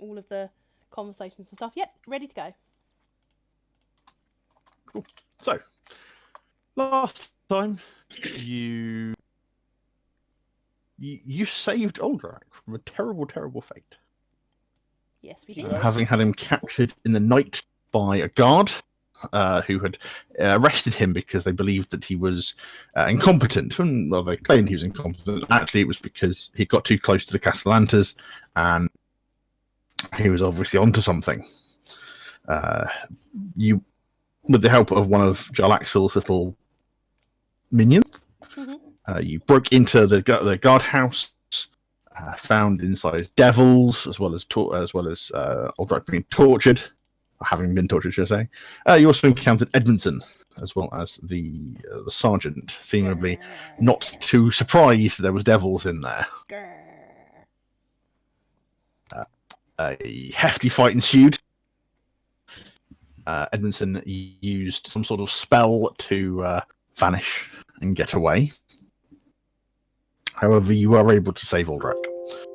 all of the conversations and stuff. Yep, ready to go. Cool. So, last time you saved Aldrak from a terrible, terrible fate. Yes, we did. Having had him captured in the night by a guard who had arrested him because they believed that he was incompetent. Well, they claimed he was incompetent. Actually, it was because he got too close to the Castellantas and he was obviously onto something. You, with the help of one of Jarlaxle's little minions, you broke into the guardhouse, found inside devils as well as Aldrak being tortured, or having been tortured, should I say. You also encountered Edmondson as well as the sergeant, seemingly not too surprised there was devils in there. A hefty fight ensued. Edmondson used some sort of spell to vanish and get away. However, you are able to save Aldrak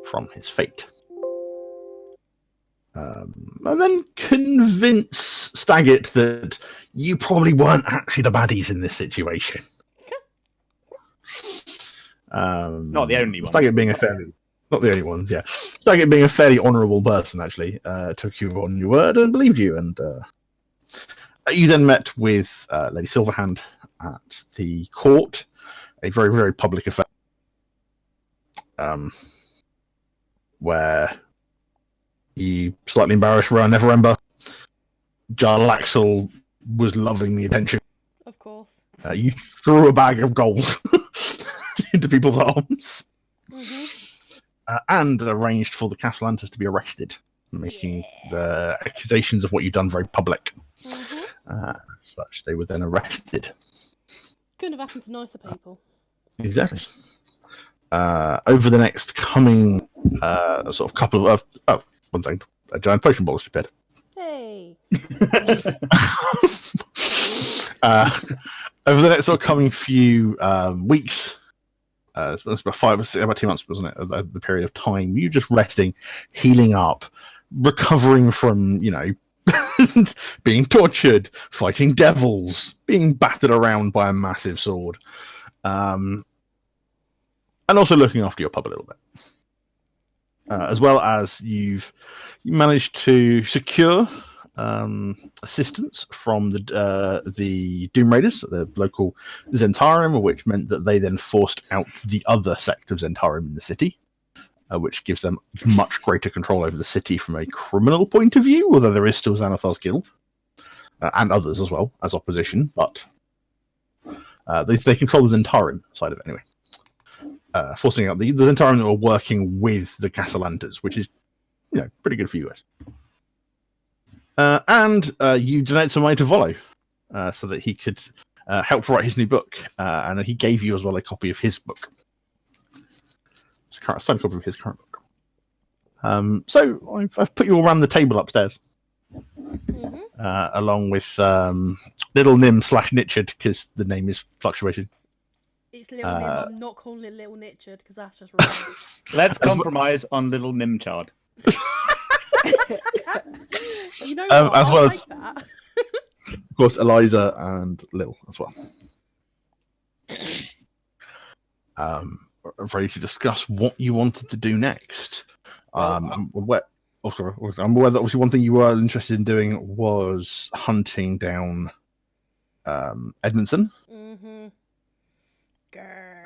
from his fate. And then convince Staggett that you probably weren't actually the baddies in this situation. Not the only one. Staggett being not the only ones, yeah. Staggett being a fairly honourable person, actually, took you on your word and believed you. And you then met with Lady Silverhand at the court, a very, very public affair, where you slightly embarrassed around Neverember. Jarlaxle was loving the attention. Of course. You threw a bag of gold into people's arms. And arranged for the Castellantas to be arrested, making the accusations of what you've done very public. Such, they were then arrested. Couldn't have happened to nicer people. Exactly. Over the next coming sort of couple of... one second. A giant potion ball has appeared. Hey! Over the next sort of coming few weeks, it's about 2 months, wasn't it? The period of time, you just resting, healing up, recovering from, being tortured, fighting devils, being battered around by a massive sword, and also looking after your pub a little bit. As well as you managed to secure assistance from the Doom Raiders, the local Zentarim, which meant that they then forced out the other sect of Zentarim in the city, which gives them much greater control over the city from a criminal point of view, although there is still Xanathar's Guild, and others as well as opposition, but they control the Zentarim side of it anyway. Forcing out the Zentarim that were working with the Castellantas, which is pretty good for you guys. And you donated some money to Volo so that he could help write his new book, and he gave you as well a copy of his book. It's a signed copy of his current book. So I've put you all around the table upstairs, along with Little Nim / Nitchard, because the name is fluctuating. It's Little Nim. I'm not calling it Little Nitchard because that's just wrong. Let's compromise on Little Nimchard. You know what? As well as, that. of course, Eliza and Lil as well. Ready to discuss what you wanted to do next. I'm aware that obviously one thing you were interested in doing was hunting down Edmondson.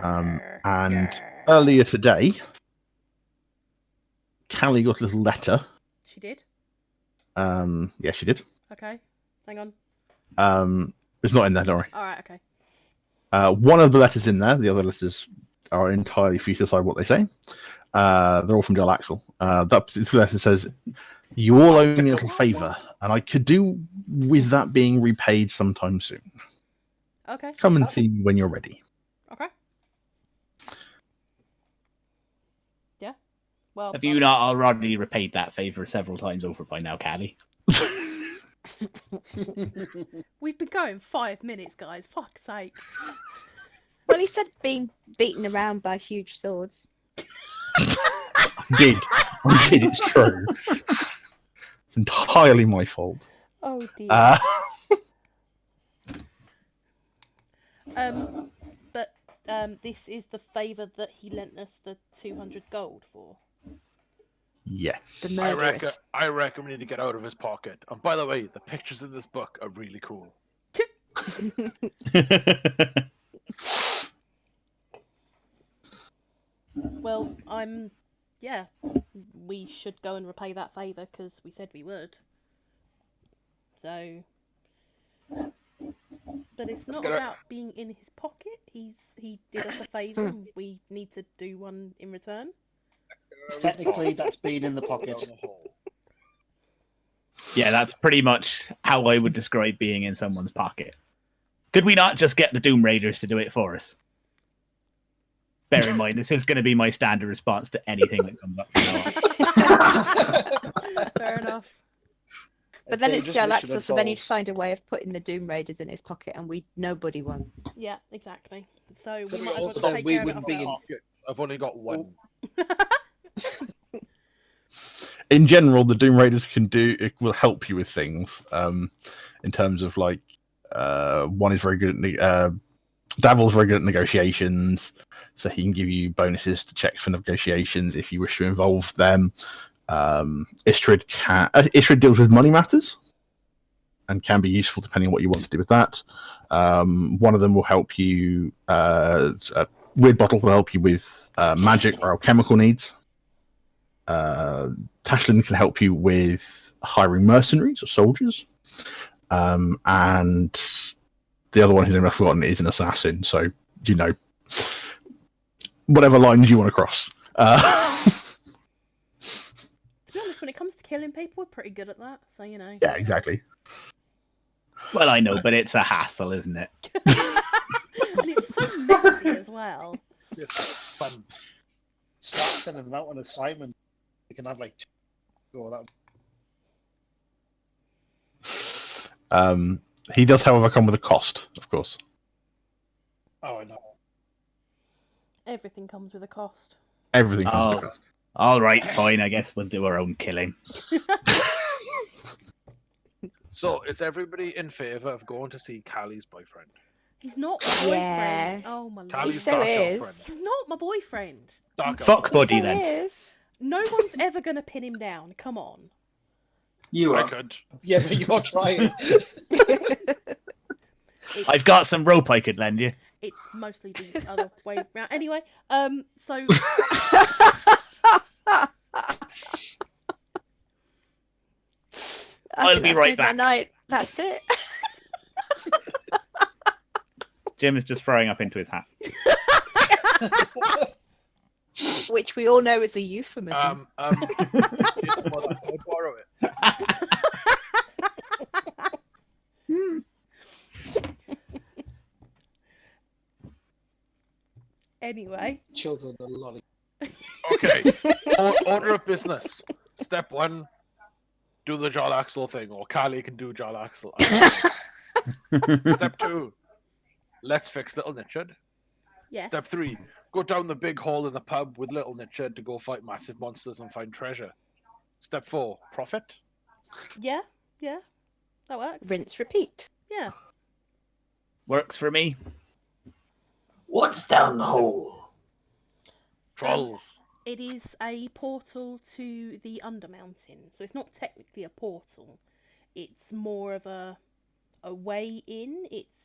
And earlier today, Callie got a little letter. She did? Yeah, she did. Okay, hang on. It's not in there, don't worry. Alright, okay. One of the letters in there, the other letters are entirely for you to decide what they say. They're all from Jarlaxle. That particular letter says, "You all owe me a little favour, and I could do with that being repaid sometime soon. Okay. Come and see me when you're ready." Okay. Yeah. Well, have you not already repaid that favour several times over by now, Callie? We've been going 5 minutes, guys. Fuck's sake. Well, he said being beaten around by huge swords. Indeed, it's true. It's entirely my fault. Oh dear. But this is the favour that he lent us the 200 gold for. Yes. The murderous. I reckon we need to get out of his pocket. And by the way, the pictures in this book are really cool. Well, yeah, we should go and repay that favour because we said we would. So, but it's not about being in his pocket. He did us a favour, and we need to do one in return. Technically, that's been in the pocket. Yeah, that's pretty much how I would describe being in someone's pocket. Could we not just get the Doom Raiders to do it for us? Bear in mind, this is going to be my standard response to anything that comes up from now on. Fair enough. But then it's Jalaxa, so then he'd find a way of putting the Doom Raiders in his pocket, and nobody won. Yeah, exactly. So we But might as well also, just take we care of it wouldn't be in ourselves. pockets. I've only got one. In general, the Doom Raiders will help you with things. In terms of like, one is very good at Davil's very good at negotiations, so he can give you bonuses to checks for negotiations if you wish to involve them. Istrid deals with money matters and can be useful depending on what you want to do with that. One of them will help you. Weird Bottle will help you with magic or alchemical needs. Tashlin can help you with hiring mercenaries or soldiers. And the other one whose name I've forgotten is an assassin. So, whatever lines you want to cross. To be honest, when it comes to killing people, we're pretty good at that. So Yeah, exactly. Well, I know, but it's a hassle, isn't it? And it's so messy as well. Yes, fun. Start sending them out on assignment. You can have like go that. He does, however, come with a cost, of course. Oh, I know. Everything comes with a cost. Everything comes with a cost. All right, fine. I guess we'll do our own killing. So, is everybody in favour of going to see Callie's boyfriend? He's not my boyfriend. Yeah. Oh my lord. Callie's so dark is. girlfriend. He's not my boyfriend. Dark Fuck girlfriend. buddy So then. is. No one's ever going to pin him down. Come on. You I are. could. Yeah, but you're trying. I've got some rope I could lend you. It's mostly the other way around. Anyway, so I'll be right back. Night. That's it. Jim is just throwing up into his hat. Which we all know is a euphemism. Can I borrow it? anyway, Children are lolly. Okay. Order of business. Step 1, do the Jarl Axel thing, or Callie can do Jarl Axel. Step 2, let's fix Little Nichard. yes. Step 3, go down the big hole in the pub with Little Nichard to go fight massive monsters and find treasure. Step 4, profit. Yeah, that works. Rinse, repeat. Yeah. Works for me. What's down the hole? Trolls. It is a portal to the Undermountain, so it's not technically a portal. It's more of a way in. It's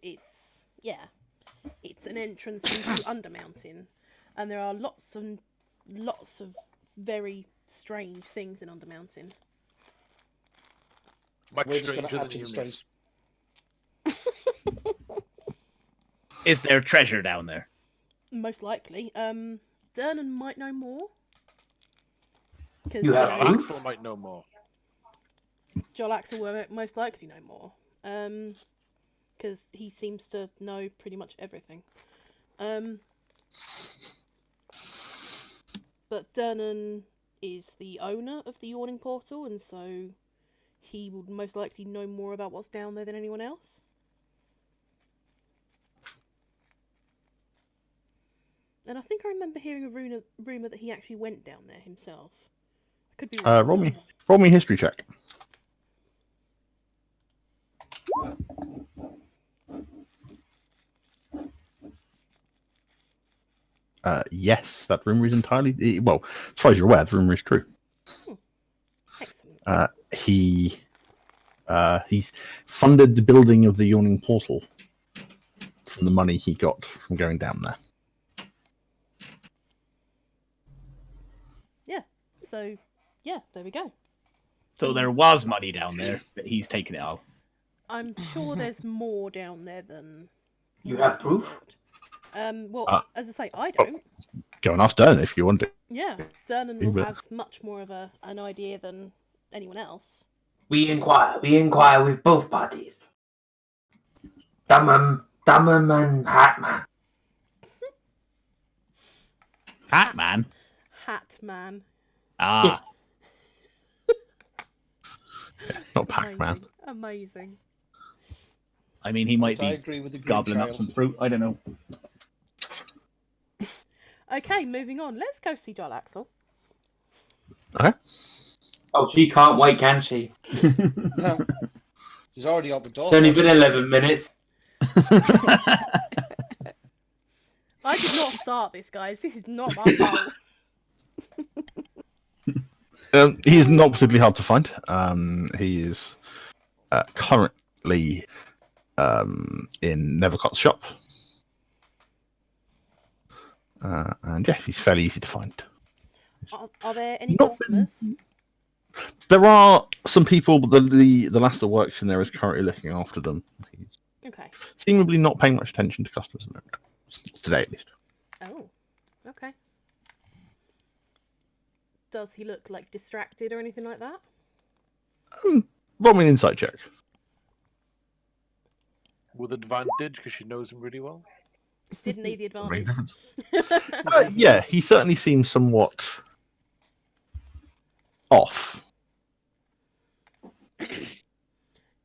an entrance into Undermountain, and there are lots of very strange things in Undermountain. Much We're just gonna stranger add than to the humans. Is there treasure down there? Most likely. Dernan might know more. You have Jarl who? Axel might know more. Joel Axel will most likely know more. Because he seems to know pretty much everything. But Dernan is the owner of the Yawning Portal, and so he would most likely know more about what's down there than anyone else. And I think I remember hearing a rumour that he actually went down there himself. I could be wrong. Roll me history check. Yes, that rumor is entirely well. As far as you're aware, the rumor is true. Excellent. He's funded the building of the Yawning Portal from the money he got from going down there. Yeah. So, yeah, there we go. So there was money down there, but he's taken it all. I'm sure there's more down there than. You have proof? Well, as I say, I don't. Go and ask Dern if you want to. Yeah, Dernan will have much more of an idea than anyone else. We inquire. We inquire with both parties. Dummum and Hatman. Hatman? Hatman. Ah, Not Pac-Man. Amazing. I mean, he might I be agree with the green gobbling up child. some fruit. I don't know. Okay, moving on. Let's go see Jalaxel. Okay. Oh, she can't wait, can she? No. She's already out the door. It's only been 11 minutes. I did not start this, guys. This is not my fault. He is not particularly hard to find. He is currently in Nevercott's shop. And yeah, he's fairly easy to find. Are there any Not customers? There are some people, but the lass that works in there is currently looking after them. He's Okay. seemingly not paying much attention to customers at the moment. Today, at least. Oh, okay. Does he look like distracted or anything like that? Roll me an insight check. With advantage, because she knows him really well. Didn't need the Doesn't make advantage. a difference. Yeah, he certainly seems somewhat off.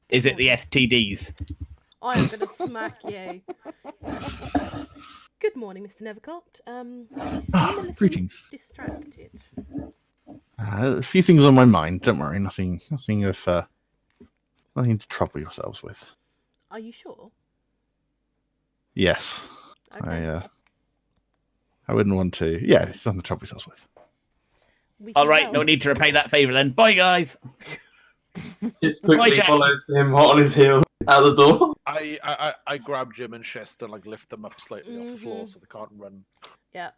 Is it the STDs? I am going to smack you. Good morning, Mr. Nevercott. You seem a little Greetings. distracted. A few things on my mind. Don't worry, nothing to trouble yourselves with. Are you sure? Yes, Okay. I wouldn't want to. Yeah, it's nothing to trouble yourselves with. We All can right, help. no need to repay that favour then. Bye, guys. Just quickly Jackson. follows him hot on his heel out the door. I grab Jim and Schist and like lift them up slightly off the floor so they can't run. Yeah.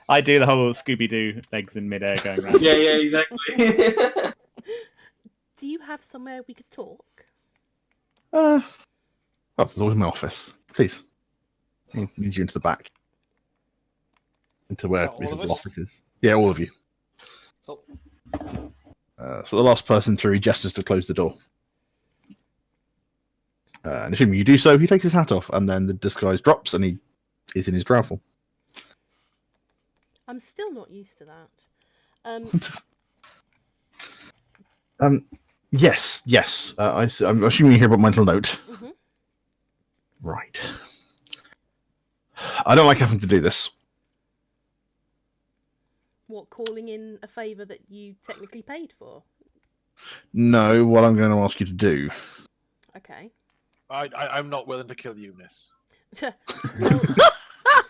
I do the whole Scooby-Doo legs in midair going around. Yeah, exactly. Do you have somewhere we could talk? Well, there's always my office. Please, I need you into the back, into where All of visible us? office is. Yeah, all of you. Cool. So the last person through, he gestures to close the door. And assuming you do so, he takes his hat off, and then the disguise drops, and he is in his drowful. I'm still not used to that. Yes. I'm assuming you hear about my little note. Mhm. Right. I don't like having to do this. What, calling in a favour that you technically paid for? No, what I'm going to ask you to do. Okay. I'm not willing to kill Eunice.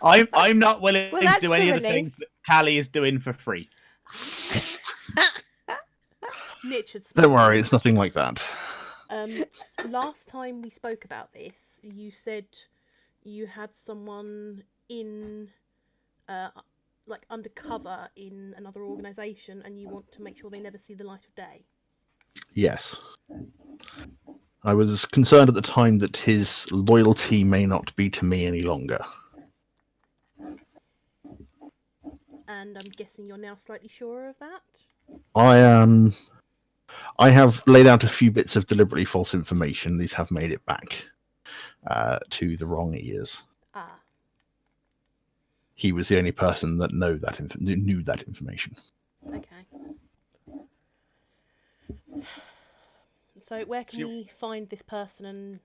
Well, I'm not willing Well, to that's do a any of the relief. things that Callie is doing for free. Nitch had Don't worry, it's nothing like that. Last time we spoke about this, you said you had someone in, like undercover in another organisation, and you want to make sure they never see the light of day. Yes. I was concerned at the time that his loyalty may not be to me any longer. And I'm guessing you're now slightly surer of that? I have laid out a few bits of deliberately false information. These have made it back to the wrong ears. Ah, He was the only person that knew that information. okay. So where can we find this person, and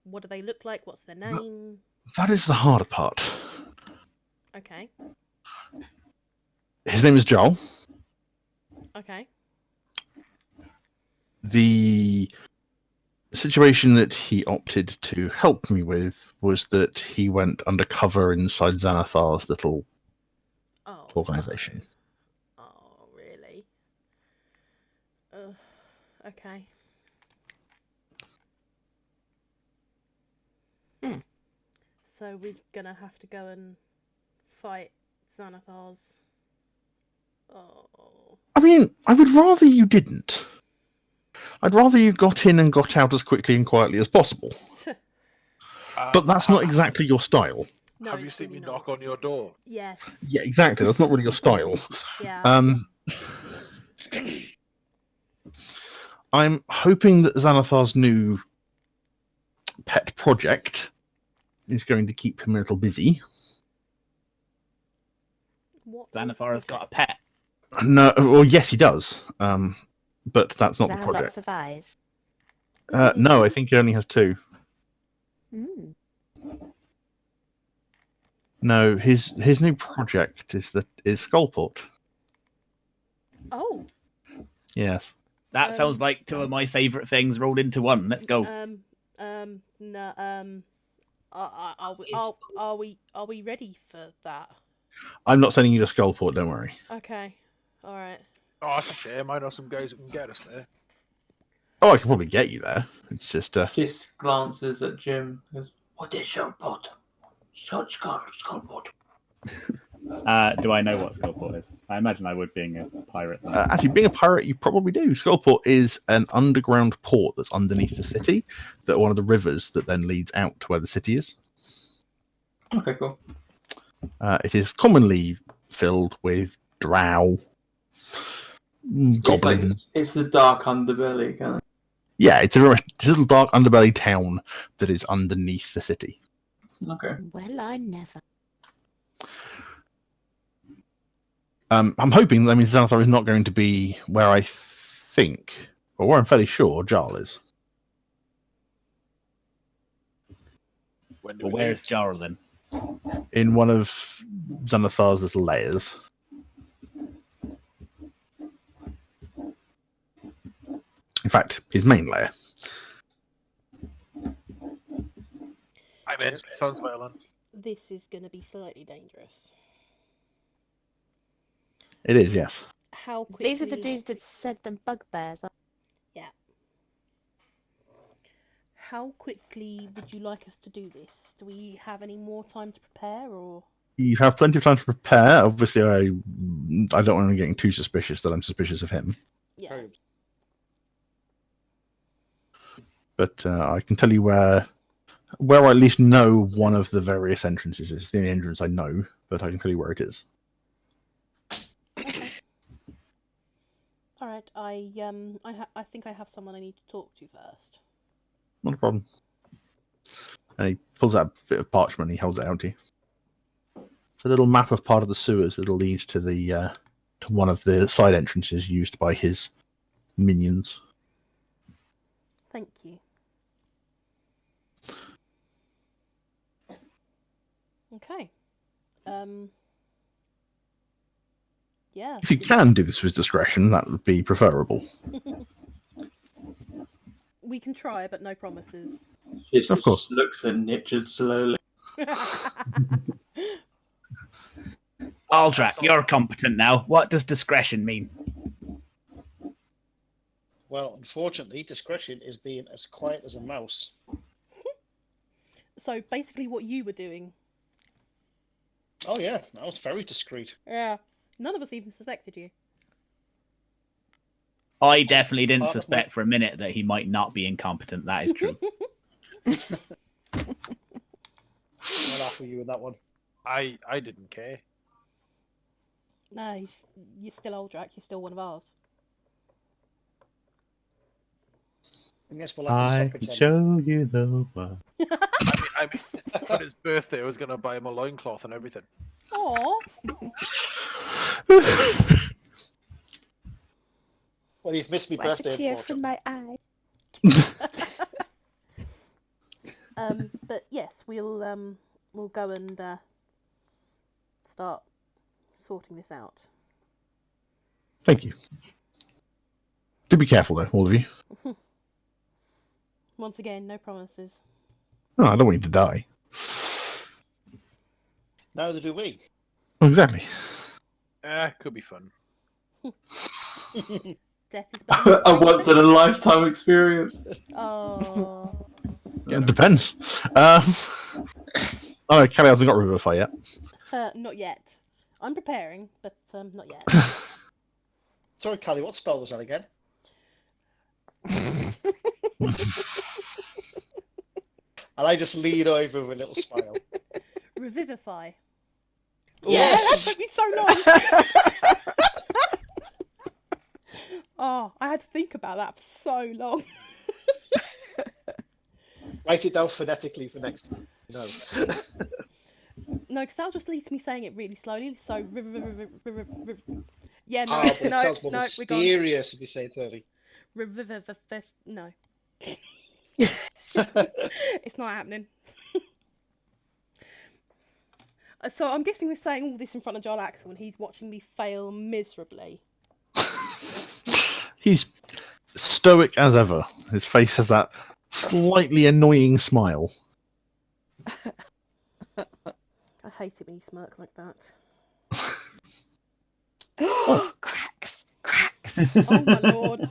what do they look like? What's their name? That is the harder part. Okay. His name is Joel. Okay. The situation that he opted to help me with was that he went undercover inside Xanathar's little Oh. organization. No. Oh, really? Ugh. Okay. So we're gonna have to go and fight Xanathar's. Oh. I mean, I would rather you didn't. I'd rather you got in and got out as quickly and quietly as possible. But that's not exactly your style. No, Have you it's seen really me not. knock on your door? Yes. Yeah, exactly. That's not really your style. Yeah. I'm hoping that Xanathar's new pet project is going to keep him a little busy. What? Xanathar has got a pet. No, well, yes, he does. But that's not Does the it have lots project. of eyes? No, I think he only has 2. Mm. No, his new project is Skullport. Oh. Yes. That sounds like 2 of my favourite things rolled into one. Let's go. No. Are we ready for that? I'm not sending you to Skullport, don't worry. Okay. All right. Oh, that's a shame. I know some guys who can get us there. Oh, I can probably get you there. It's just Just glances at Jim. Goes, what is your pot? Skullport. Do I know what Skullport is? I imagine I would, being a pirate. actually, being a pirate, you probably do. Skullport is an underground port that's underneath the city, that one of the rivers that then leads out to where the city is. Okay, cool. It is commonly filled with drow, goblins. It's the dark underbelly, kind of. Yeah, it's a little dark underbelly town that is underneath the city. Okay. Well, I never. I'm hoping that means Xanathar is not going to be where I think, or where I'm fairly sure Jarl is. When do Well, we where's leave? Jarl then? In one of Xanathar's little layers. In fact, his main layer. I'm in. Sounds violent. This is going to be slightly dangerous. It is, yes. How quickly? These are the dudes that said them bugbears. Yeah. How quickly would you like us to do this? Do we have any more time to prepare, or? You have plenty of time to prepare. Obviously, I don't want him getting too suspicious that I'm suspicious of him. Yeah. But I can tell you where I at least know one of the various entrances is. It's the only entrance I know, but I can tell you where it is. Okay. All right. I think I have someone I need to talk to first. Not a problem. And he pulls out a bit of parchment and he holds it out to you. It's a little map of part of the sewers that'll lead to the to one of the side entrances used by his minions. Thank you. Okay. Yeah. If you can do this with discretion, that would be preferable. We can try, but no promises. It Of course. just looks at Richard slowly. Aldrak, you're competent now. What does discretion mean? Well, unfortunately, discretion is being as quiet as a mouse. So basically, what you were doing. Oh yeah, I was very discreet. Yeah. None of us even suspected you. I definitely didn't Part of suspect for a minute that he might not be incompetent. That is true. I'll offer you with that one. I didn't care. No, you're still Aldrak. You're still one of ours. I guess we'll have to stop pretending. you the world. I mean, for his birthday, I was going to buy him a loincloth and everything. Aww. Well, you've missed me Wipe a birthday. tear from unfortunately. my eye. But yes, we'll go and start sorting this out. Thank you. Do be careful, though, all of you. Once again, no promises. Oh, I don't want you to die. Neither do we. Exactly. Could be fun. Death is better than A once in a lifetime experience. Oh. It depends. Oh, no, Callie hasn't got Revivify yet. Not yet. I'm preparing, but not yet. Sorry, Callie, what spell was that again? And I just lean over with a little smile. Revivify. Yeah. That took me so long. Oh, I had to think about that for so long. Write it down phonetically for next time. No. No, because that'll just lead to me saying it really slowly. So, yeah, no, Oh, but it no, sounds more no, we're gone. mysterious if you say it early. No. It's not happening. So I'm guessing we're saying all this in front of Jarl Axel and he's watching me fail miserably. He's stoic as ever. His face has that slightly annoying smile. I hate it when you smirk like that. Cracks, cracks. Oh my lord.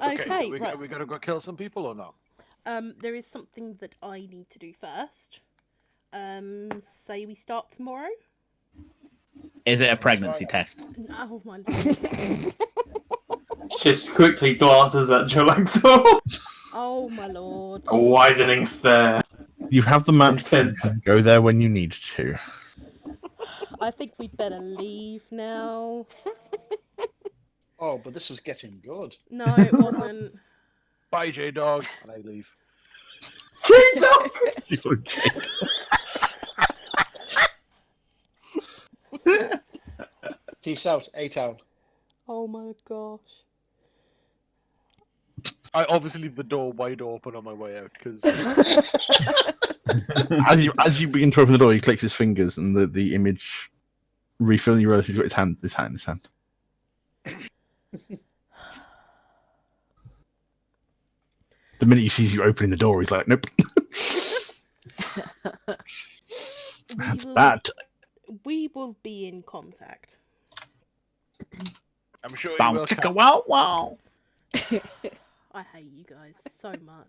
Okay, we right. gotta go kill some people or not? There is something that I need to do first. Say we start tomorrow. Is it a pregnancy test? Oh my lord. Just quickly glances at Jalaxor. Oh my lord. A widening stare. You have the map. Intense. Go there when you need to. I think we'd better leave now. Oh, but this was getting good. No, it wasn't. Bye, J Dog, and I leave. Peace out, A-Town. Oh my gosh. I obviously leave the door wide open on my way out because as you begin to open the door, he clicks his fingers, and the image refilling. You realize he's got his hand. The minute he sees you opening the door, he's like, "Nope." That's bad. We will be in contact. I'm sure you Bow will. chicka wow wow. I hate you guys so much.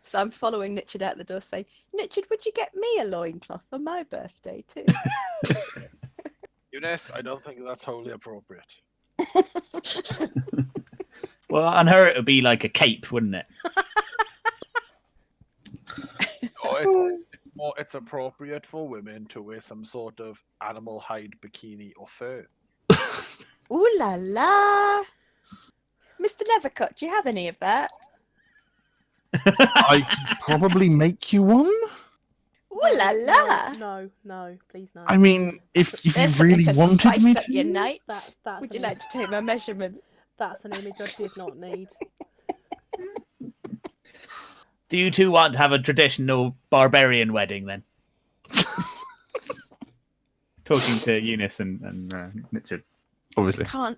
So I'm following Nichard out the door saying, Nichard, would you get me a loincloth for my birthday too? Eunice, I don't think that's wholly appropriate. Well, on her it would be like a cape, wouldn't it? Oh, it's appropriate for women to wear some sort of animal hide bikini or fur. Ooh la la! Mr. Nevercut, do you have any of that? I could probably make you one. Ooh la la! No, please no. I mean, if you There's something really to wanted spice me up to. your night. That's Would an you like to take my measurement? That's an image I did not need. Do you two want to have a traditional barbarian wedding then? Talking to Eunice and Nichard. Obviously. Can't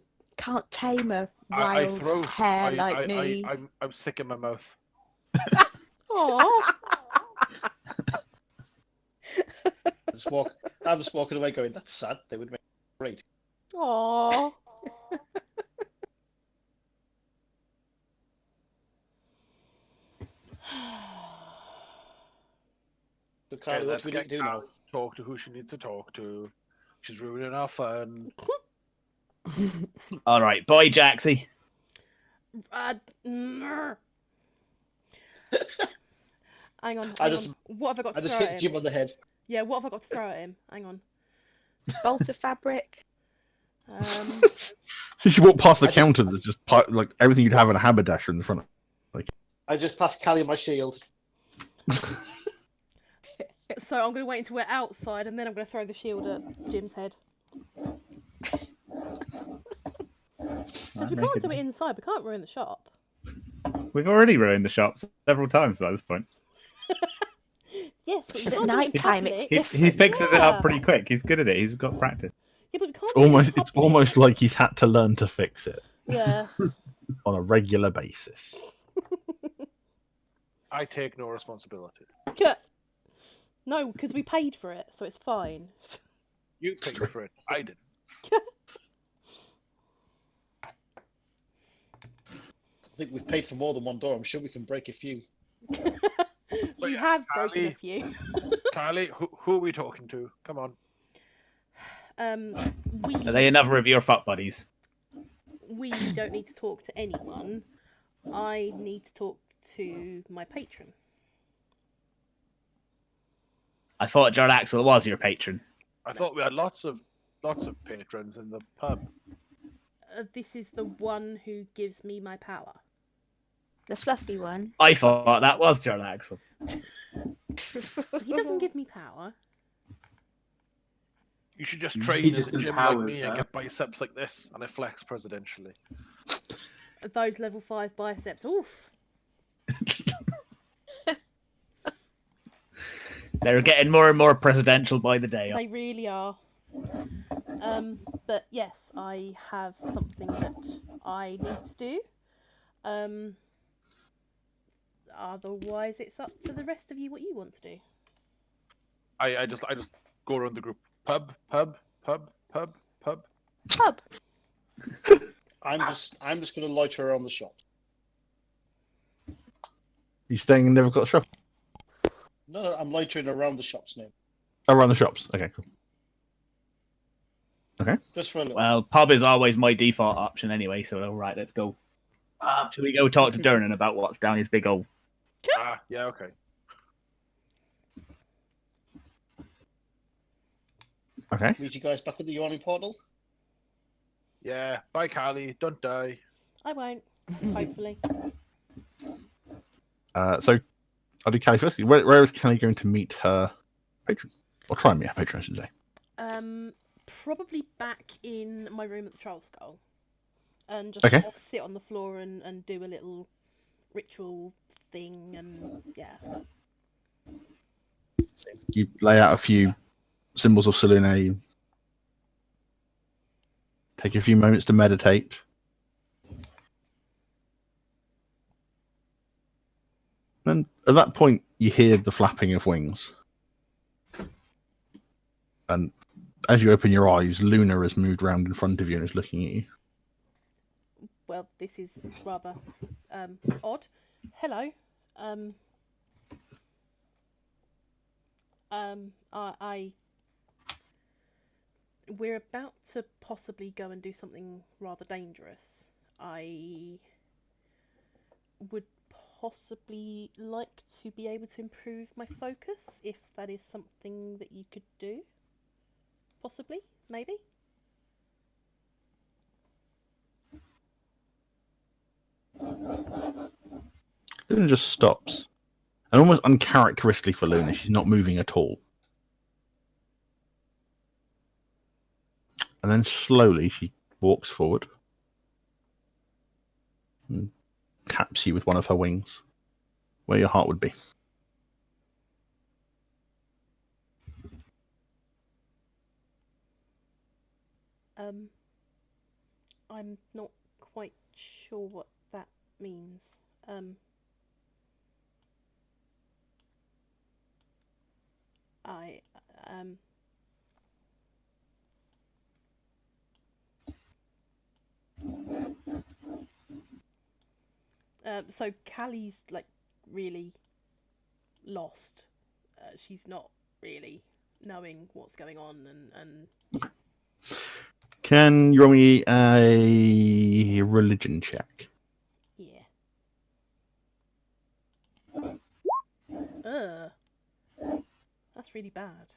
tame a I wild throw hair like me. I'm sick in my mouth. Oh, I'm just walking away going, that's sad. They would make great. oh. So, Kylie, what let's do we need to do now? Talk to who she needs to talk to. She's ruining our fun. All right, bye, Jaxie. Hang on. just- What have I got I to just throw hit at Jim him? on the head. Yeah, what have I got to throw at him? Hang on. Bolt of fabric. Since you walk past the counter, there's just like everything you'd have in a haberdasher in the front. I just passed Callie my shield. So I'm going to wait until we're outside, and then I'm going to throw the shield at Jim's head. Because we can't do it inside. We can't ruin the shop. We've already ruined the shop several times at this point. Yes, but we But at can't do it in night time, public. it's He different. fixes it up Yeah. pretty quick. He's good at it. He's got practice. Yeah, but we can't It's almost like he's had to learn to fix it Yes. on a regular basis. I take no responsibility. No, because we paid for it, so it's fine. You paid for it. I didn't. I think we've paid for more than one door. I'm sure we can break a few. We yeah, have broken a Callie. few. Callie, who are we talking to? Come on. We Are they another of your fuck buddies? we don't need to talk to anyone. I need to talk to my patron. I thought Jarl Axel was your patron. I thought we had lots of patrons in the pub. This is the one who gives me my power. The fluffy one. I thought that was Jarl Axel. He doesn't give me power. You should just He train in just the gym empowers like me and her. get biceps like this, and I flex presidentially. Those level 5 biceps. Oof. They're getting more and more presidential by the day. They really are. But yes, I have something that I need to do. Otherwise, it's up to the rest of you what you want to do. I just go around the group. Pub, pub, pub, pub, pub. Pub. I'm just going to loiter around the shop. You staying in Never Got Shop? No, I'm loitering around the shops now. Around the shops. Okay, cool. Just for a little. Well, pub is always my default option anyway, so all right, let's go. Should we go talk to Durnan about what's down his big hole? Ah, yeah, okay. Okay. Meet you guys back at the yawning portal. Yeah, bye, Callie. Don't die. I won't, hopefully. So I'll do Callie first. Where is Callie going to meet her patron? Or try and meet her patron, I should say. Probably back in my room at the Troll Skull. And just Okay. sort of sit on the floor and do a little ritual thing, and yeah. You lay out a few symbols of Selene. Take a few moments to meditate. And at that point, you hear the flapping of wings. And as you open your eyes, Luna has moved round in front of you and is looking at you. Well, this is rather odd. Hello. We're about to possibly go and do something rather dangerous. I would possibly like to be able to improve my focus, if that is something that you could do. Possibly, maybe. Luna just stops. And almost uncharacteristically for Luna, she's not moving at all. And then slowly she walks forward and taps you with one of her wings, where your heart would be. I'm not quite sure what that means. So Callie's like really lost. She's not really knowing what's going on, and Can you roll me a religion check? yeah. That's really bad.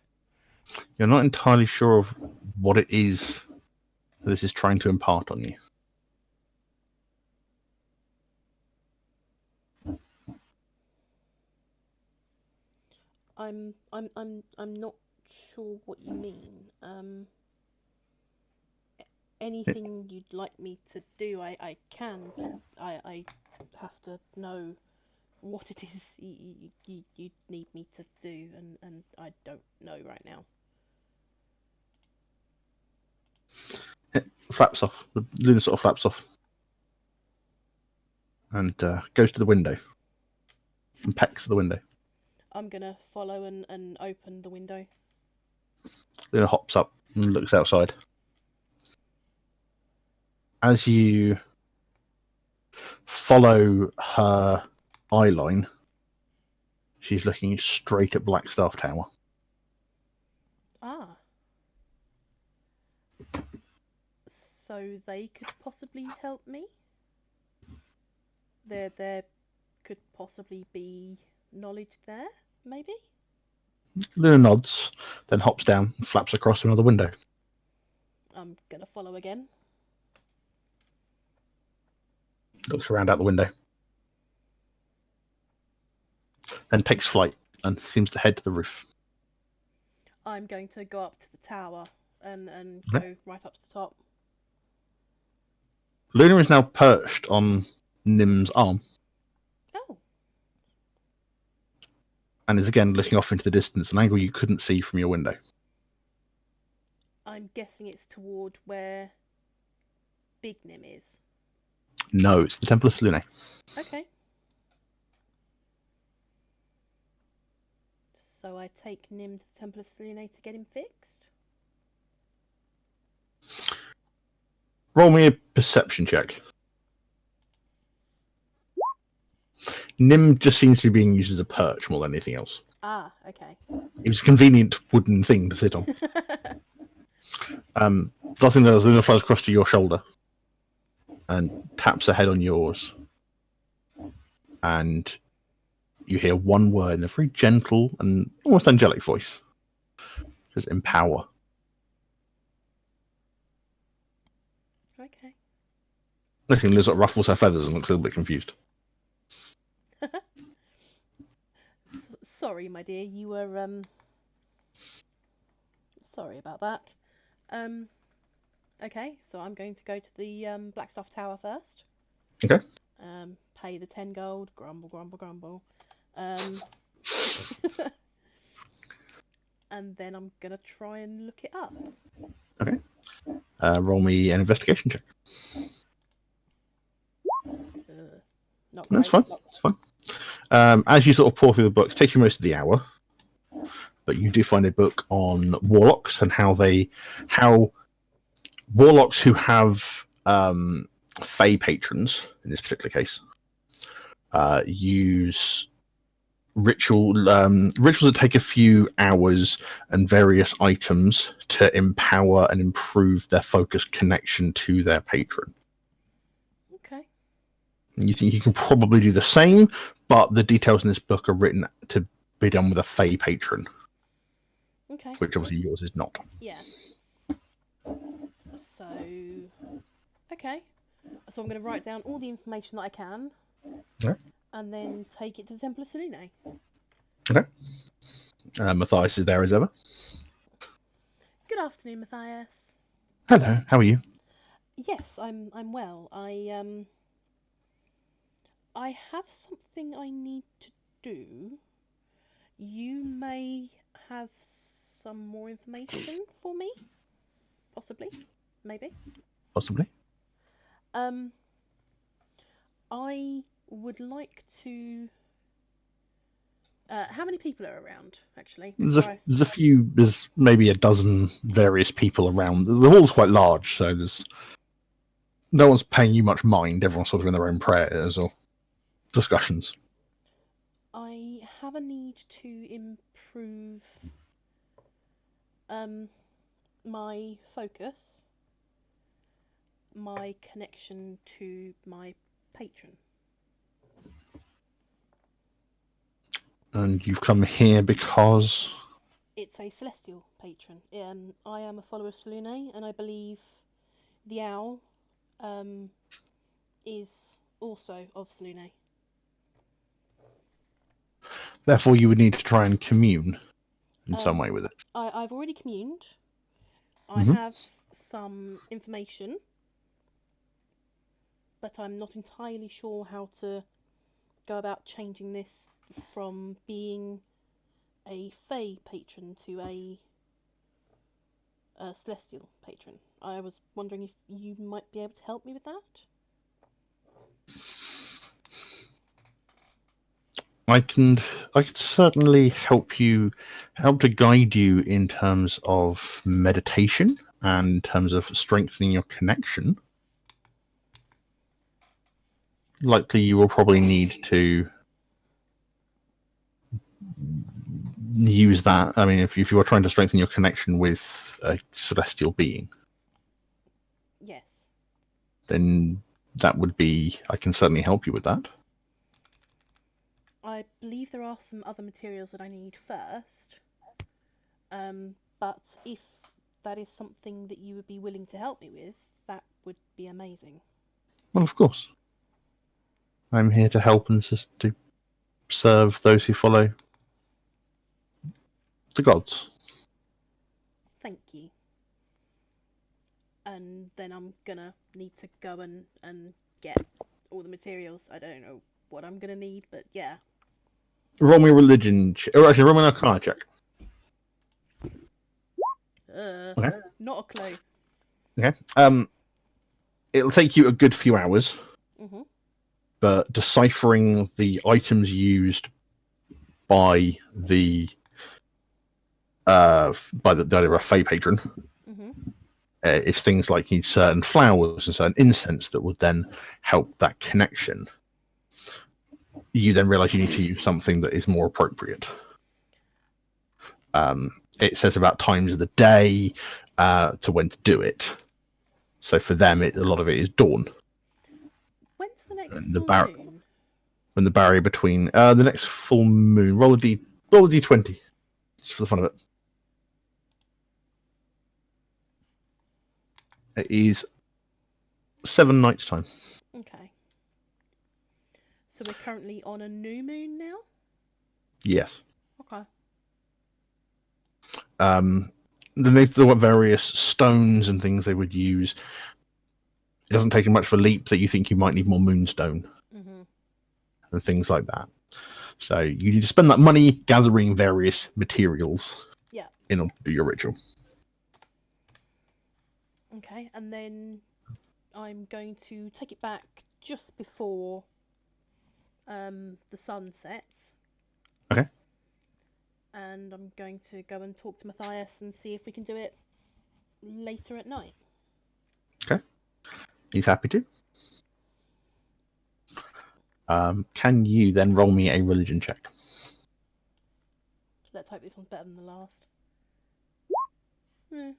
You're not entirely sure of what it is this is trying to impart on you. I'm not sure what you mean. Anything you'd like me to do, I can, but I have to know what it is you need me to do, and I don't know right now. flaps off. The Luna sort of flaps off. And goes to the window. And pecks at the window. I'm gonna follow and open the window. Luna hops up and looks outside. As you follow her eye line, she's looking straight at Blackstaff Tower. Ah. So they could possibly help me? There could possibly be knowledge there, maybe? Luna nods, then hops down and flaps across to another window. I'm gonna follow again. Looks around out the window. Then takes flight and seems to head to the roof. I'm going to go up to the tower and Okay. go right up to the top. Luna is now perched on Nim's arm Oh, and is again looking off into the distance, an angle you couldn't see from your window. I'm guessing it's toward where Big Nim is. No, it's the Temple of Selene. Okay. So I take Nim to the Temple of Selene to get him fixed? Roll me a perception check. Nim just seems to be being used as a perch more than anything else. Ah, okay. It was a convenient wooden thing to sit on. The other thing that Luna flies across to your shoulder and taps her head on yours. And you hear one word in a very gentle and almost angelic voice. It says empower. Okay. I think Luna sort of ruffles her feathers and looks a little bit confused. Sorry, my dear, you were sorry about that. Okay, so I'm going to go to the Blackstaff Tower first. Okay. Pay the 10 gold. Grumble, grumble, grumble. And then I'm gonna try and look it up. Okay. Roll me an investigation check. Not That's great. fine. That's fine. As you sort of pour through the books, it takes you most of the hour, but you do find a book on warlocks and how warlocks who have fey patrons, in this particular case, use rituals that take a few hours and various items to empower and improve their focused connection to their patron. Okay. You think you can probably do the same, but the details in this book are written to be done with a fey patron, Okay. which obviously yours is not. Yeah. So, okay. So I'm going to write down all the information that I can. Yeah. And then take it to the Temple of Selene. Okay. Matthias is there as ever. Good afternoon, Matthias. Hello, how are you? Yes, I'm well. I have something I need to do. You may have some more information for me? Possibly? Maybe? Possibly. I would like to... how many people are around, actually? There's maybe a dozen various people around. The hall's quite large, so there's no one's paying you much mind. Everyone's sort of in their own prayers or discussions. I have a need to improve my focus, my connection to my patron. And you've come here because... It's a celestial patron. I am a follower of Selene, and I believe the owl is also of Selene. Therefore, you would need to try and commune in some way with it. I've already communed. I Mhm. have some information, but I'm not entirely sure how to go about changing this from being a fey patron to a Celestial Patron. I was wondering if you might be able to help me with that? I can certainly help to guide you in terms of meditation and in terms of strengthening your connection. Likely, you will probably need to use that. I mean, if you are trying to strengthen your connection with a celestial being, Yes. then that would be. I can certainly help you with that. I believe there are some other materials that I need first. But if that is something that you would be willing to help me with, that would be amazing. Well, of course. I'm here to help and to serve those who follow the gods. Thank you. And then I'm gonna need to go and get all the materials. I don't know what I'm gonna need, but yeah. Roll me a religion or actually roll me an arcana check. Okay. Not a clue. Okay. It'll take you a good few hours, but deciphering the items used by the Fey patron is things like you need certain flowers and certain incense that would then help that connection. You then realize you need to use something that is more appropriate. It says about times of the day to when to do it. So for them, a lot of it is dawn. When's the next And full moon? When the barrier between the next full moon. Roll a d20, just for the fun of it. It is 7 nights time. Okay. So we're currently on a new moon now? Yes. Okay. Then they've got various stones and things they would use. It doesn't take much for a leap that you think you might need more moonstone and things like that. So you need to spend that money gathering various materials in order to do your ritual. Okay, and then I'm going to take it back just before the sun sets. Okay. And I'm going to go and talk to Matthias and see if we can do it later at night. Okay. He's happy to. Can you then roll me a religion check? Let's hope this one's better than the last. Okay.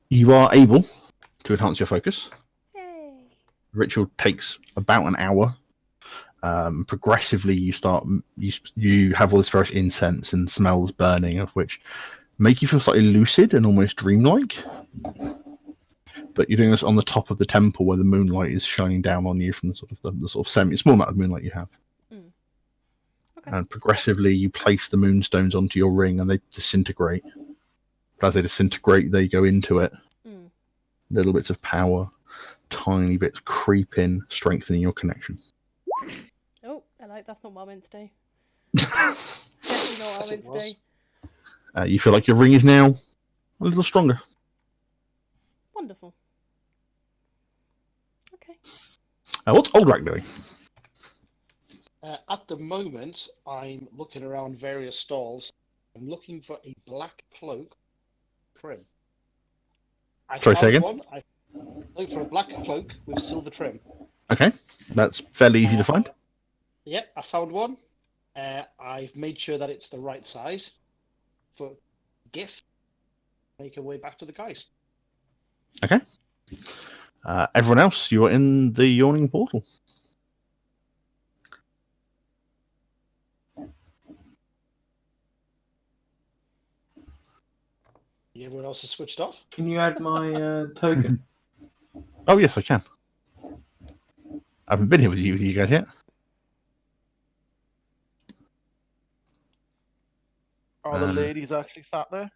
You are able to enhance your focus. Yay! Ritual takes about an hour. Progressively, you have all this various incense and smells burning, of which make you feel slightly lucid and almost dreamlike. But you're doing this on the top of the temple where the moonlight is shining down on you from the sort of small amount of moonlight you have. Okay. And progressively, you place the moonstones onto your ring, and they disintegrate. As they disintegrate, they go into it. Little bits of power, tiny bits creep in, strengthening your connection. Oh, that's not what I meant to do. Definitely not what I meant to do. You feel like your ring is now a little stronger. Wonderful. Okay. What's Oldrak doing? At the moment, I'm looking around various stalls. I'm looking for a black cloak trim. Sorry, say again? I'm looking for a black cloak with silver trim. Okay, that's fairly easy to find. Yep, I found one. I've made sure that it's the right size for gift. Make our way back to the guys. Okay. Everyone else, you are in the yawning portal. Everyone else is switched off. Can you add my token? Oh yes, I can. I haven't been here with you guys yet. Are the ladies actually sat there?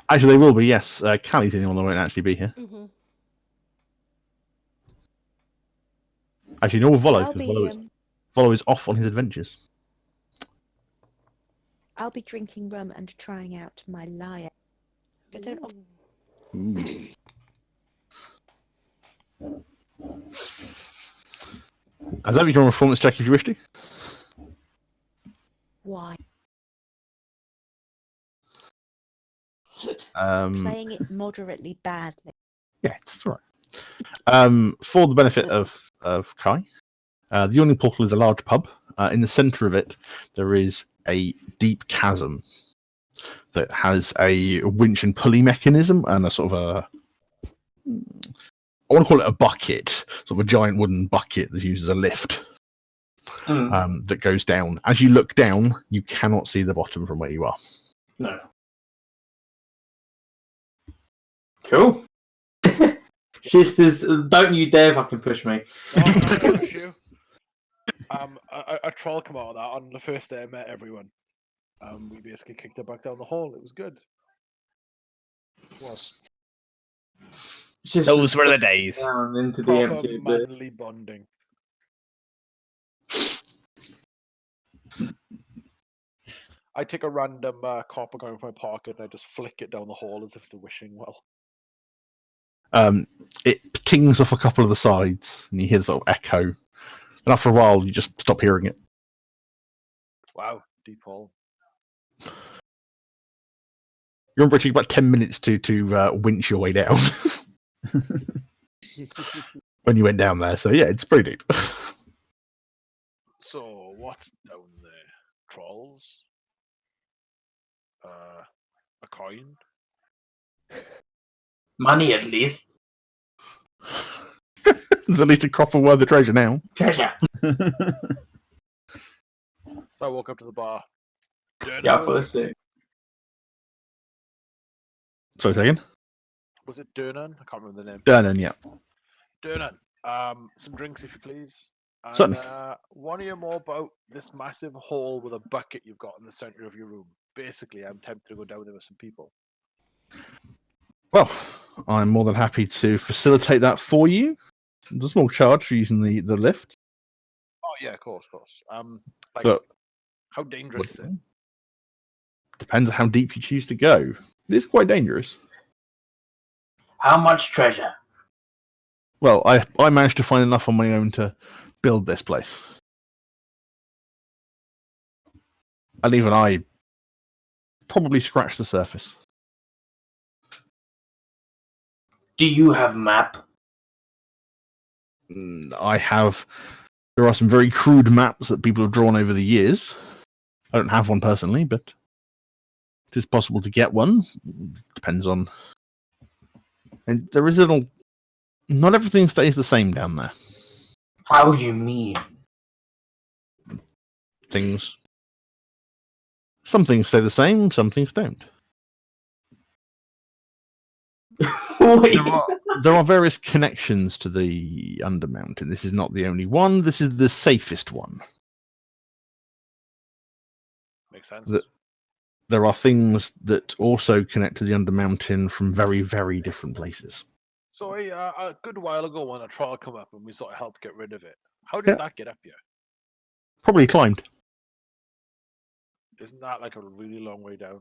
Actually, they will be. Yes, Callie's the only one that won't actually be here. Actually, no, Volo, I'll because be Volo is off on his adventures. I'll be drinking rum and trying out my lyre. I don't often Ooh. As that, you can performance check if you wish to. why. Um, Playing it moderately badly. yeah, it's all right. For the benefit of Kai, the Yawning Portal is a large pub. In the centre of it, there is a deep chasm that has a winch and pulley mechanism and a sort of a, I want to call it a bucket, sort of a giant wooden bucket that uses a lift that goes down. As you look down, you cannot see the bottom from where you are. No. Cool. Schist is. Don't you dare fucking push me. No, I'm not gonna push you. A troll come out of that on the first day I met everyone. We basically kicked it back down the hall. It was good. It was. Schist Those just were the stepped days. down into the Proper empty abyss. manly bonding. I take a random copper going from my pocket and I just flick it down the hall as if it's a wishing well. It tings off a couple of the sides, and you hear the sort of echo. And after a while, you just stop hearing it. Wow, deep hole. You remember it took about 10 minutes to winch your way down when you went down there. So yeah, it's pretty deep. So what's down there? Trolls? A coin? Money, at least. There's at least a copper worth of treasure now. Treasure. So I walk up to the bar. Yeah, first thing. Sorry, second. Was it Durnan? I can't remember the name. Durnan, yeah. Durnan, some drinks if you please. And, Certainly. want to hear more about this massive hole with a bucket you've got in the center of your room? Basically, I'm tempted to go down there with some people. Well, I'm more than happy to facilitate that for you. There's a small charge for using the lift. Oh yeah, of course. Like, But how dangerous is it? depends on how deep you choose to go. It is quite dangerous. How much treasure? Well, I managed to find enough on my own to build this place. And even I probably scratched the surface. Do you have a map? There are some very crude maps that people have drawn over the years. I don't have one personally, but it is possible to get one. Depends on. And there is not everything stays the same down there. How you mean? Some things stay the same, some things don't. There are various connections to the Undermountain. This is not the only one. This is the safest one. Makes sense. There are things that also connect to the Undermountain from very, very different places. So a good while ago when a troll come up and we sort of helped get rid of it, how did that get up here? Probably climbed. Isn't that like a really long way down?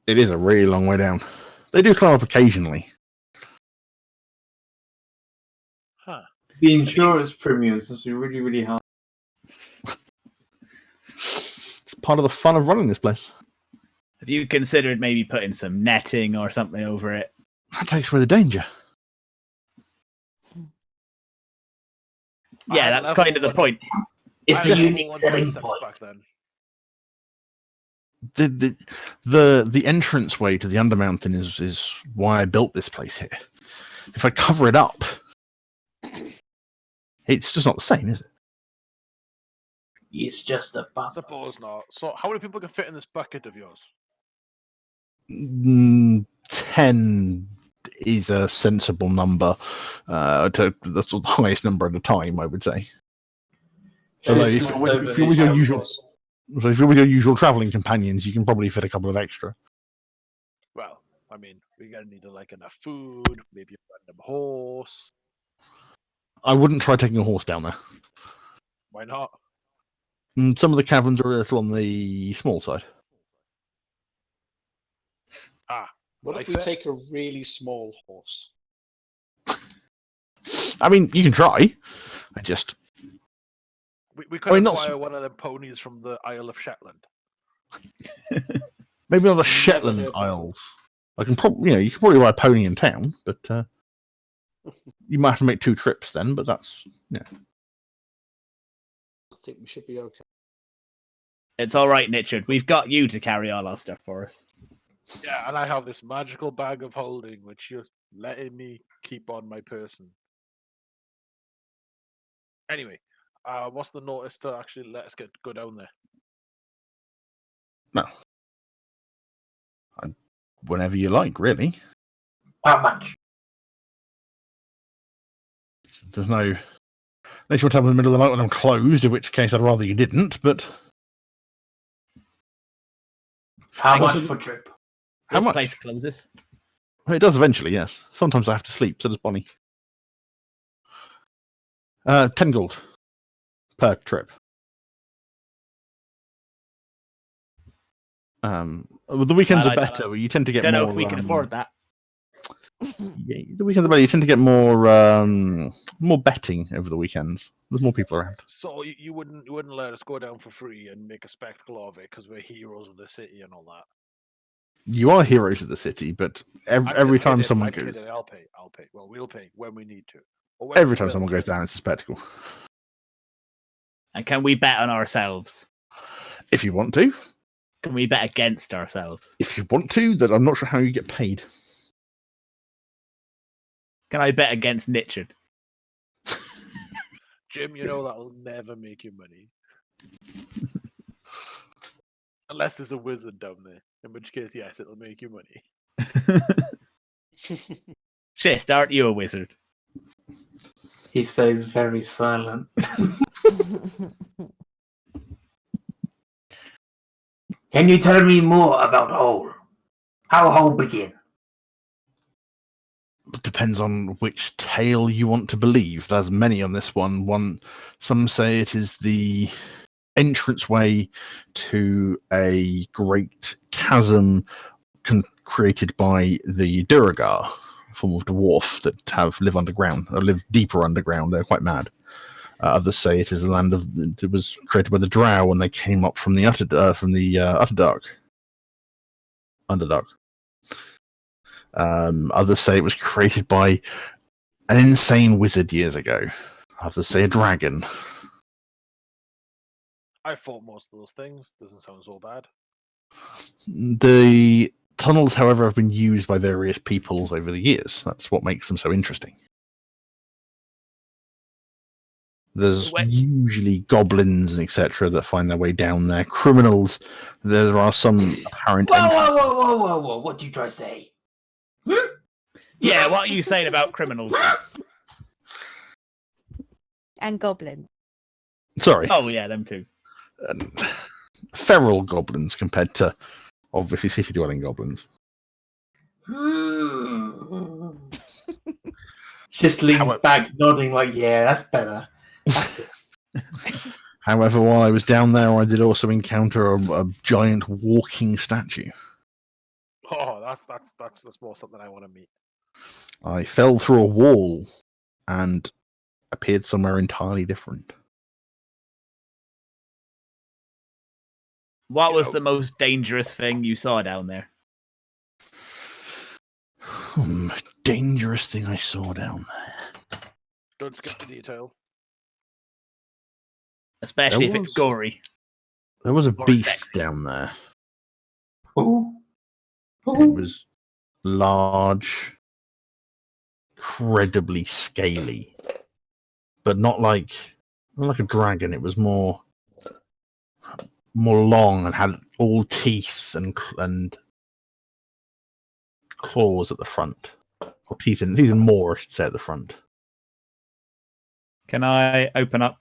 It is a really long way down. They do climb up occasionally. Huh. The insurance premiums must be really, really high. It's part of the fun of running this place. Have you considered maybe putting some netting or something over it? That takes away the danger. Yeah, that's kind of the point. It's I the had level unique one selling biceps point. back then. The entrance way to the Undermountain is why I built this place here. If I cover it up, it's just not the same, is it? It's just a I buffer. suppose not. So how many people can fit in this bucket of yours? 10 is a sensible number. To the sort of highest number at a time, I would say. Although if you're with your usual traveling companions, you can probably fit a couple of extra. Well, I mean, we're gonna need like enough food, maybe a random horse. I wouldn't try taking a horse down there. Why not? Some of the caverns are a little on the small side. What if we take a really small horse? I mean, you can try. We could I mean, not acquire one of the ponies from the Isle of Shetland. maybe not the Never Shetland heard of Isles. I can probably, you could probably ride a pony in town, but you might have to make 2 trips then. But that's I think we should be okay. It's all right, Nichard. We've got you to carry all our stuff for us. Yeah, and I have this magical bag of holding, which you're letting me keep on my person. Anyway, what's the notice to actually let us go down there? no. Whenever you like, really. How much? There's no. Unless you want to have in the middle of the night when I'm closed, in which case I'd rather you didn't. But How much for trip? how This much? place closes. Well, it does eventually, yes. Sometimes I have to sleep, so does Bonnie. 10 gold per trip. The weekends Well, are better. You tend to get Don't more. know if we can afford that. Yeah, the weekends are better. You tend to get more more betting over the weekends. There's more people around. So you wouldn't let us go down for free and make a spectacle of it because we're heroes of the city and all that. You are heroes of the city, but I'm every just time kidding, someone I'm goes, kidding, I'll pay. Well, we'll pay when we need to. Or when every we time feel someone goes like it. down, it's a spectacle. And can we bet on ourselves? If you want to, Can we bet against ourselves? that I'm not sure how you get paid. Can I bet against Nichard? Jim, you know that'll never make you money. Unless there's a wizard down there, in which case, yes, it'll make you money. Schist, aren't you a wizard? He stays very silent. Can you tell me more about Hole? How Hole begin? It depends on which tale you want to believe. There's many on this one. Some say it is the entranceway to a great chasm created by the Duragar, a form of dwarf that live underground, or live deeper underground. They're quite mad. Others say it is the land it was created by the Drow when they came up from the Underdark. Others say it was created by an insane wizard years ago. Others say a dragon. I fought most of those things. Doesn't sound so bad. The tunnels, however, have been used by various peoples over the years. That's what makes them so interesting. There's usually goblins and etc. that find their way down there. Criminals. There are some apparent. Whoa! What do you try to say? Yeah, what are you saying about criminals? And goblins. Sorry. Oh, yeah, them too. Feral goblins compared to obviously city-dwelling goblins. Just leans back, nodding like, "Yeah, that's better." That's it. However, while I was down there, I did also encounter a giant walking statue. Oh, that's more something I want to meet. I fell through a wall and appeared somewhere entirely different. What was the most dangerous thing you saw down there? Dangerous thing I saw down there. Don't skip the detail. Especially if it's gory. There was a Or beast sexy. down there. Ooh. It was large, incredibly scaly, but not like a dragon. It was more long and had all teeth and claws at the front, or teeth and more, I should say, at the front. Can I open up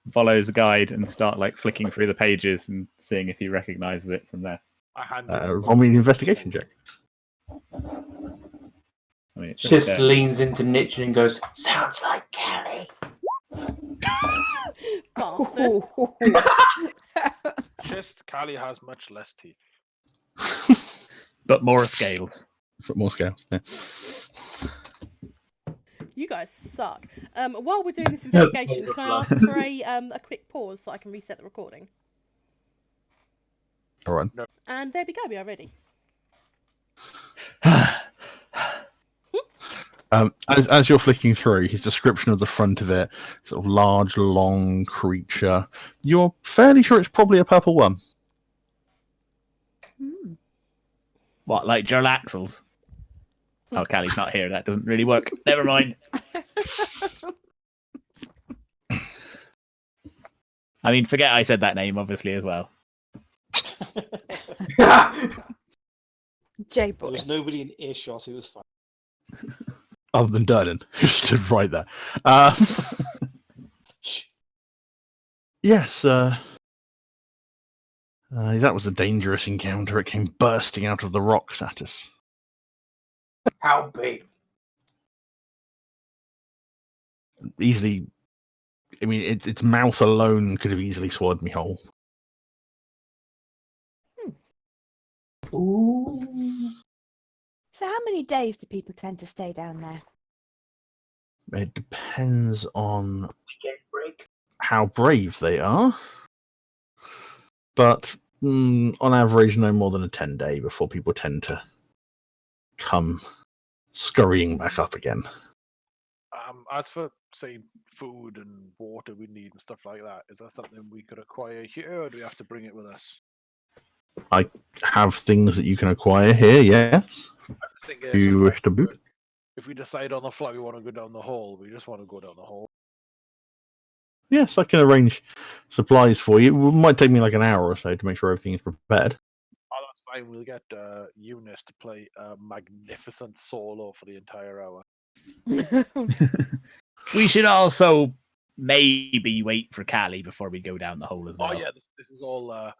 Volo's guide and start like flicking through the pages and seeing if he recognizes it from there? Roll me an investigation check. I mean, it's Just there. leans into Niche and goes, "Sounds like Callie." bastard. Schist, Callie has much less teeth. But more scales. More scales. Yeah. You guys suck. While we're doing this investigation, can I ask for a quick pause so I can reset the recording? All right. And there we go. We are ready. As you're flicking through, his description of the front of it, sort of large, long creature, you're fairly sure it's probably a purple one. What, like Jarlaxles? Oh, Callie's not here. That doesn't really work. Never mind. I mean, forget I said that name, obviously, as well. J There boy. was nobody in earshot. It was fine. Other than Durden, who stood right there. Yes, that was a dangerous encounter. It came bursting out of the rocks at us. How big? Easily, I mean, its mouth alone could have easily swallowed me whole. Ooh. So how many days do people tend to stay down there? It depends on Weekend break. how brave they are. But on average, no more than a 10-day before people tend to come scurrying back up again. As for, say, food and water we need and stuff like that, is that something we could acquire here, or do we have to bring it with us? I have things that you can acquire here, yes. I just think Do you wish to boot? if we decide on the fly we want to go down the hole, we just want to go down the hole. Yes, I can arrange supplies for you. It might take me like an hour or so to make sure everything is prepared. Oh, that's fine. We'll get Eunice to play a magnificent solo for the entire hour. We should also maybe wait for Callie before we go down the hole as well. Oh yeah, this is all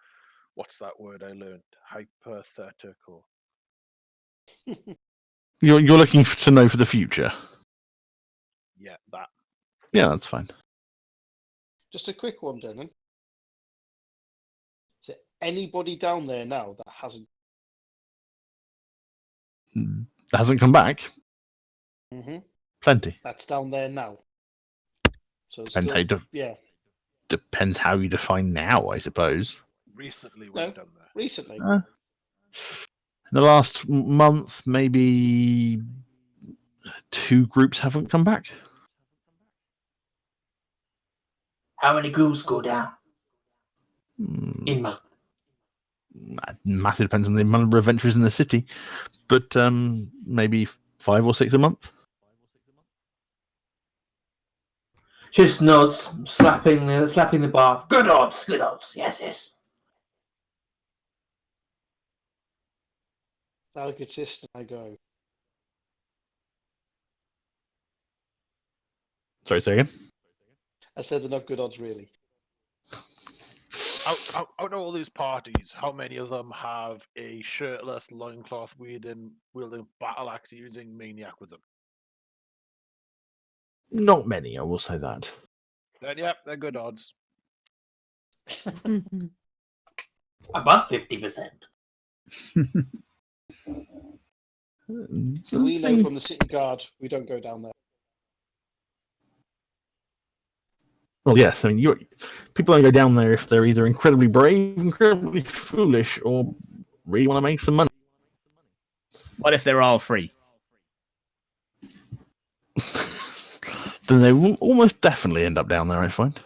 what's that word I learned? Hypothetical. You're looking to know for the future. Yeah, that. Yeah, that's fine. Just a quick one, Denon. Is there anybody down there now that hasn't? Hasn't come back. Mm-hmm. Plenty. That's down there now. So it's Depends how still, you yeah, depends how you define now, I suppose. Recently No. went down there. recently. In the last month, maybe 2 groups haven't come back. How many groups go down Hmm, in month? Massive depends on the number of adventurers in the city, but maybe 5 or 6 a month. Just nods, slapping the bar. Good odds, good odds. Yes, yes. Algotist, and I go. Sorry, say again. I said they're not good odds, really. Out of all these parties, how many of them have a shirtless, loincloth wielding battle axe using maniac with them? Not many, I will say that. Then yep, they're good odds. Above 50%. We know from the city guard we don't go down there. Well, yes. I mean, people only go down there if they're either incredibly brave, incredibly foolish, or really want to make some money. What if they're all free? Then they will almost definitely end up down there, I find.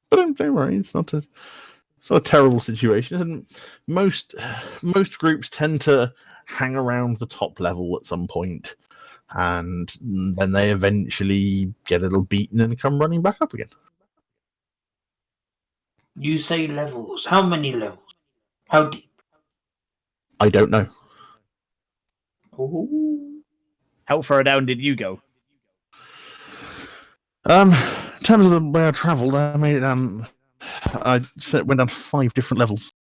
But don't worry, it's not a terrible situation. And most groups tend to hang around the top level at some point, and then they eventually get a little beaten and come running back up again. You say levels. How many levels? How deep? I don't know. Ooh. How far down did you go? In terms of the way I travelled, I made it I went down 5 different levels.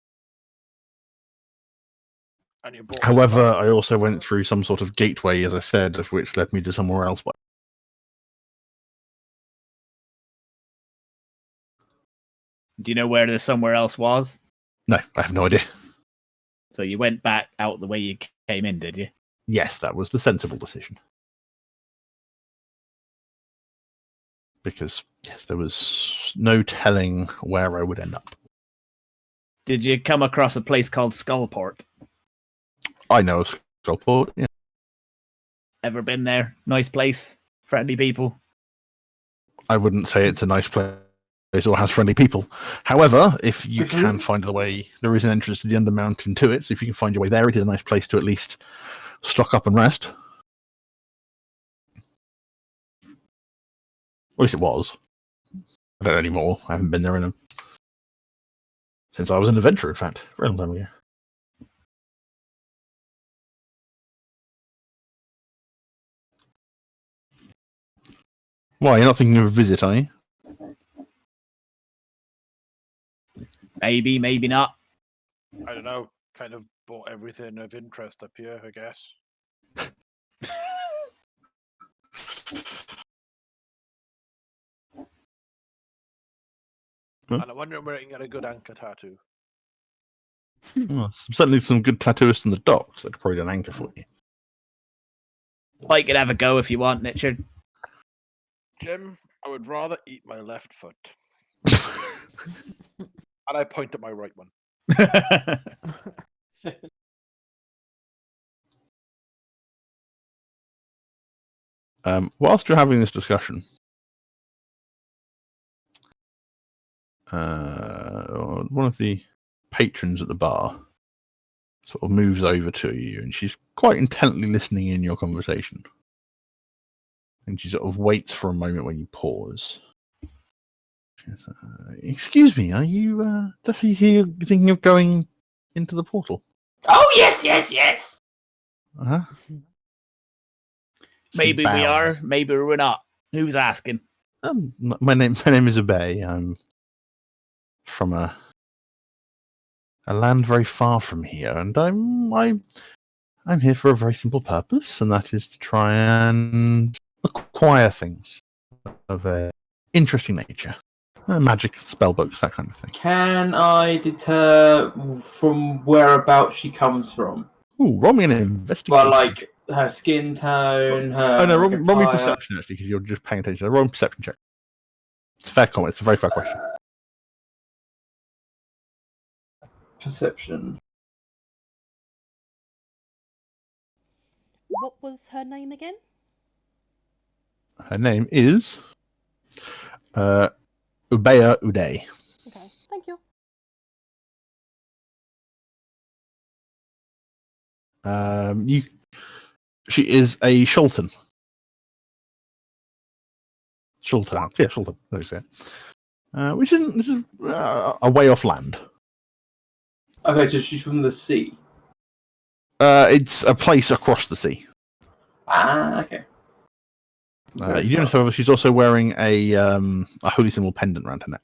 And you bought However, I also went through some sort of gateway, as I said, of which led me to somewhere else. Do you know where the somewhere else was? No, I have no idea. So you went back out the way you came in, did you? Yes, that was the sensible decision. Because, yes, there was no telling where I would end up. Did you come across a place called Skullport? I know of Skullport, yeah. Ever been there? Nice place? Friendly people? I wouldn't say it's a nice place or has friendly people. However, if you can find the way, there is an entrance to the Undermountain to it, so if you can find your way there, it is a nice place to at least stock up and rest. At least it was. I don't know anymore. I haven't been there since I was an adventurer, in fact. A very long time ago. Why, you're not thinking of a visit, are you? Maybe, maybe not. I don't know. Kind of bought everything of interest up here, I guess. Huh? And I wonder where I can get a good anchor tattoo. Well, certainly some good tattooists in the docks that could probably do an anchor for you. I could have a go if you want, Richard. Jim, I would rather eat my left foot. And I point at my right one. Whilst you're having this discussion, one of the patrons at the bar sort of moves over to you, and she's quite intently listening in your conversation. And she sort of waits for a moment when you pause. She says, excuse me, are you definitely thinking of going into the portal? Oh, yes. Uh-huh. Maybe we are, maybe we're not. Who's asking? My name is Obey. I'm from a land very far from here, and I'm here for a very simple purpose, and that is to try and acquire things of a interesting nature, magic, spell books, that kind of thing. Can I deter from whereabouts she comes from? Ooh, roll me an investigation. Well, like her skin tone, her. Oh no, roll me attire. perception actually, because you're just paying attention. Roll me perception check. It's a fair comment. It's a very fair question. Perception. What was her name again? Her name is Ubea Uday. Okay, thank you. She is a Shulton. Shulton, yeah, Shulton. There you go. Which isn't this is a way off land. Okay, so she's from the sea. It's a place across the sea. Ah, okay. You notice, however, she's also wearing a holy symbol pendant around her neck.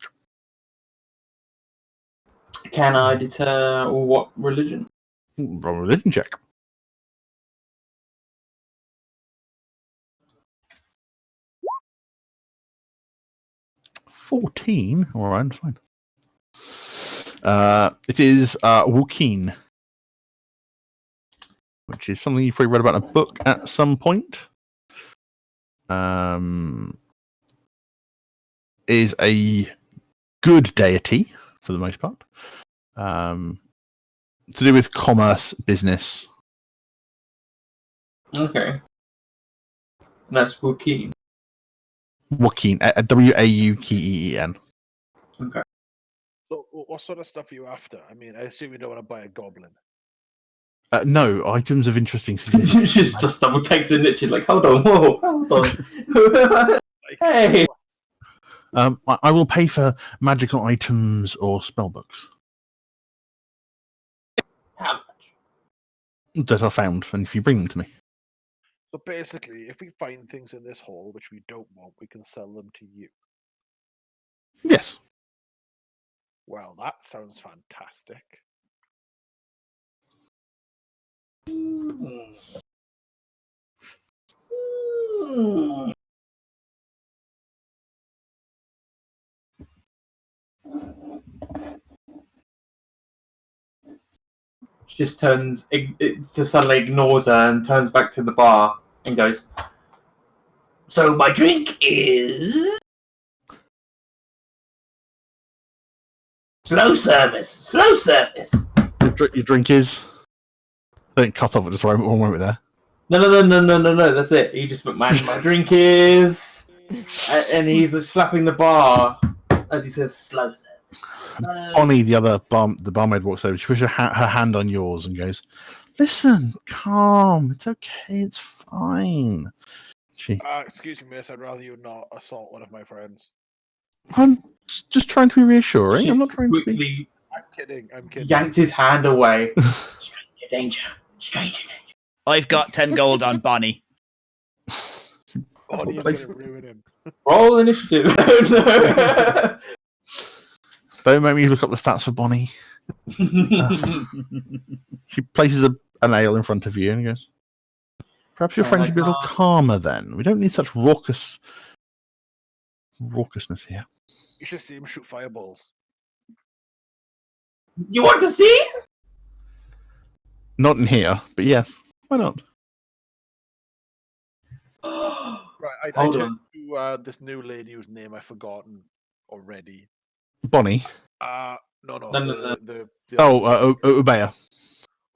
Can I deter what religion? Roll a religion check. 14. All right, fine. It is Wukeen, which is something you've probably read about in a book at some point. Is a good deity for the most part. To do with commerce, business. Okay. And that's Wukeen. Wukeen, Waukeen. Okay. So, what sort of stuff are you after? I mean, I assume you don't want to buy a goblin. No, items of interesting significance. She just double takes a niche, like, hold on, whoa, hold on. Hey! I will pay for magical items or spellbooks. How much? That are found, and if you bring them to me. So basically, if we find things in this hall which we don't want, we can sell them to you. Yes. Well, that sounds fantastic. Just turns, just suddenly ignores her and turns back to the bar and goes, "So my drink is slow service. Slow service." Your drink is. I think cut off at just one moment there. No. That's it. He just went, my drink is, and he's slapping the bar as he says, "Slow service." Bonnie, the barmaid, walks over. She puts her hand on yours and goes, "Listen, calm. It's okay. It's fine." Excuse me, miss. I'd rather you not assault one of my friends. I'm just trying to be reassuring. I'm not trying to be. Quickly I'm kidding. I'm kidding. yanked his hand away. Stranger danger. Stranger danger. I've got 10 gold on Bonnie. Bonnie is gonna ruin him. Roll initiative. No. Don't make me look up the stats for Bonnie. She places an ale in front of you and goes, "Perhaps your friend should be a little calmer then. We don't need such raucousness here." You should see him shoot fireballs. You want to see? Not in here, but yes. Why not? Right, I Hold turned on. to this new lady whose name I've forgotten already. Bonnie. No. No. The Ubea.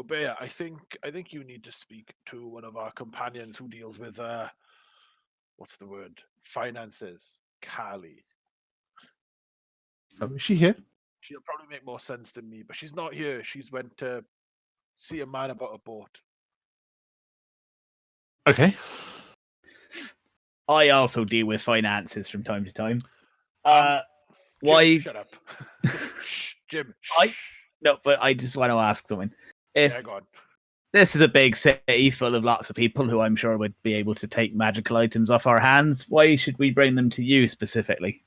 Obeya, I think you need to speak to one of our companions who deals with what's the word? Finances. Callie. Oh, is she here? She'll probably make more sense than me, but she's not here. She's went to see a man about a boat. Okay. I also deal with finances from time to time. Jim, Why? Shut up. Shh, Jim. No, but I just want to ask something. If Yeah, go on. this is a big city full of lots of people who I'm sure would be able to take magical items off our hands, why should we bring them to you specifically?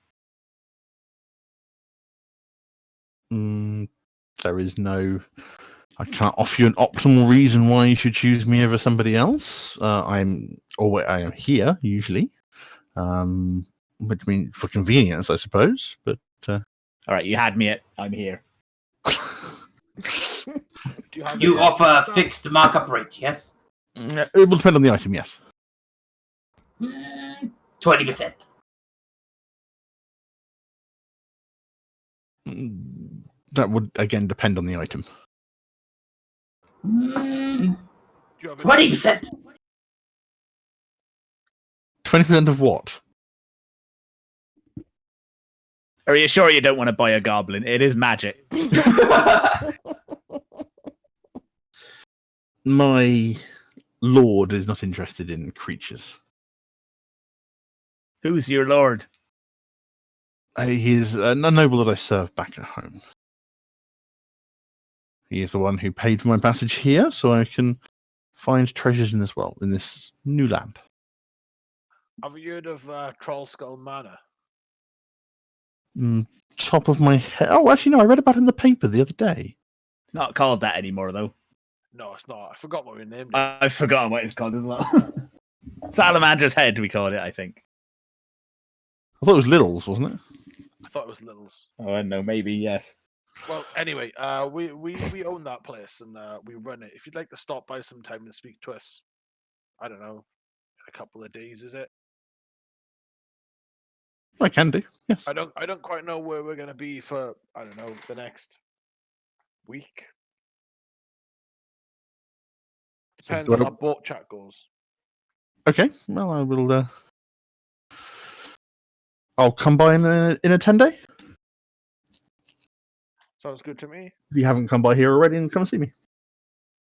There is no. I can't offer you an optimal reason why you should choose me over somebody else. I am here usually, which means for convenience, I suppose. But all right, you had me at I'm here. You offer a fixed markup rate, yes? It will depend on the item, yes. 20%. That would again depend on the item. 20%. 20% of what? Are you sure you don't want to buy a goblin? It is magic. My lord is not interested in creatures. Who's your lord? He is a noble that I serve back at home. He is the one who paid for my passage here, so I can find treasures in this world, in this new land. Have you heard of Troll Skull Manor? Top of my head. Oh, actually, no. I read about it in the paper the other day. It's not called that anymore, though. No, it's not. I forgot what we named it. I've forgotten what it's called as well. Salamander's Head, we called it, I think. I thought it was Little's, wasn't it? I thought it was Little's. Oh, I know, maybe, yes. Well, anyway, we own that place and we run it. If you'd like to stop by sometime and speak to us, I don't know, in a couple of days, is it? I can do. Yes. I don't quite know where we're gonna be for, I don't know, the next week. Depends on how boat chat goes. Okay. Well, I will. I'll come by in a 10-day. Sounds good to me. If you haven't come by here already, and come and see me.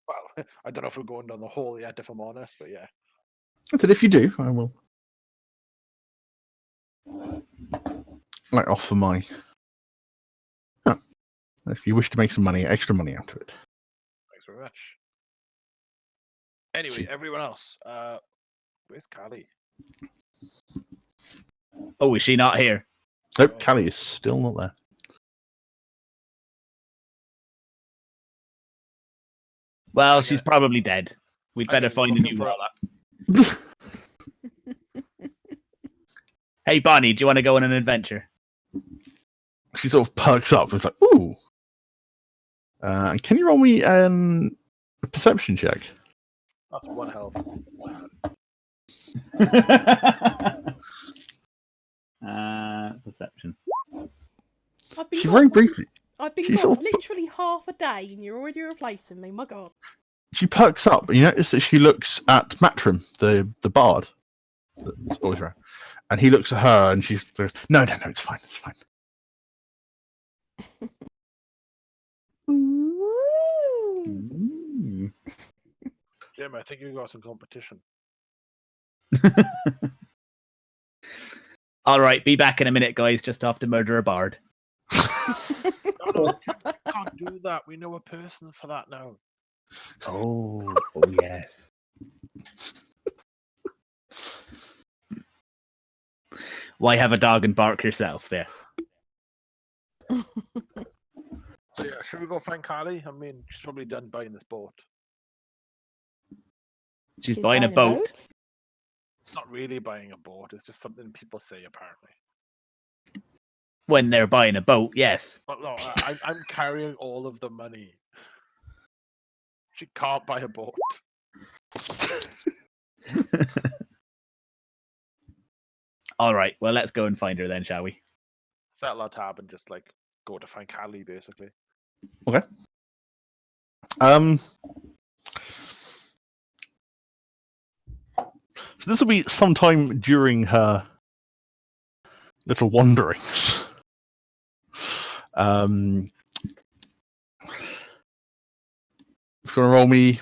Well, I don't know if we're going down the hole yet, if I'm honest, but yeah. I said if you do, I will. I offer my. Oh, if you wish to make some money, extra money out of it. Thanks very much. Anyway, everyone else, where's Callie? Oh, is she not here? Nope, Callie is still not there. Well, she's probably dead. We'd better Okay, find a looking new for- warlock. Hey, Bonnie, do you want to go on an adventure? She sort of perks up. It's like, ooh. Can you roll me a perception check? That's 1 health. Perception. I've been She gone- very briefly. I've been she gone sort of- literally half a day, and you're already replacing me. My God. She perks up, and you notice that she looks at Matrim, the bard, that's always around, and he looks at her, and she's goes, no, it's fine, it's fine. Mm. Jim, I think you got some competition. All right, be back in a minute, guys. Just have to murder a bard. No, can't do that. We know a person for that now. Oh yes. Why have a dog and bark yourself? Yes. So yeah, should we go find Callie? I mean, she's probably done buying this boat. She's buying a boat. It's not really buying a boat. It's just something people say, apparently. When they're buying a boat, yes. But no, I'm carrying all of the money. She can't buy a boat. All right, well, let's go and find her then, shall we? Settle our tab and just like go to find Callie, basically. Okay. So this will be sometime during her little wanderings. It's gonna roll me.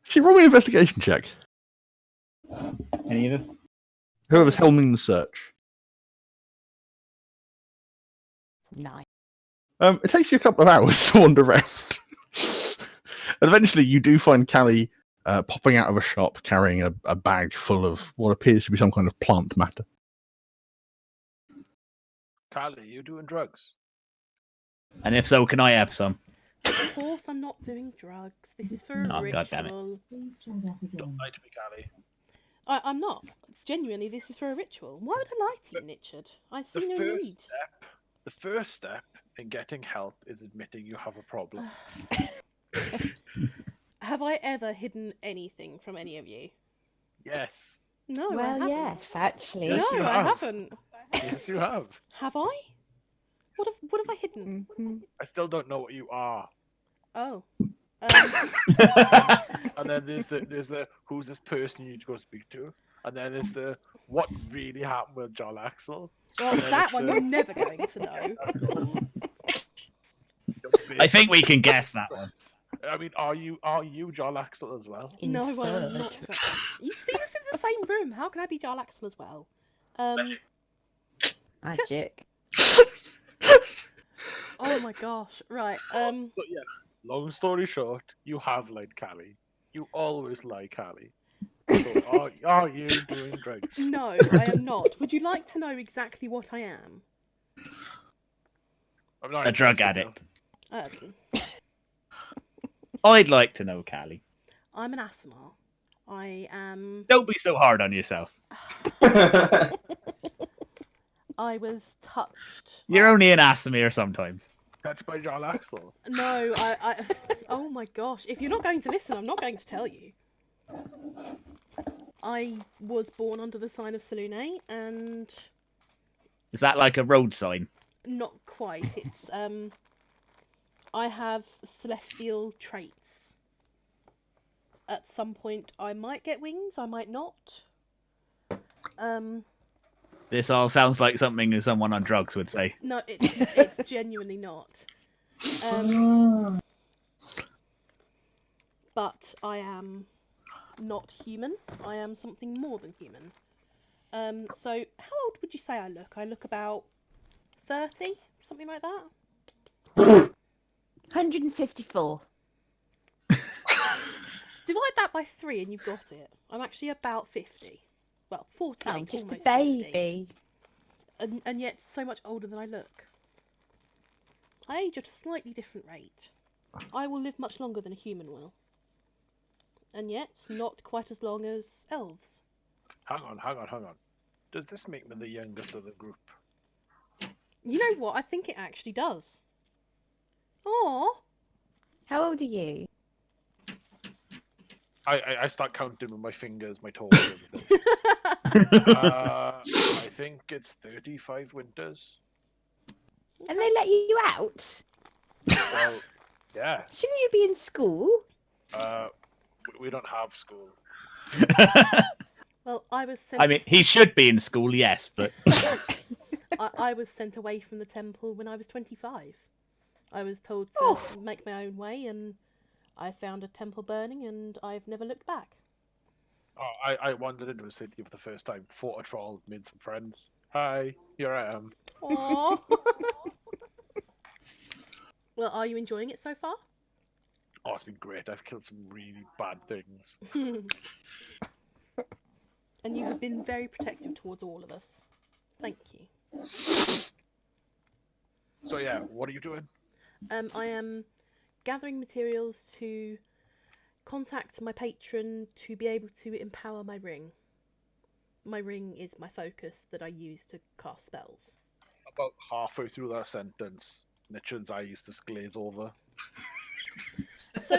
She roll me an investigation check. Any of us? Whoever's helming the search. 9. It takes you a couple of hours to wander around. And eventually you do find Callie popping out of a shop carrying a bag full of what appears to be some kind of plant matter. Callie, you doing drugs? And if so, can I have some? Of course, I'm not doing drugs. This is for a Oh, ritual. goddammit. Don't lie to me, Callie. I'm not. Genuinely, this is for a ritual. Why would I lie to you, Richard? I see no need. The first step in getting help is admitting you have a problem. Have I ever hidden anything from any of you? Yes. No, I Well, haven't. yes, actually. Yes, No, you I have. haven't. Yes, you have. Have I? What have I hidden? Mhm. I still don't know what you are. Oh. And then there's the who's this person you need to go speak to, and then there's the what really happened with John Axel. Well, that one you're never going to know. I think we can guess that one. I mean, are you John Axel as well? No, well, I'm Inferred. not. You see us in the same room. How can I be Jarl Axel as well? Magic. Oh my gosh. Right. But yeah, long story short, you have lied, Callie. You always lie, Callie. So are you doing drugs? No, I am not. Would you like to know exactly what I am? I'm not A drug interested addict. Um, I'd like to know, Callie. I'm an Asimar. I am. Don't be so hard on yourself. I was touched. You're only an Asimir sometimes. now. Touched by John Axel. No, I. Oh my gosh! If you're not going to listen, I'm not going to tell you. I was born under the sign of Selune, and Is that like a road sign? not quite. It's I have celestial traits. At some point, I might get wings. I might not. This all sounds like something someone on drugs would say. No, it's genuinely not. But I am not human. I am something more than human. So how old would you say I look? I look about 30, something like that. 154. Divide that by 3 and you've got it. I'm actually about 50. Well, 40. I'm just a almost 50. baby. And yet so much older than I look. I age at a slightly different rate. I will live much longer than a human will. And yet, not quite as long as elves. Hang on. Does this make me the youngest of the group? You know what? I think it actually does. Aww. How old are you? I start counting with my fingers, my toes, everything. I think it's 35 winters. And they let you out? Well, yeah. Shouldn't you be in school? We don't have school. Well, I was sent... I mean, he should be in school, yes, but... I was sent away from the temple when I was 25. I was told to make my own way, and I found a temple burning, and I've never looked back. Oh, I wandered into a city for the first time, fought a troll, made some friends. Hi, here I am. Aww. Well, are you enjoying it so far? Oh, it's been great. I've killed some really bad things. And you have been very protective towards all of us. Thank you. So yeah, what are you doing? I am gathering materials to contact my patron to be able to empower my ring. My ring is my focus that I use to cast spells. About halfway through that sentence, Nichon's eyes just glaze over. So,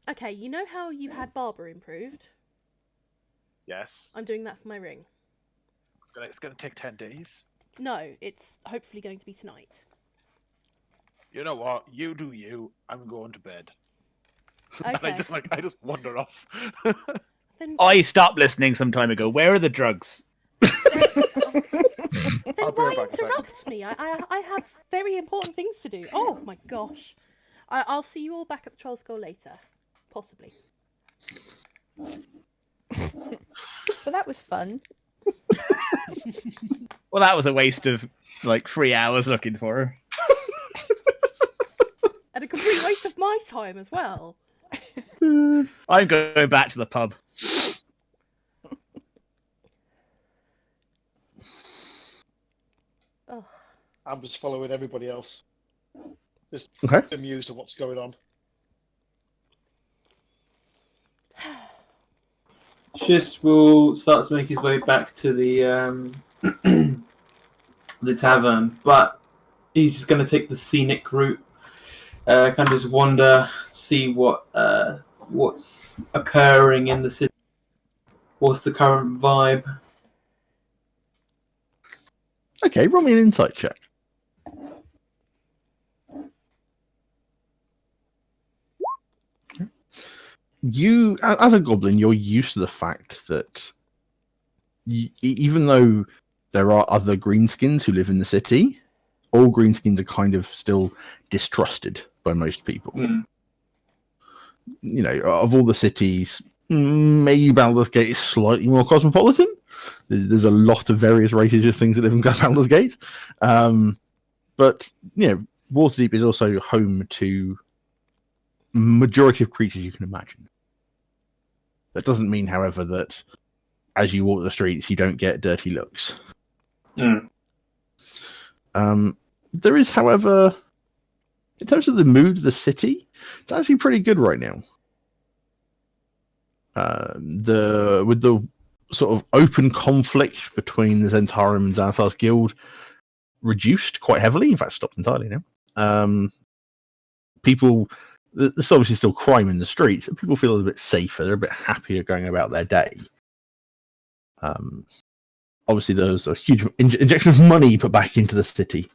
okay, you know how you had Barber improved? Yes. I'm doing that for my ring. It's gonna take 10 days. No, it's hopefully going to be tonight. You know what? You do you. I'm going to bed. Okay. And I just wander off. Then, I stopped listening some time ago. Where are the drugs? then I'll be why right back in a second. interrupt me? I have very important things to do. Oh my gosh. I'll see you all back at the Troll Skull later. Possibly. Well, that was fun. Well, that was a waste of, 3 hours looking for her. And a complete waste of my time as well. I'm going back to the pub. Oh. I'm just following everybody else. Just Okay. amused at what's going on. Schist will start to make his way back to the the tavern, but he's just going to take the scenic route, kind of just wander, see what's occurring in the city, what's the current vibe. Okay, roll me an insight check. You, as a goblin, you're used to the fact that even though there are other greenskins who live in the city, all greenskins are kind of still distrusted by most people. Mm. You know, of all the cities, maybe Baldur's Gate is slightly more cosmopolitan. There's a lot of various races of things that live in Baldur's Gate. But, you know, Waterdeep is also home to majority of creatures you can imagine. That doesn't mean, however, that as you walk the streets, you don't get dirty looks. Mm. There is, however, in terms of the mood of the city, it's actually pretty good right now. With the sort of open conflict between the Zentarum and Xanathar's guild reduced quite heavily, in fact stopped entirely now. People, there's obviously still crime in the streets, but people feel a little bit safer, they're a bit happier going about their day. Obviously there's a huge injection of money put back into the city.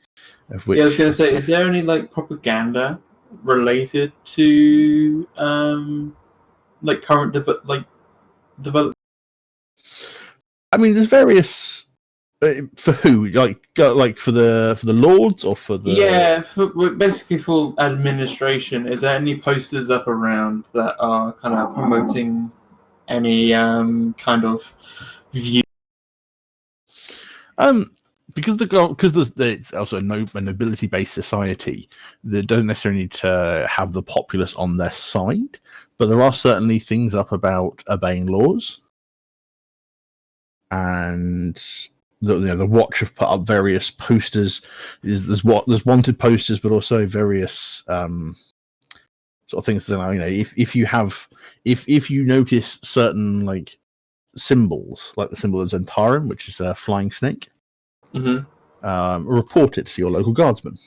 Of which... Yeah, I was going to say, is there any propaganda related to current development? I mean, there's various for who, for the lords or for the basically for administration. Is there any posters up around that are kind of promoting any kind of view? Because it's also a nobility-based society, they don't necessarily need to have the populace on their side, but there are certainly things up about obeying laws, and the Watch have put up various posters. There's wanted posters, but also various sort of things. You know, if you notice certain like symbols, like the symbol of Zentarum, which is a flying snake, report it to your local guardsman.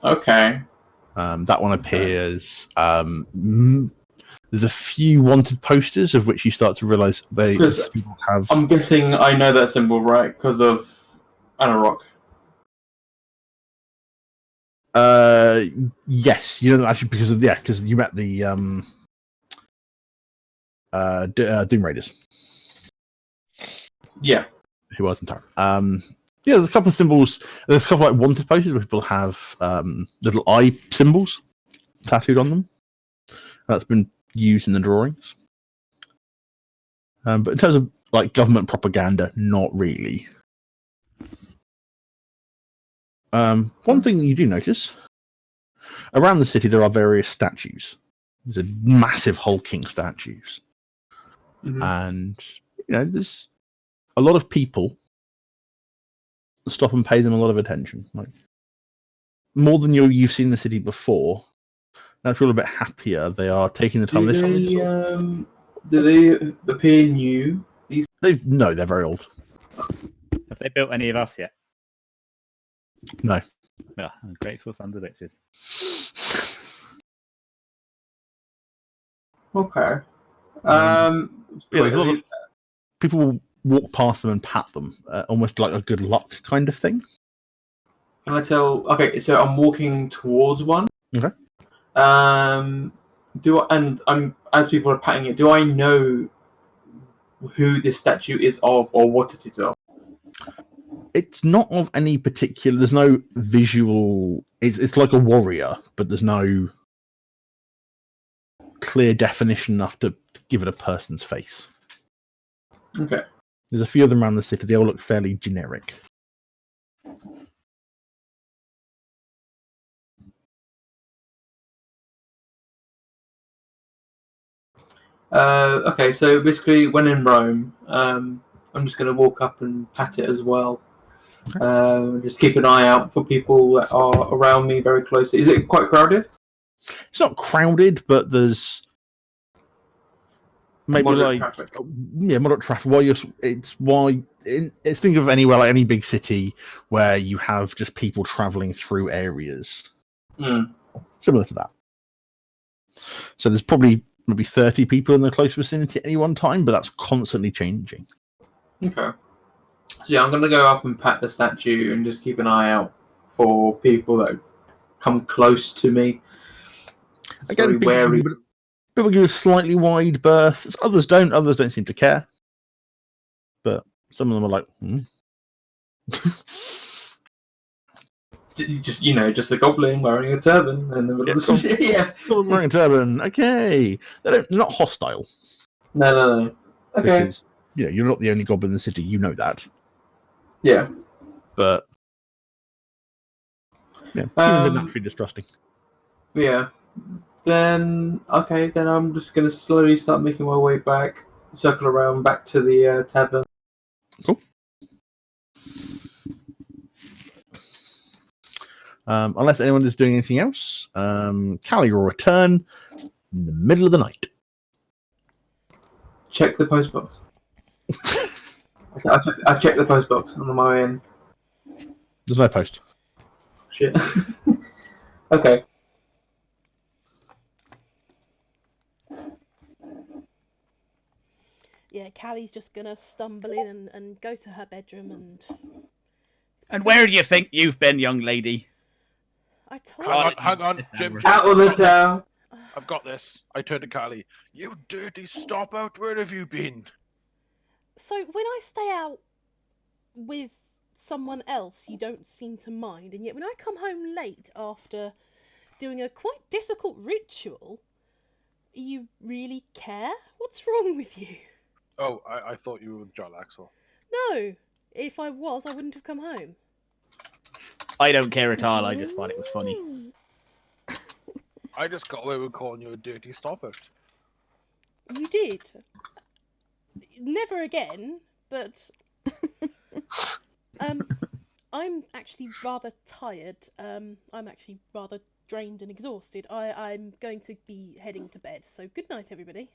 Okay. That one appears. There's a few wanted posters of which you start to realise these people have. I'm guessing I know that symbol, right? Because of Anarok. Yes, you know actually because you met the Doom Raiders. Yeah. Who was in time. Yeah, there's a couple of symbols. There's a couple of like wanted posters where people have little eye symbols tattooed on them. That's been used in the drawings. But in terms of like government propaganda, not really. One thing you do notice around the city, there are various statues. There's a massive hulking statues, and there's a lot of people stop and pay them a lot of attention, like more than you've seen in the city before. Now, if you're a bit happier, they are taking the time. Do they appear new? No, they're very old. Have they built any of us yet? No. Oh, ungrateful sons of bitches. Okay. There's a lot of people will walk past them and pat them, almost like a good luck kind of thing. Can I tell? Okay, so I'm walking towards one. Okay. I'm as people are patting it. Do I know who this statue is of or what it is of? It's not of any particular. There's no visual. It's like a warrior, but there's no clear definition enough to give it a person's face. Okay. There's a few of them around the city. They all look fairly generic. Okay, so basically, when in Rome, I'm just going to walk up and pat it as well. Just keep an eye out for people that are around me very closely. Is it quite crowded? It's not crowded, but there's maybe moderate traffic. Moderate traffic. It's think of anywhere like any big city where you have just people traveling through areas similar to that. So there's probably maybe 30 people in the close vicinity at any one time, but that's constantly changing. Okay. So yeah, I'm going to go up and pat the statue and just keep an eye out for people that come close to me. Again, people give a slightly wide berth. Others don't. Others don't seem to care. But some of them are like, just a goblin wearing a turban in the middle of the street. Yeah. Wearing a turban. Okay. They're not hostile. No. Okay. Because, you're not the only goblin in the city. You know that. Yeah. But, yeah, they're naturally distrusting. Yeah. Then I'm just going to slowly start making my way back, circle around back to the tavern. Cool. Unless anyone is doing anything else, Callie will return in the middle of the night. Check the postbox. I checked the postbox on my way in. There's no post. Shit. Okay. Yeah, Callie's just gonna stumble in and go to her bedroom And where do you think you've been, young lady? I told Hang on, Jim. Out of the town. I've got this. I turned to Callie. You dirty stop out. Where have you been? So when I stay out with someone else, you don't seem to mind, and yet when I come home late after doing a quite difficult ritual, you really care? What's wrong with you? Oh, I thought you were with John Axel. No, if I was, I wouldn't have come home. I don't care at all. I just thought it was funny. I just got away with calling you a dirty stop out. You did. Never again, but I'm actually rather tired. I'm actually rather drained and exhausted. I'm going to be heading to bed. So good night, everybody.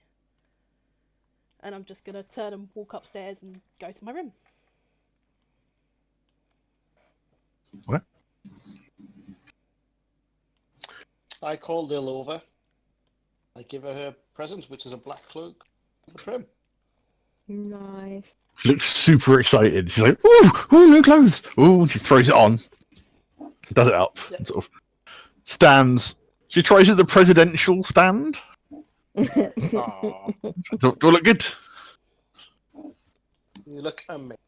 And I'm just going to turn and walk upstairs and go to my room. What? I call Lil over. I give her present, which is a black cloak with a trim. Nice. She looks super excited. She's like, "Ooh, ooh, new clothes!" Ooh, she throws it on, does it up, Yep. sort of stands. She tries at the presidential stand. Aw. Do I look good? You look amazing.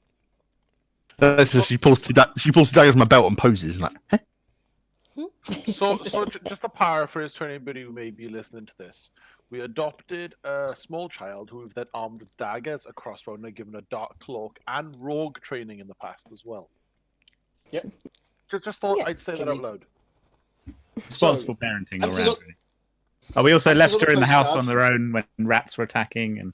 She pulls two daggers from my belt and poses like, "Huh?" So just to paraphrase for anybody who may be listening to this, we adopted a small child who we've then armed with daggers, a crossbow, and given a dark cloak and rogue training in the past as well. Yep. Just thought Yeah. I'd say that out loud. Responsible parenting all Anti's round. on- Really. Oh, we also Anti's left on the her in the house postcard. on their own when rats were attacking, and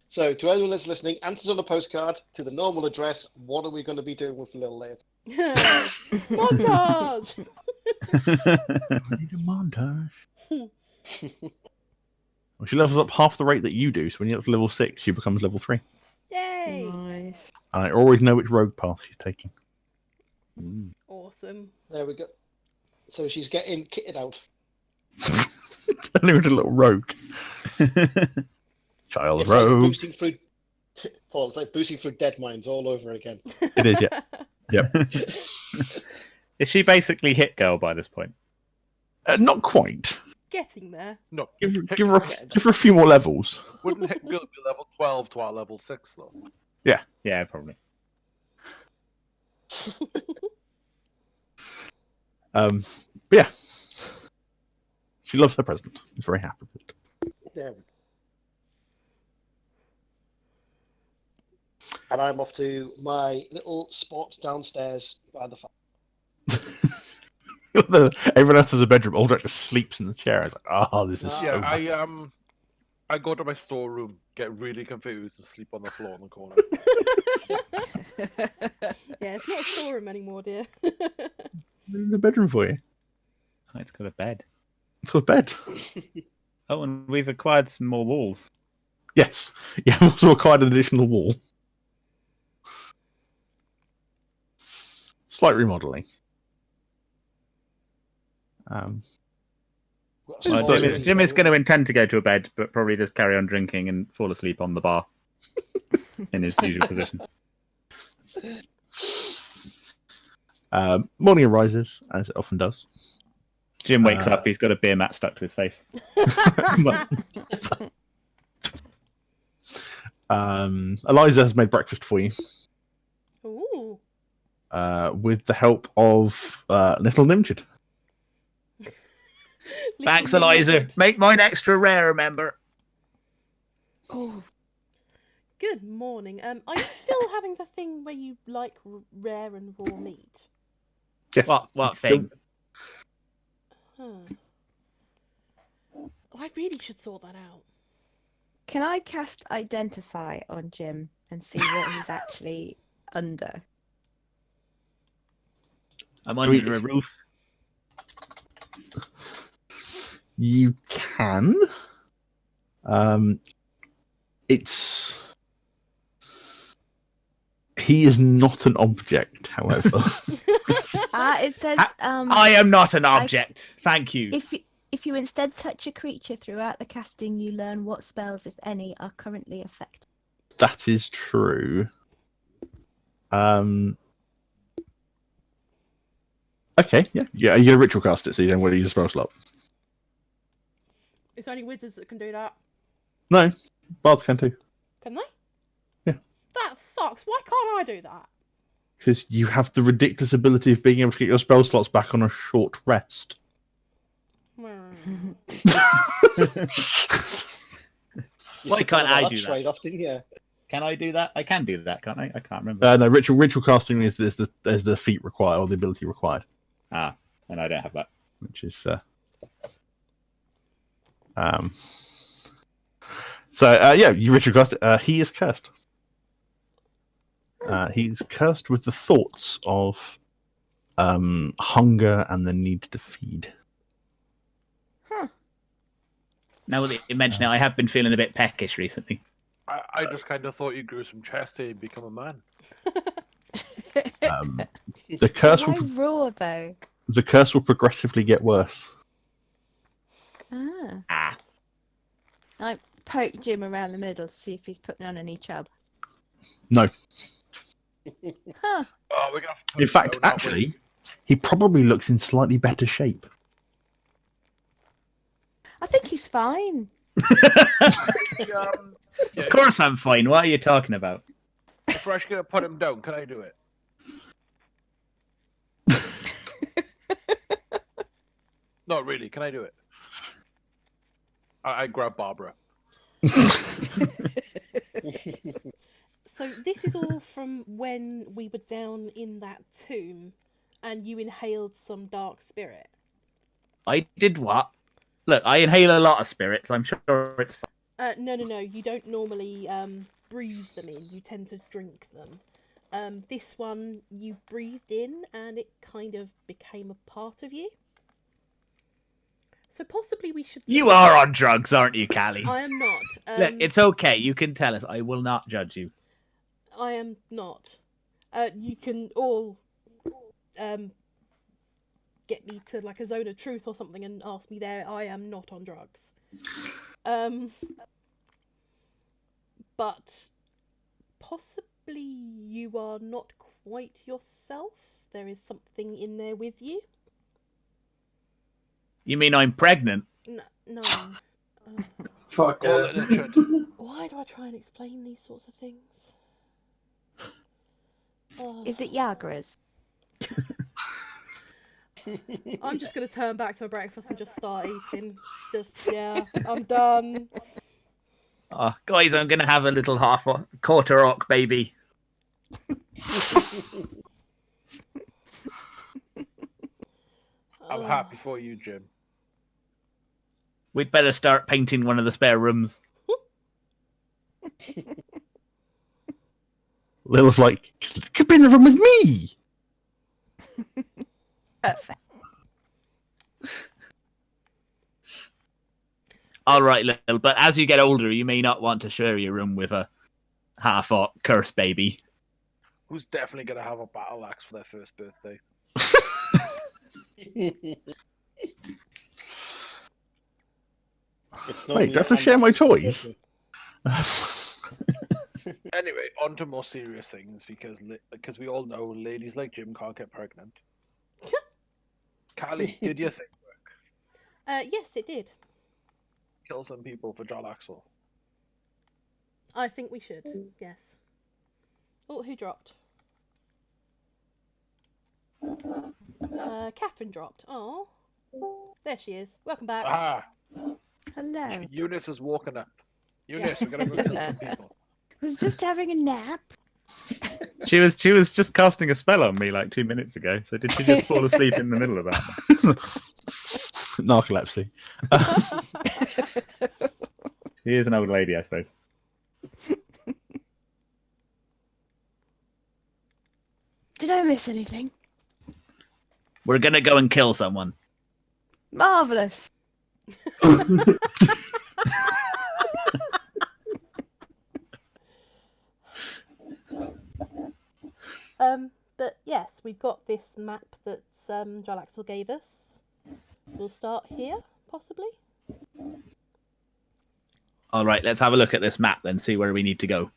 So, to anyone that's listening, answers on a postcard to the normal address. What are we going to be doing with Lil later? Montage! I need a montage. Well, she levels up half the rate that you do, so when you get to level 6, she becomes level 3. Yay! Nice. I always know which rogue path she's taking. Awesome. There we go. So she's getting kitted out. Turning into a little rogue. Child It's like rogue. boosting through. Paul, it's like boosting through dead mines all over again. It is, yeah. Yep. is she basically hit girl by this point? Not quite. Getting there. No, Give Hit- her a few more levels. Wouldn't Hit Girl be level 12 to our level 6 though? Yeah, probably. But yeah. She loves her present. She's very happy with it. There we go. And I'm off to my little spot downstairs by the fire. Everyone else has a bedroom. Aldrich just sleeps in the chair. It's like, oh, this is Yeah, so I go to my storeroom, get really confused, and sleep on the floor in the corner. Yeah, it's not a storeroom anymore, dear. in the bedroom for you. Oh, it's got a bed. It's a bed. Oh, and we've acquired some more walls. Yes. Yeah, I've also acquired an additional wall. Slight remodeling. Well, Jim is going to intend to go to a bed, but probably just carry on drinking and fall asleep on the bar in his usual position. Morning arises, as it often does. Jim wakes up, he's got a beer mat stuck to his face. Eliza has made breakfast for you Ooh. with the help of Little Nimjid. Thanks, Eliza. Make mine extra rare, remember? Oh. Good morning. Are you still having the thing where you like rare and raw meat? Yes. What thing? Huh. Oh, I really should sort that out. Can I cast Identify on Jim and see what he's actually under? I'm under a roof. You can. It's. He is not an object, however. It says I am not an object. Thank you. if you instead touch a creature throughout the casting, you learn what spells, if any, are currently affected. That is true. Okay, yeah. You're gonna ritual cast it, so you don't want to use a spell slot. It's only wizards that can do that. No, bards can too. Can they? Yeah. That sucks. Why can't I do that? Because you have the ridiculous ability of being able to get your spell slots back on a short rest. Hmm. Why can't I do that? Right often, yeah. Can I do that? I can do that, can't I? I can't remember. No, ritual casting is the feat required or the ability required, And I don't have that. which is So yeah, you ritual cast it. He is cursed. He's cursed with the thoughts of hunger and the need to feed. Now that you mention it, I have been feeling a bit peckish recently. I just kind of thought you grew some chest hair and become a man. The curse Why will raw though? the curse will progressively get worse. Ah. I poke Jim around the middle to see if he's putting on any chub. No, Huh. Oh, we're gonna have to put in him fact, down, aren't we? actually, he probably looks in slightly better shape. I think he's fine. Yeah, Of course I'm fine. What are you talking about? if we're actually gonna put him down, can I do it? No, really, can I do it? I grab Barbara. So this is all from when we were down in that tomb and you inhaled some dark spirit. I did what? Look, I inhale a lot of spirits. I'm sure it's fine. No. You don't normally breathe them in. You tend to drink them. This one you breathed in and it kind of became a part of you. So possibly we should... You are on drugs, aren't you, Callie? I am not. Look, it's okay. You can tell us. I will not judge you. I am not. You can all get me to like a zone of truth or something and ask me there. I am not on drugs. But possibly you are not quite yourself. There is something in there with you. You mean I'm pregnant? No. Fuck Call it Richard. Why do I try and explain these sorts of things? Is it Yagra's? I'm just going to turn back to my breakfast and just start eating. I'm done. Oh, guys, I'm going to have a little quarter orc baby. I'm happy for you, Jim. We'd better start painting one of the spare rooms. Lil's like, could be in the room with me. Perfect. All right, Lil, but as you get older, you may not want to share your room with a half-orc curse baby. Who's definitely gonna have a battle axe for their first birthday? Wait, do I have to share my toys? Anyway, on to more serious things because we all know ladies like Jim can't get pregnant. Callie, did your thing work? Yes, it did. Kill some people for John Axel. I think we should. Yes. Oh, who dropped? Catherine dropped. Oh, there she is. Welcome back. Ah, Hello. Eunice is walking up. Eunice, we're gonna go kill some people. Was just having a nap. She was just casting a spell on me like 2 minutes ago. So did she just fall asleep in the middle of that? Narcolepsy. She is an old lady, I suppose. Did I miss anything? We're gonna go and kill someone. Marvelous. But yes, we've got this map that Jalaxel gave us. We'll start here, possibly. All right, let's have a look at this map then, see where we need to go.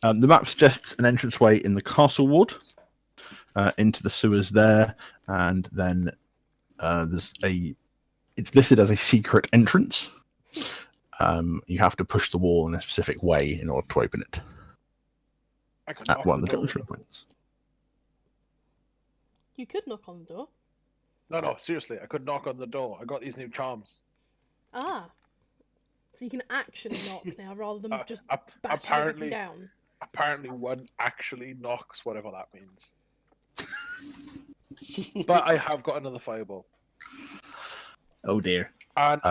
The map suggests an entranceway in the castle ward into the sewers there, and then it's listed as a secret entrance. You have to push the wall in a specific way in order to open it. I could At knock one the of the door. junction points. You could knock on the door. No, seriously, I could knock on the door. I got these new charms. Ah. So you can actually knock now rather than just ap- bash apparently- everything down. Apparently, one actually knocks, whatever that means. But I have got another fireball. Oh dear. And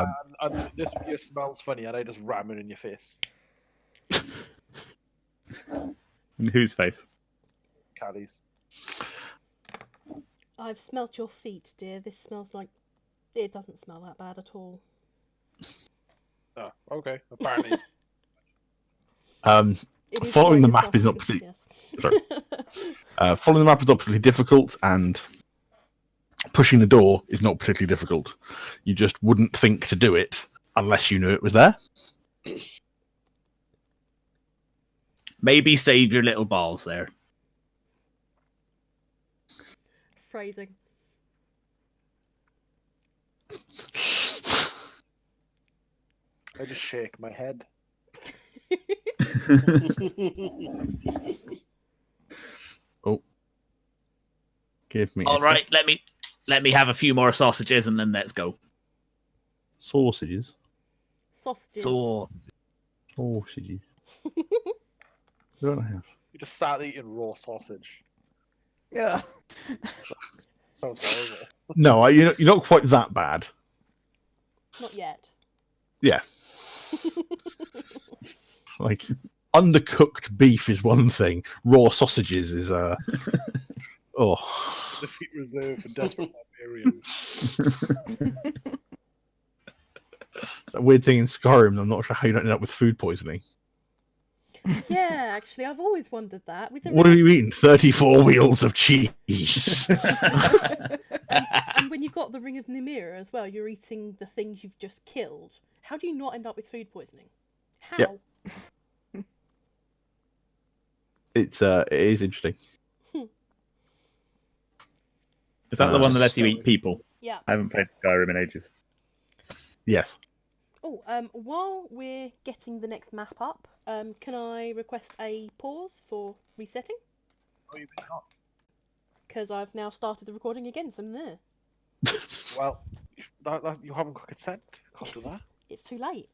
this beer smells funny, and I just ram it in your face. In whose face? Callie's. I've smelt your feet, dear. This smells like... It doesn't smell that bad at all. Oh, okay. Apparently. It is Following quite the map is not disgusting, particularly. yes. Following the map is not particularly difficult, and pushing the door is not particularly difficult. You just wouldn't think to do it unless you knew it was there. Maybe save your little balls there. Phrasing. I just shake my head. Oh, give me. All right, let me have a few more sausages and then let's go. Sausages. Sausages. Sausages. What do I have? You just start eating raw sausage. Yeah. Sounds horrible. No, you're not quite that bad. Not yet. Yeah. Like, undercooked beef is one thing. Raw sausages is oh. Defeat reserved for desperate barbarians. It's a weird thing in Skyrim. I'm not sure how you don't end up with food poisoning. Yeah, actually, I've always wondered that. With the What have you eaten? 34 wheels of cheese. and when you've got the Ring of Nimira as well, you're eating the things you've just killed. How do you not end up with food poisoning? How? Yep. It is interesting. Is that the one that lets you eat people? Yeah. I haven't played Skyrim in ages. Yes. Oh, while we're getting the next map up, can I request a pause for resetting? Oh, you may not. Because I've now started the recording again, so I'm there. Well, you haven't got consent. Can't do that. It's too late.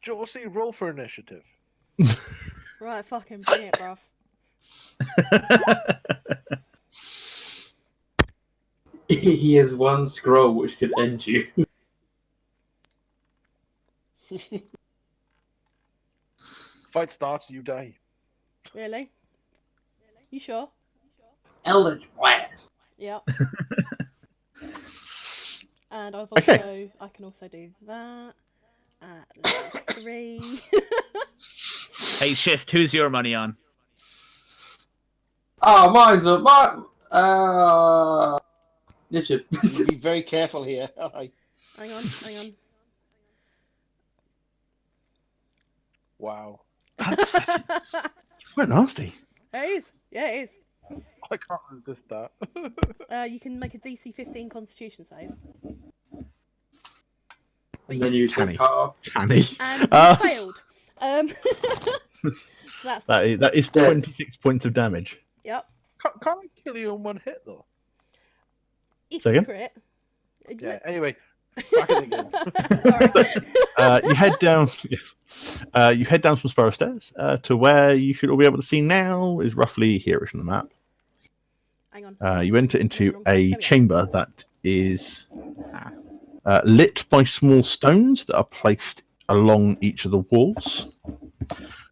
Josie, roll for initiative. Right, fucking bring it, bruv. He has one scroll which could end you. Fight starts, you die. Really? You sure? Eldritch Blast. Yep. And I've Okay. also, I can also do that at level 3. Hey, Schist, who's your money on? Oh, mine's a initiative. Be very careful here. Hang on. Wow. That's quite nasty. It is. Yeah, it is. I can't resist that. You can make a DC 15 Constitution save. And then you Canny. take off. Canny. And you failed. So that's That is 26 points of damage. Yep. Can't I kill you in one hit, though? If Say you again? crit. Yeah, anyway. Back it again. Sorry. You head down. Yes. You head down some spiral stairs to where you should all be able to see now is roughly here-ish on the map. Hang on. You enter into There a we are. chamber that is lit by small stones that are placed along each of the walls.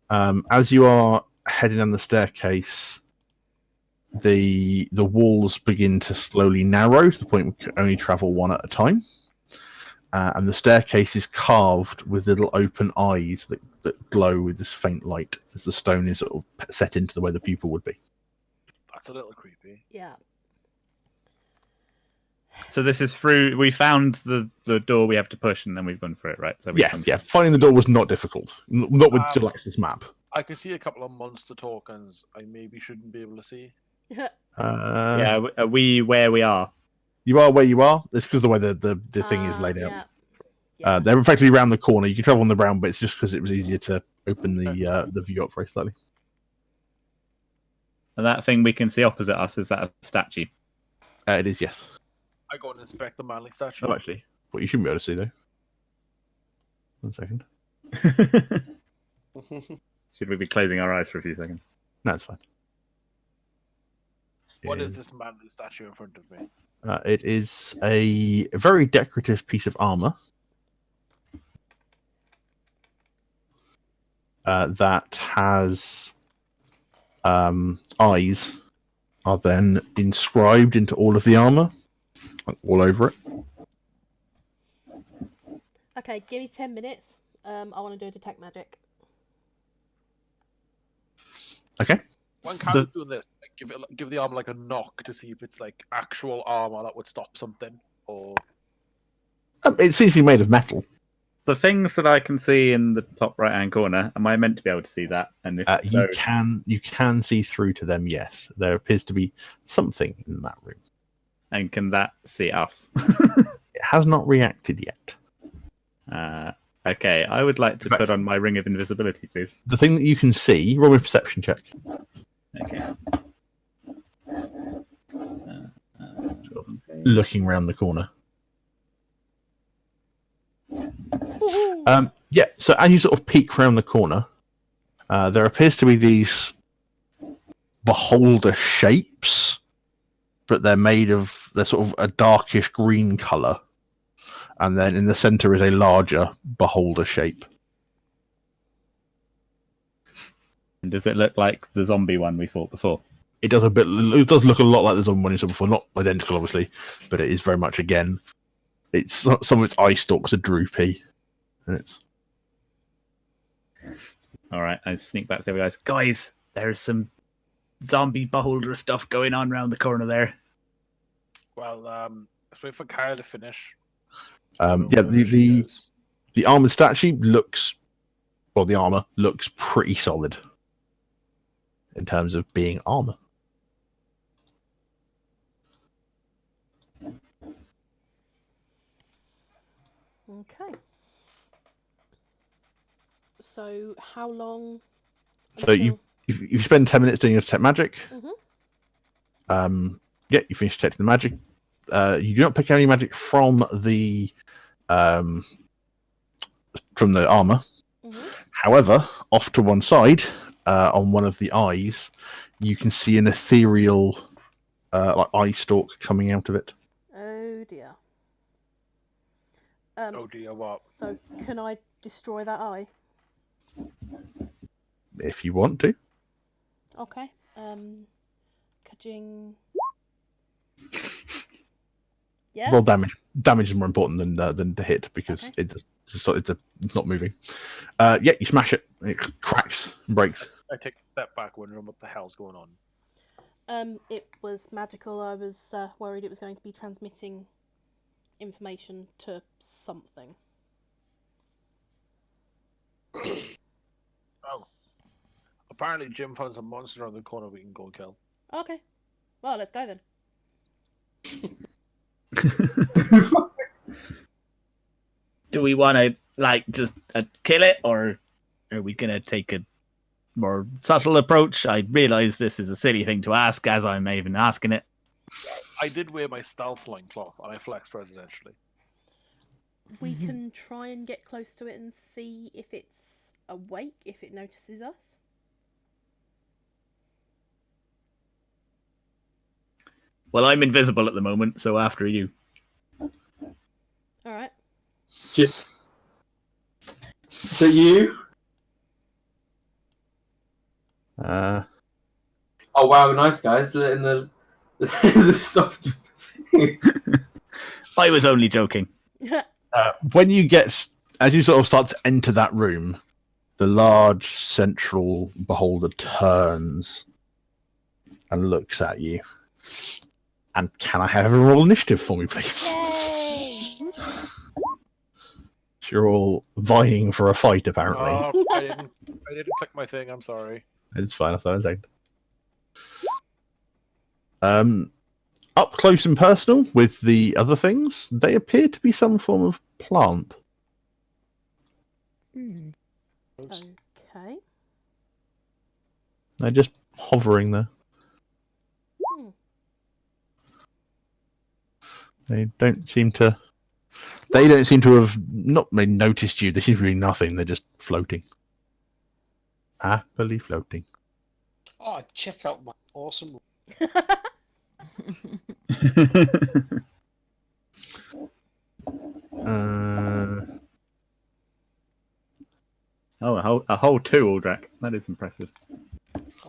As you are heading down the staircase, the walls begin to slowly narrow to the point where you can only travel one at a time. And the staircase is carved with little open eyes that glow with this faint light as the stone is sort of set into the way the pupil would be. That's a little creepy. Yeah. So this is through. We found the door we have to push, and then we've gone through it, right? So Yeah. Finding the door was not difficult. Not with Galaxis map. I can see a couple of monster tokens I maybe shouldn't be able to see. Yeah, are we where we are? You are where you are. It's because the way the thing is laid out. Yeah. They're effectively around the corner. You can travel on the ground, but it's just because it was easier to open the view up very slightly. And that thing we can see opposite us, is that a statue? It is, yes. I go and inspect the manly statue. Oh, actually. What you shouldn't be able to see, though. 1 second. Should we be closing our eyes for a few seconds? No, it's fine. What is this manly statue in front of me? It is a very decorative piece of armor that has eyes are then inscribed into all of the armor, like all over it. Okay, give me 10 minutes. I want to do a detect magic. Okay. When Callie's doing this, like, give the armor like a knock to see if it's like actual armor that would stop something, or It seems to be made of metal. The things that I can see in the top right-hand corner, am I meant to be able to see that? And if so, You can see through to them. Yes, there appears to be something in that room. and can that see us? It has not reacted yet. Okay, I would like to put on my ring of invisibility, please. The thing that you can see, roll a perception check. Okay. Looking around the corner. Yeah, so as you sort of peek round the corner, there appears to be these beholder shapes, but they're sort of a darkish green colour. And then in the centre is a larger beholder shape. And does it look like the zombie one we fought before? It does look a lot like the zombie one you saw before, not identical obviously, but it is very much again. It's some of its eye stalks are droopy, and it's. All right, I sneak back to the other guys. Guys, there's some zombie beholder stuff going on around the corner there. well, let's wait for Kyle to finish. Yeah, the armored statue looks, well, the armor looks pretty solid in terms of being armor. Okay. So how long? So if you spend 10 minutes doing your detect magic, yeah, you finish detecting the magic. You do not pick any magic from the armor. However, off to one side, on one of the eyes, you can see an ethereal like eye stalk coming out of it. Oh dear. Oh dear, what? So can I destroy that eye? If you want to. Okay. Kajing. Yeah. Well, damage is more important than the hit because it's not moving. Yeah, you smash it. It cracks and breaks. I take a step back, wondering what the hell's going on. It was magical. I was worried it was going to be transmitting information to something. Oh. Apparently Jim found some monster around the corner we can go and kill. Okay. Well, let's go then. Do we want to just kill it, or are we gonna take a more subtle approach? I realise this is a silly thing to ask, as I'm even asking it. I did wear my stealth loincloth, and I flexed presidentially. We can try and get close to it and see if it's awake, if it notices us. Well, I'm invisible at the moment, so after you. Alright. Is it you? Oh wow, nice guys. In the soft. I was only joking. When you as you sort of start to enter that room, the large central beholder turns and looks at you. And can I have a roll initiative for me, please? Yay! You're all vying for a fight, apparently. Oh, I didn't click my thing. I'm sorry. It's fine. That's what I was up close and personal with the other things, they appear to be some form of plant. Okay. They're just hovering there. They don't seem to have not noticed you. They seem to be doing nothing. They're just floating. Happily floating. Oh, check out my awesome. Oh, a whole 2, Aldrak. That is impressive.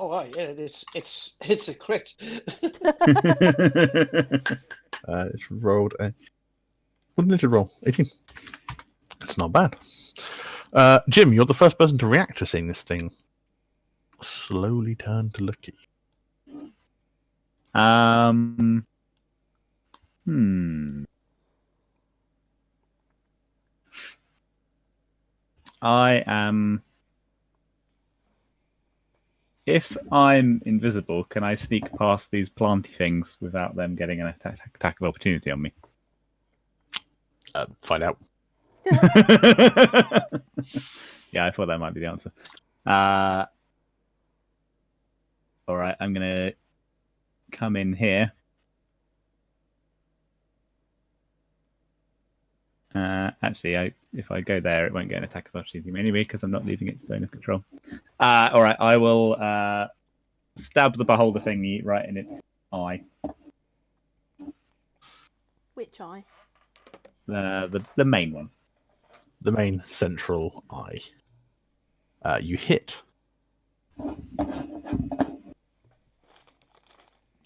Oh, right, yeah, it's a crit. It's rolled a. What did it roll? 18. It's not bad. Jim, you're the first person to react to seeing this thing slowly turn to look at you. I am. If I'm invisible, can I sneak past these planty things without them getting an attack of opportunity on me? Find out. Yeah, I thought that might be the answer. All right, I'm gonna come in here. Actually, if I go there, it won't get an attack of opportunity anyway because I'm not leaving its zone of control. All right, I will stab the beholder thingy right in its eye. Which eye? The main one. The main central eye. You hit. You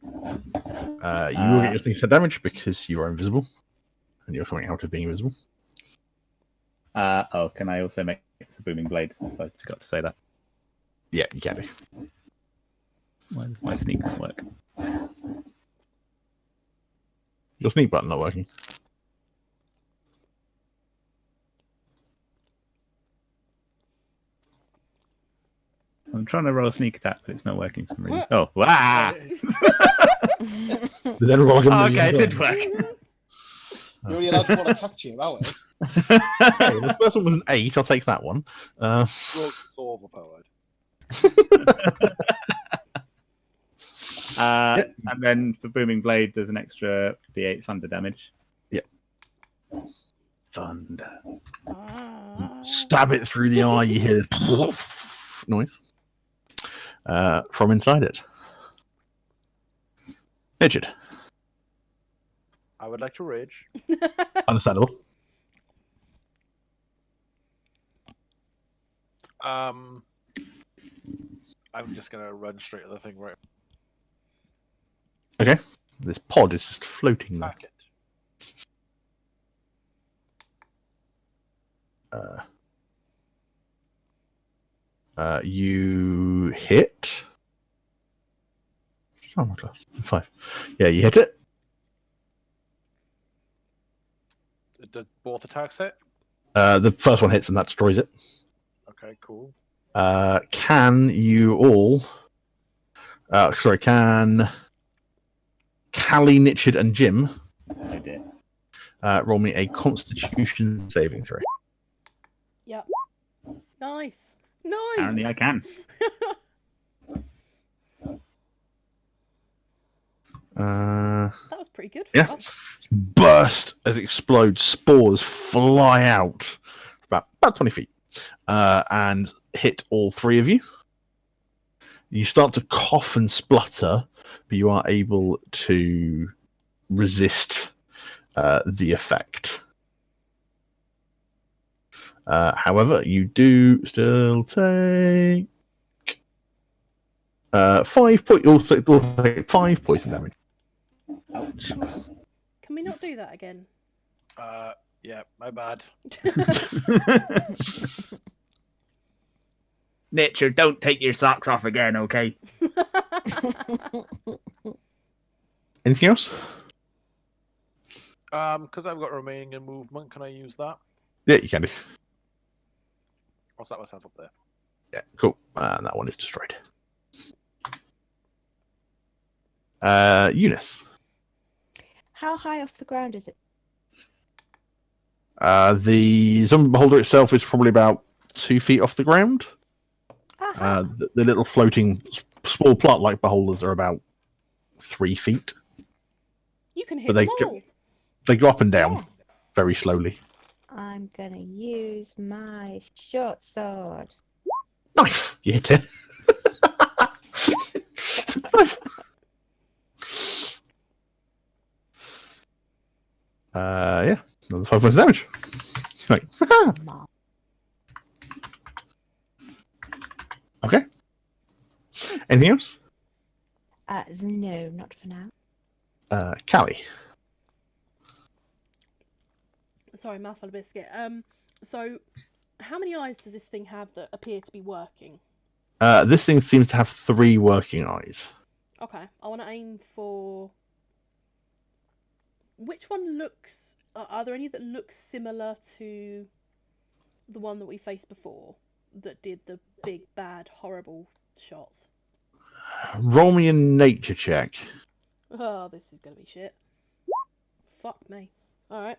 will get your sneak attack damage because you are invisible. And you're coming out of being invisible. Can I also make it a booming blade since I forgot to say that? Yeah, you can do. Why does my sneak not work? Your sneak button not working. I'm trying to roll a sneak attack, but it's not working for some reason. Oh, wow! Then roll like a million Okay, it did times. work. You're only allowed to one attack to you, that way. Okay, the first one was an 8. I'll take that one. You're so overpowered. And then for booming blade, there's an extra D8 thunder damage. Yep. Thunder. Stab it through the eye. You hear this noise from inside it. Edged. I would like to rage. Understandable. I'm just gonna run straight to the thing right Okay. This pod is just floating there. back it. You hit. Oh my God. 5. Yeah, you hit it. Does both attacks hit? The first one hits and that destroys it. Okay, cool. Can you all? Can Callie, Nichid, and Jim I did. roll me a Constitution saving throw? Yep. Nice. Nice. Apparently, I can. That was pretty good. For Yeah. us. Burst as it explodes. Spores fly out about 20 feet and hit all 3 of you. You start to cough and splutter, but you are able to resist the effect. However, you do still take 5 poison damage. Ouch. Can we not do that again? Yeah, my bad. Nature, don't take your socks off again, okay? Anything else? Because I've got remaining in movement, can I use that? Yeah, you can do. I'll set myself up there. Yeah, cool. And that one is destroyed. Eunice. How high off the ground is it? The zombie beholder itself is probably about 2 feet off the ground. Aha. The little floating small plant-like beholders are about 3 feet. You can hit But they them go- all. They go up and down Yeah. very slowly. I'm gonna use my short sword. Knife! You hit it. Knife. Yeah. Another 5 points of damage. Like, Mom. okay. Anything else? No, not for now. Callie. Sorry, mouthful of biscuit. So, how many eyes does this thing have that appear to be working? This thing seems to have 3 working eyes. Okay, I want to aim for... Which one looks... Are there any that look similar to the one that we faced before? That did the big, bad, horrible shots? Roll me a nature check. Oh, this is going to be shit. Fuck me. Alright.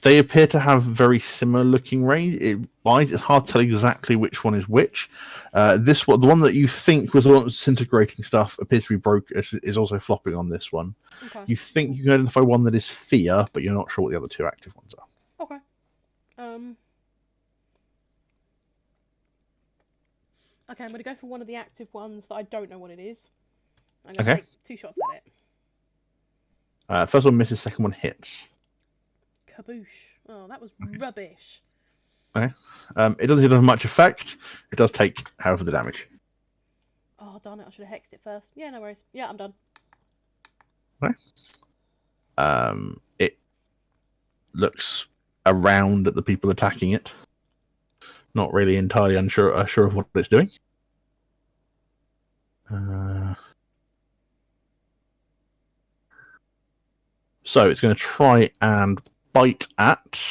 They appear to have very similar looking eyes. It's hard to tell exactly which one is which. The one that you think was the one disintegrating stuff appears to be broke. Is also flopping on this one. Okay. You think you can identify one that is fear, but you're not sure what the other 2 active ones are. Okay. Okay, I'm going to go for one of the active ones that I don't know what it is. I'm going to take 2 shots at it. First one misses, second one hits. Kaboosh. Oh, that was rubbish. Okay. It doesn't have much effect. It does take, however, the damage. Oh, darn it. I should have hexed it first. Yeah, no worries. Yeah, I'm done. Okay. It looks around at the people attacking it. Not really entirely sure of what it's doing. So it's going to try and bite at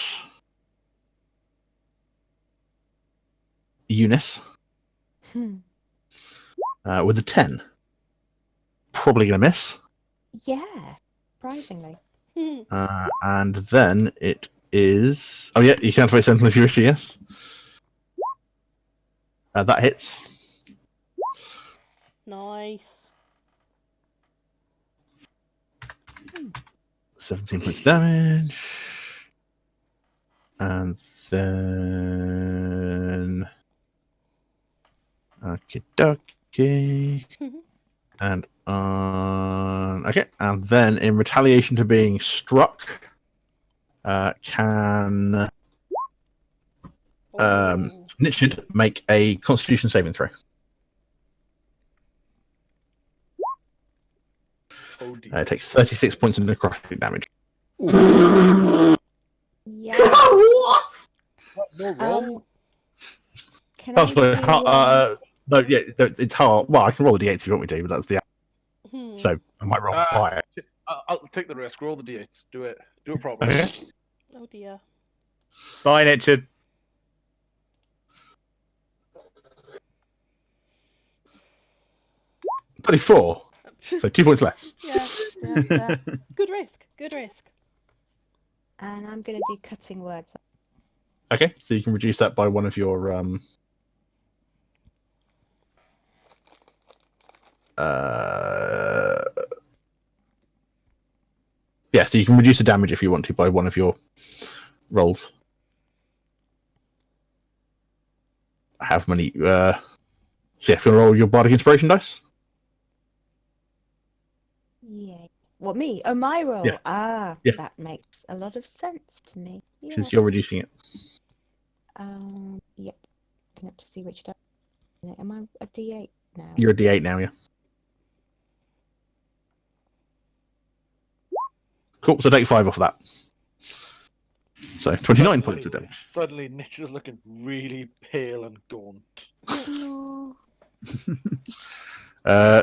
Eunice with a 10. Probably going to miss. Yeah, surprisingly. And then it is... Oh yeah, you can face Sentinel if you wish to, yes. That hits. Nice. 17 points damage. And then... Okie dokie. And okay, and then in retaliation to being struck, can Nitchid make a Constitution saving throw. It takes 36 points of necrotic damage. Yeah. What? No roll. Can I do, no, yeah, it's hard. Well, I can roll the d8 if you want me to, but that's the... Hmm. So I might roll higher. I'll take the risk. Roll the d8s. Do it properly. Okay. Oh dear. Fine, Richard. $34. So 2 points less. Yeah. Good risk. and I'm going to do cutting words. Okay, so you can reduce that by one of your yeah, so you can reduce the damage if you want to by one of your rolls. How many? So yeah, if you want to roll your bardic inspiration dice. Yeah. What, me? Oh, my roll. Yeah. Yeah. That makes a lot of sense to me. Yeah. Because you're reducing it. Yep. Looking up to see which die. Am I a D8 now? You're a D8 now, yeah. Cool. So take 5 off of that. So 29 points of damage. Suddenly, Niche is looking really pale and gaunt.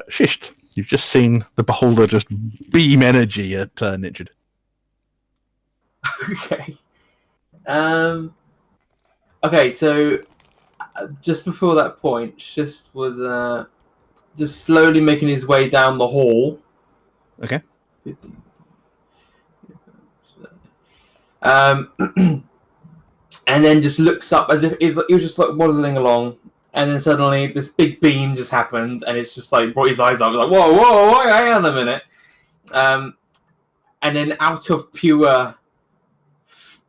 Schist, you've just seen the beholder just beam energy at Nichid. Okay. Okay, so just before that point, Schist was just slowly making his way down the hall. Okay. And then just looks up as if he was just like waddling along, and then suddenly this big beam just happened, and it's just like brought his eyes up, like whoa, hang on a minute. And then out of pure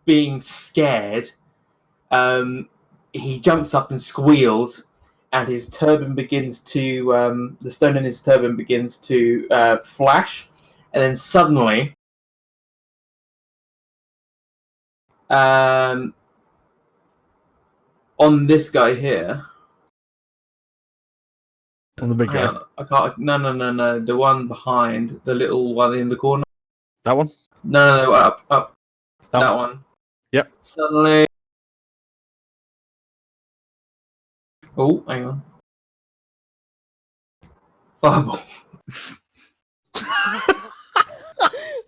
being scared, he jumps up and squeals, and his turban begins to the stone in his turban begins to flash, and then suddenly on this guy here, On the big Hang guy. on, I can't. No. The one behind, the little one in the corner. That one? No, up. That That one. one. Yep. Suddenly. Oh, hang on. Fireball.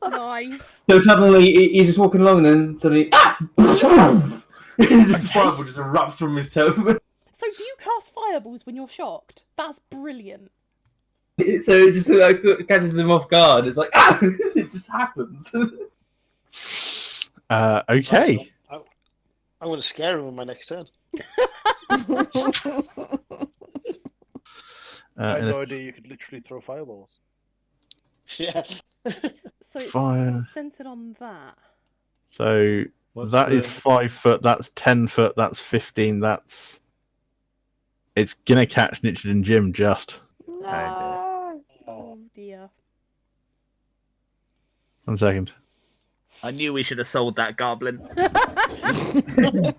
Nice. So suddenly he's just walking along, and then suddenly, just fireball just erupts from his toe. So do you cast fireballs when you're shocked? That's brilliant. So it just catches him off guard. It's like it just happens. Okay. I'm going to scare him on my next turn. I had no idea you could literally throw fireballs. Yeah. So it's Fire. centered on that. So What's that the- is 5 foot. That's 10 foot. That's 15. That's. It's gonna catch Nichid and Jim just. No. Oh dear. 1 second. I knew we should have sold that goblin. It's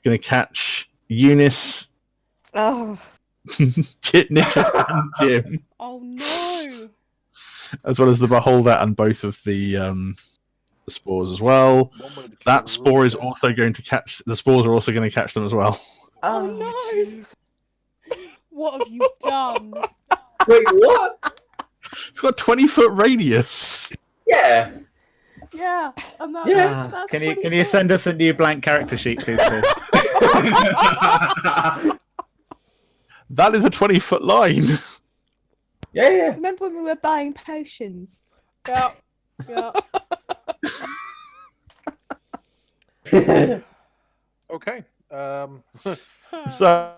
gonna catch Eunice, Oh. Nichid, and Jim, Oh no. as well as the beholder and both of the spores as well. One way to kill That the spore is root. also going to catch. The spores are also going to catch them as well. Oh, Oh, no. jeez. What have you done? Wait, what? It's got a 20-foot radius. Yeah. Yeah. And that's, Yeah. that's Can you 24. send us a new blank character sheet, please? Chris? That is a 20-foot line. Yeah. Remember when we were buying potions? Yeah. Yeah. Okay. So,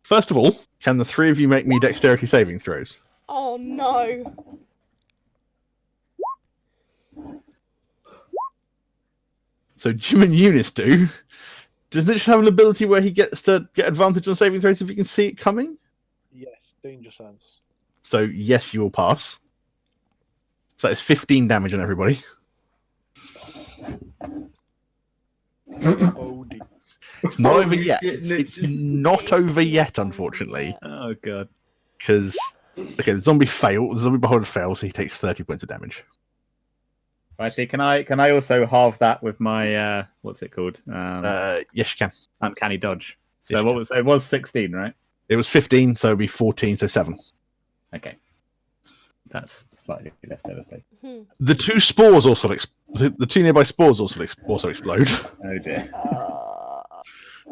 first of all, can the three of you make me dexterity saving throws? Oh no. So Jim and Eunice do. Does Nichid have an ability where he gets to get advantage on saving throws if he can see it coming? Yes, danger sense. So yes, you will pass. So it's 15 damage on everybody. Oh dear. It's not over yet. shit, It's not over yet, unfortunately. Oh god. Because the zombie failed. The zombie beholder fails, so he takes 30 points of damage. Actually, can I also halve that with my what's it called? Yes, you can. Uncanny dodge. So Yes, what you was it? Was 16, right? It was 15, so it'd be 14, so 7. Okay. That's slightly less devastating. The two spores also the two nearby spores also explode. Oh dear.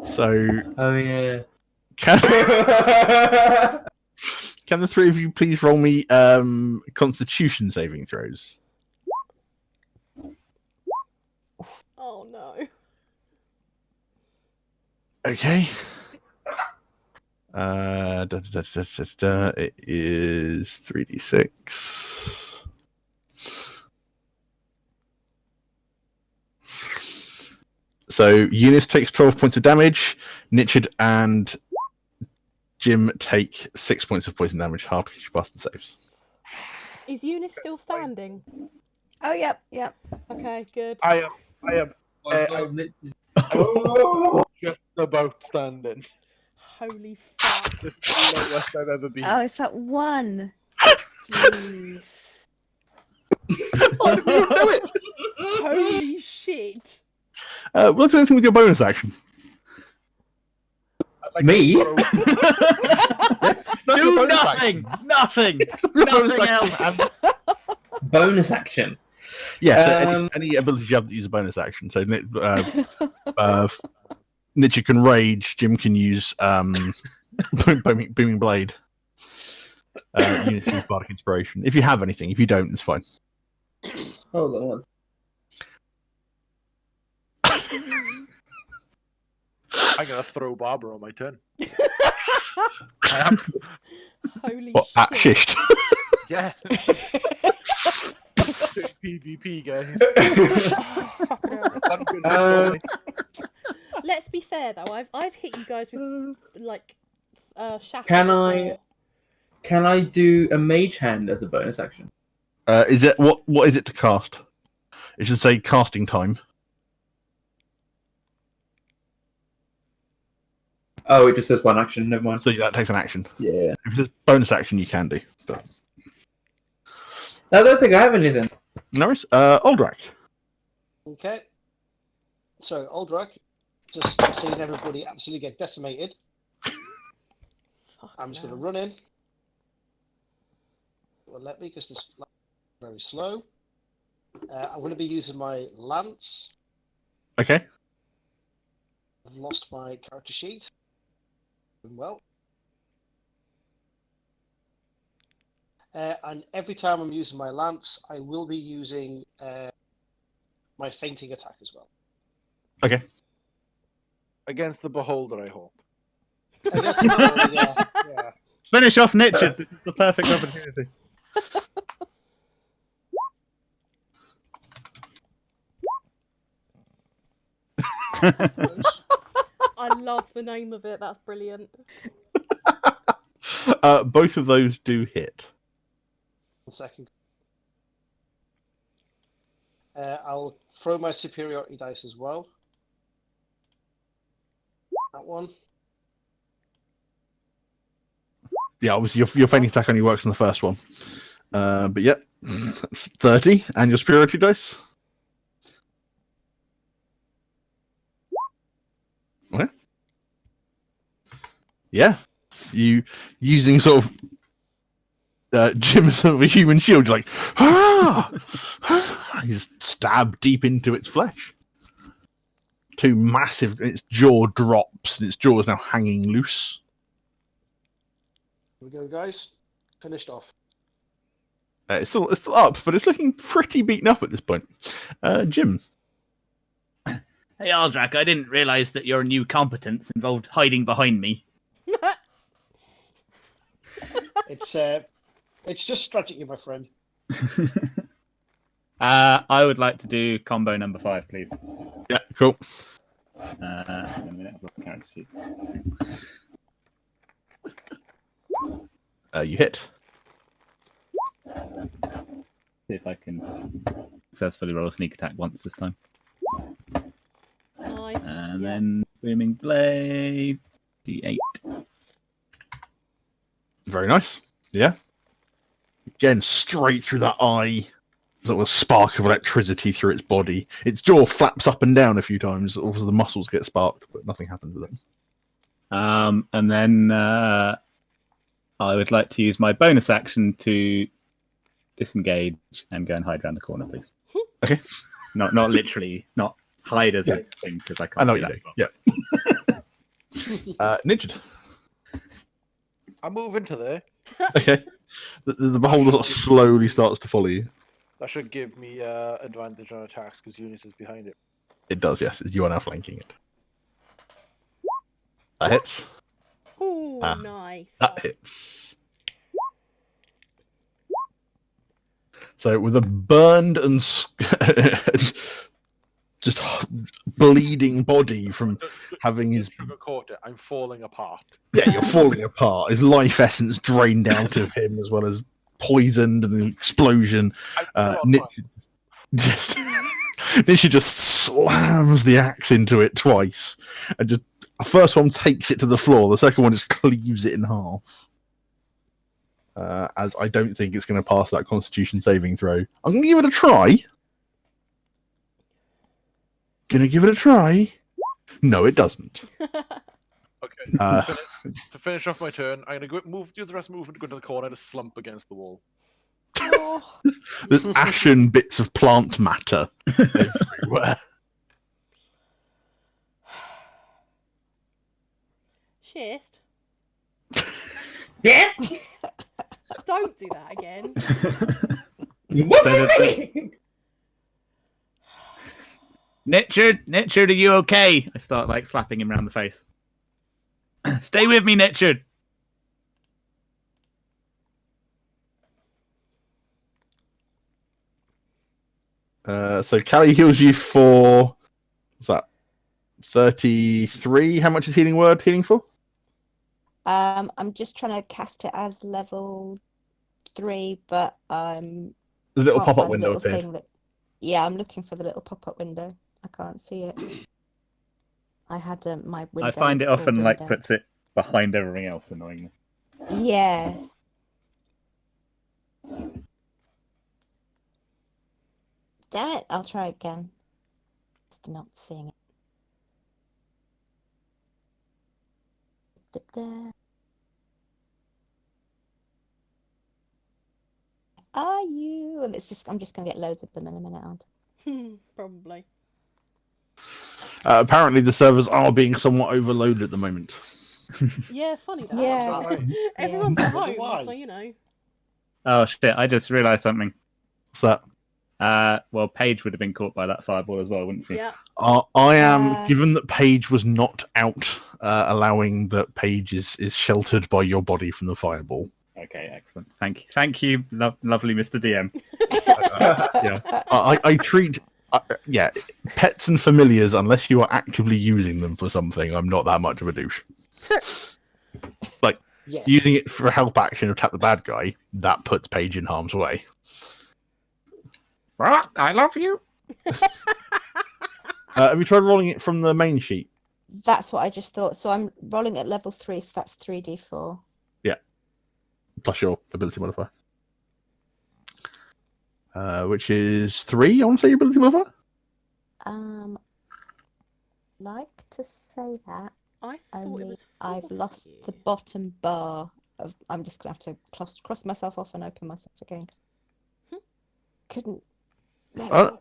So Oh yeah. can can the three of you please roll me Constitution saving throws? Oh no. Okay. It is 3d6. So Eunice takes 12 points of damage. Nichid and Jim take 6 points of poison damage, half because you passed the saves. Is Eunice still standing? Oh, yep. Okay, good. I am just about standing. Holy fuck. This is the lowest I've ever been. Oh, it's that one. Jeez. I didn't even know it. Holy shit. We'll do anything with your bonus action. I'd like Me? to throw- That's your Do bonus nothing! action. Nothing! Your bonus Nothing action. else! Bonus action. Yeah, so any abilities you have that use a bonus action. So Nichid can rage, Jim can use booming blade. Eunice use bardic inspiration. If you have anything, if you don't, it's fine. Hold on one. I'm gonna throw Barbara on my turn. I am. Holy What, at shit. Schist? Yeah. PvP, guys. Fucking hell. Let's be fair though, I've hit you guys with like shatter. Can I do a mage hand as a bonus action? Is it what is it to cast? It should say casting time. Oh, it just says one action. Never mind. So that takes an action. Yeah. If it's bonus action, you can do. But... I don't think I have anything. No worries. Aldrak. Okay. So, Aldrak, just seeing everybody absolutely get decimated, I'm just going to run in. It will let me because this is very slow. I'm going to be using my lance. Okay. I've lost my character sheet. Well. And every time I'm using my lance, I will be using my fainting attack as well. Okay. Against the beholder, I hope. I guess yeah. Finish off Nichard. This is the perfect opportunity. I love the name of it. That's brilliant. Both of those do hit. 1 second. I'll throw my superiority dice as well. That one. Yeah, obviously your fainting attack only works on the first one. But yeah, that's 30, and your superiority dice. Okay. Yeah, you using sort of Jim's sort of a human shield. You're like, ah! You just stab deep into its flesh. Two massive. Its jaw drops, and its jaw is now hanging loose. Here we go, guys. Finished off. It's still up, but it's looking pretty beaten up at this point. Jim. Hey, Aldrak, I didn't realise that your new competence involved hiding behind me. It's just strategy, my friend. I would like to do combo number 5, please. Yeah, cool. A minute, I've got the character sheet. You hit. See if I can successfully roll a sneak attack once this time. Nice. And then Booming Blade, D8. Very nice. Yeah. Again, straight through that eye. Sort of a spark of electricity through its body. Its jaw flaps up and down a few times. Obviously, the muscles get sparked, but nothing happens with it. And then I would like to use my bonus action to disengage and go and hide around the corner, please. Okay. Not literally, not hide as a thing, because I can't I know do what that. you do. Yeah. Nichard. I move into there. Okay. The beholder sort of slowly starts to follow you. That should give me advantage on attacks because Eunice is behind it. It does, yes. You are now flanking it. That hits. Oh, nice. That hits. So with a burned and just bleeding body from having his... Sugarcoat it. I'm falling apart. Yeah, you're falling apart. His life essence drained out of him, as well as poisoned and an explosion. Nishi just slams the axe into it twice, and just the first one takes it to the floor. The second one just cleaves it in half. As I don't think it's going to pass that Constitution saving throw. I'm going to give it a try. Gonna give it a try. No, it doesn't. Okay. To finish off my turn, I'm gonna use the rest of the movement to go to the corner to slump against the wall. Oh. There's ashen bits of plant matter everywhere. Schist. Yes! Don't do that again. What's happening? Nichard, are you okay? I start like slapping him around the face. Stay with me, Nichard. So Callie heals you for what's that? 33. How much is healing word healing for? I'm just trying to cast it as level 3, but There's a little can't pop-up find the window little appeared. thing that... Yeah, I'm looking for the little pop-up window. I can't see it. I had my windows. I find it all often burned down. puts it behind everything else, annoyingly. Yeah. Damn it! I'll try again. Just not seeing it. Da-da. Are you? And I'm just gonna get loads of them in a minute, aren't I? Probably. Apparently, the servers are being somewhat overloaded at the moment. Yeah, funny that. Yeah. Right. Everyone's Yeah. at home, Why? so you know. Oh shit! I just realised something. What's that? Well, Paige would have been caught by that fireball as well, wouldn't she? Yeah. I am, given that Paige was not out, allowing that Paige is sheltered by your body from the fireball. Okay, excellent. Thank you, lovely Mr. DM. Yeah, I treat pets and familiars, unless you are actively using them for something, I'm not that much of a douche. Like Yes. using it for a help action to attack the bad guy, that puts Paige in harm's way. I love you. Have you tried rolling it from the main sheet? That's what I just thought. So I'm rolling at level 3, so that's 3d4. Plus your ability modifier. Which is 3, I want to say your ability modifier? Like to say that. I thought it Only was. I've 4 lost for the you. bottom bar. I'm just gonna have to cross myself off and open myself again. Couldn't. Oh.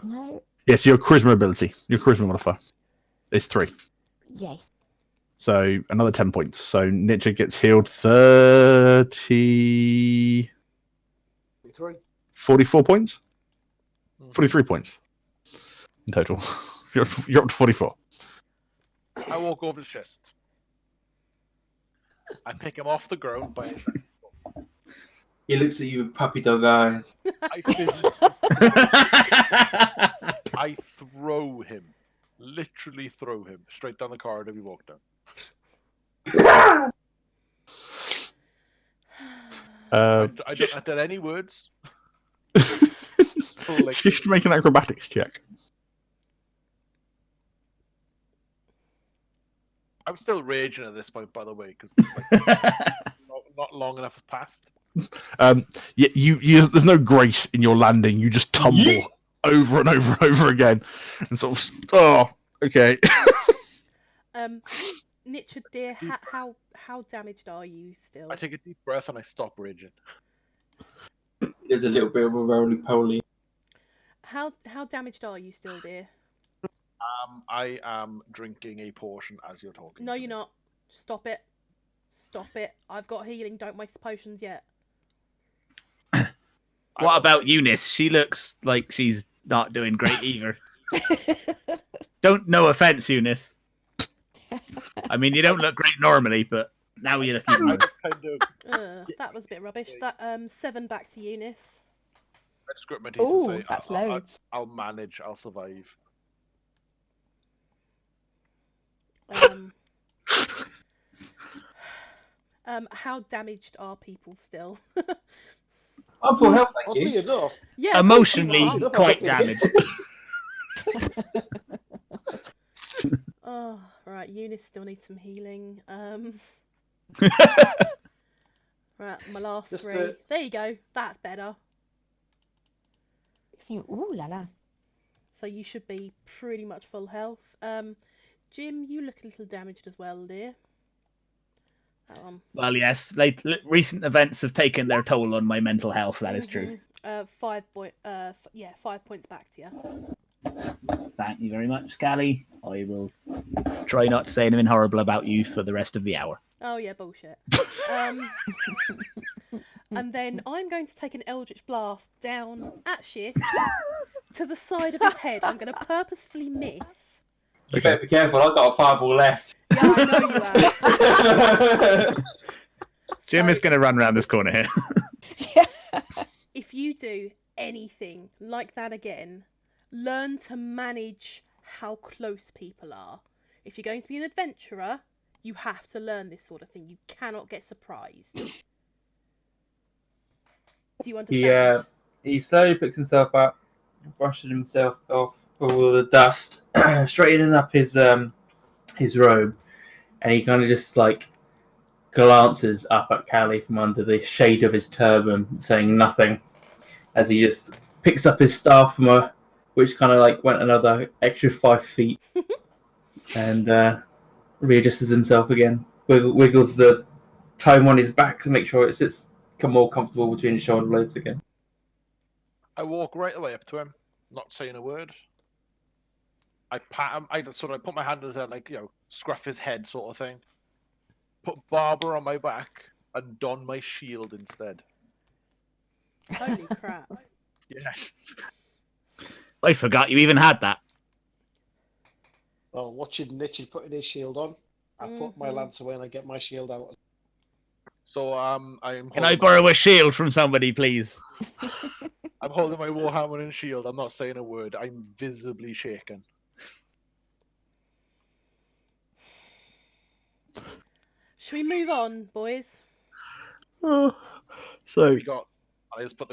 No. Yes, your charisma ability. Your charisma modifier is 3. Yay. So another 10 points. So Nietzsche gets healed 30... 44 points? 43 points in total. You're up to 44. I walk over to Schist. I pick him off the ground by his neck. He looks at you with puppy dog eyes. I throw him. Literally throw him straight down the corridor we walked down. I don't have any words. Just make an acrobatics check. I'm still raging at this point, by the way, because not long enough has passed. You there's no grace in your landing. You just tumble over and over and over again, and sort of. Oh, okay. Nietzsche, dear, how damaged are you still? I take a deep breath and I stop raging. There's a little bit of a roly-poly. How damaged are you still, dear? I am drinking a portion as you're talking. No, you're not. Stop it. Stop it. I've got healing. Don't waste the potions yet. What about Eunice? She looks like she's not doing great either. No offense, Eunice. I mean, you don't look great normally, but now you're looking good. That was a bit rubbish. That 7 back to Eunice. I just grit my teeth and Oh, say, that's loads. I'll manage. I'll survive. How damaged are people still? I'm full health, thank Oddly you. enough, Yeah, Emotionally, people are. quite damaged. Oh, right. Eunice still needs some healing. Right, my last Just 3. There you go. That's better. Ooh la la. So you should be pretty much full health. Jim, you look a little damaged as well, dear. Well, yes, recent events have taken their toll on my mental health. That is true. 5 points back to you. Thank you very much, Callie. I will try not to say anything horrible about you for the rest of the hour. Oh yeah, bullshit. And then I'm going to take an Eldritch Blast down at Schist to the side of his head. I'm going to purposefully miss. You better be careful, I've got a fireball left. Yeah, I know you have. Jim is going to run around this corner here. If you do anything like that again, learn to manage how close people are. If you're going to be an adventurer, you have to learn this sort of thing. You cannot get surprised. Do you understand? He slowly picks himself up, brushing himself off all the dust, straightening up his his robe, and he kind of just like glances up at Callie from under the shade of his turban, saying nothing, as he just picks up his staff from which kind of like went another extra 5 feet, and readjusts himself again. Wiggles the time on his back to make sure it sits more comfortable between his shoulder blades again. I walk right away up to him, not saying a word. I pat him. I put my hand in his head, like, scruff his head, sort of thing. Put Barbara on my back and don my shield instead. Holy crap. Yeah. I forgot you even had that. Well, watching Nichi putting his shield on, I put my lance away and I get my shield out. So Can I borrow a shield from somebody, please? I'm holding my warhammer and shield. I'm not saying a word. I'm visibly shaken. Should we move on, boys? So I just put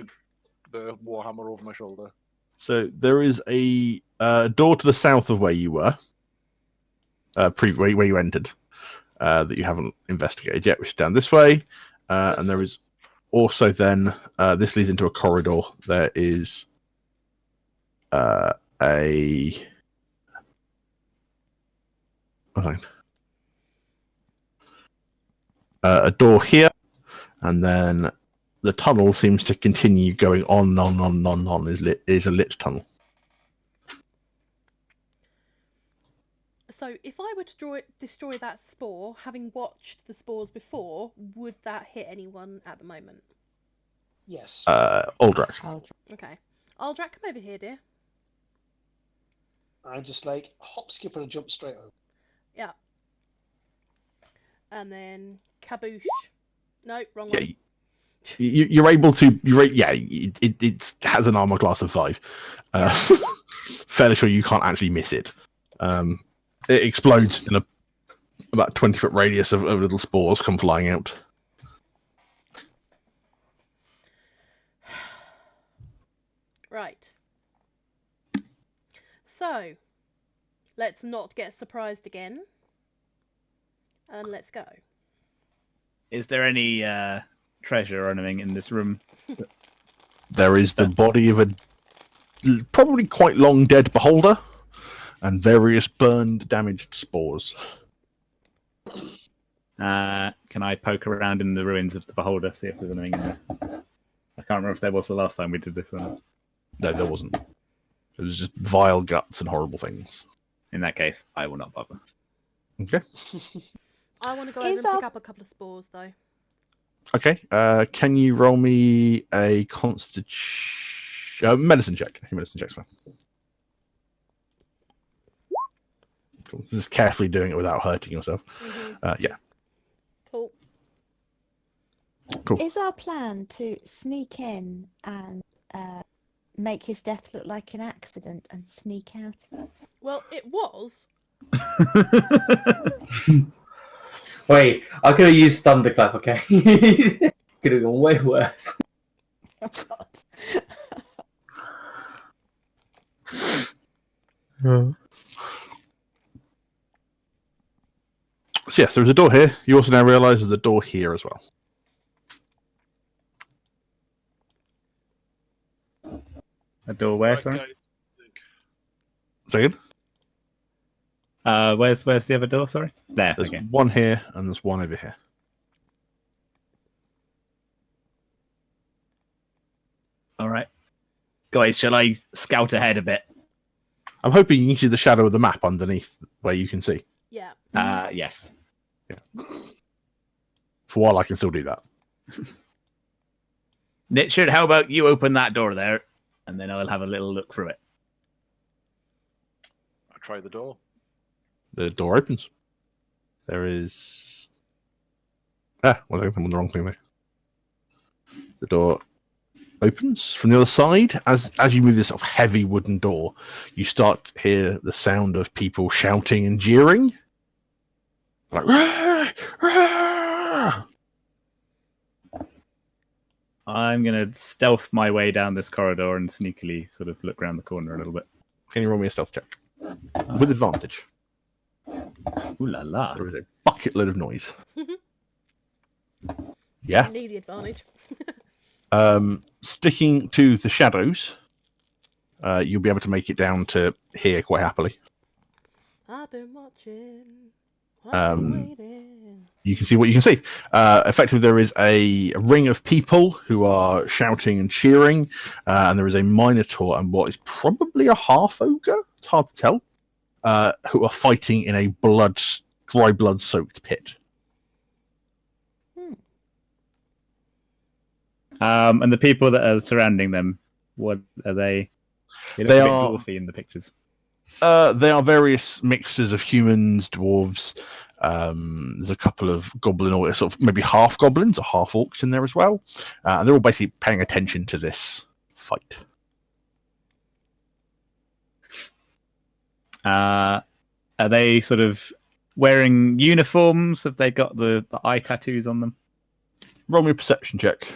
the warhammer over my shoulder. So there is a door to the south of where you were, where you entered, that you haven't investigated yet, which is down this way. And there is also then, this leads into a corridor. There is a door here, and then the tunnel seems to continue going on. Is a lit tunnel. So if I were to destroy that spore, having watched the spores before, would that hit anyone at the moment? Yes. Aldrak. Okay. Aldrak, come over here, dear. I'm just like, hop, skip, and a jump straight over. Yeah. And then Kaboosh. No, wrong Yeah, one. you're able to. It has an armor class of 5. Fairly sure you can't actually miss it. It explodes in about 20-foot radius of little spores come flying out. Right. So, let's not get surprised again. And let's go. Is there any treasure or anything in this room? There is the body of a probably quite long dead beholder and various burned, damaged spores. Can I poke around in the ruins of the beholder, see if there's anything in there? I can't remember if there was the last time we did this or not. No, there wasn't. It was just vile guts and horrible things. In that case, I will not bother. Okay. I want to go over and pick up a couple of spores, though. Okay. Can you roll me a medicine check? Medicine check's fine. Cool. This is carefully doing it without hurting yourself. Mm-hmm. Yeah. Cool. Is our plan to sneak in and make his death look like an accident and sneak out? Well, it was. Wait, I could have used Thunderclap, okay? Could have gone way worse. So yes, there's a door here. You also now realise there's a door here as well. A door where, sorry? Second. Where's the other door, sorry? There, There's okay. one here and there's one over here. Alright. Guys, shall I scout ahead a bit? I'm hoping you can see the shadow of the map underneath where you can see. Yeah. Yes. Yeah. For a while I can still do that. Richard, how about you open that door there, and then I'll have a little look through it. I try the door. The door opens. There is... I'm on the wrong thing there. The door opens from the other side. As you move this sort of heavy wooden door, you start to hear the sound of people shouting and jeering. Like, "Rah! Rah!" I'm going to stealth my way down this corridor and sneakily sort of look around the corner a little bit. Can you roll me a stealth check? With advantage. Ooh la la. There is a bucket load of noise. Yeah. I need the advantage. Sticking to the shadows, you'll be able to make it down to here quite happily. I've been watching. I've been waiting. You can see what you can see. Effectively, there is a ring of people who are shouting and cheering, and there is a minotaur and what is probably a half ogre. It's hard to tell. Who are fighting in a dry blood-soaked pit. And the people that are surrounding them, what are they? They look a bit dwarfy in the pictures. They are various mixes of humans, dwarves. There's a couple of goblin or sort of maybe half goblins or half orcs in there as well. And they're all basically paying attention to this fight. Are they sort of wearing uniforms? Have they got the eye tattoos on them? Roll me a perception check.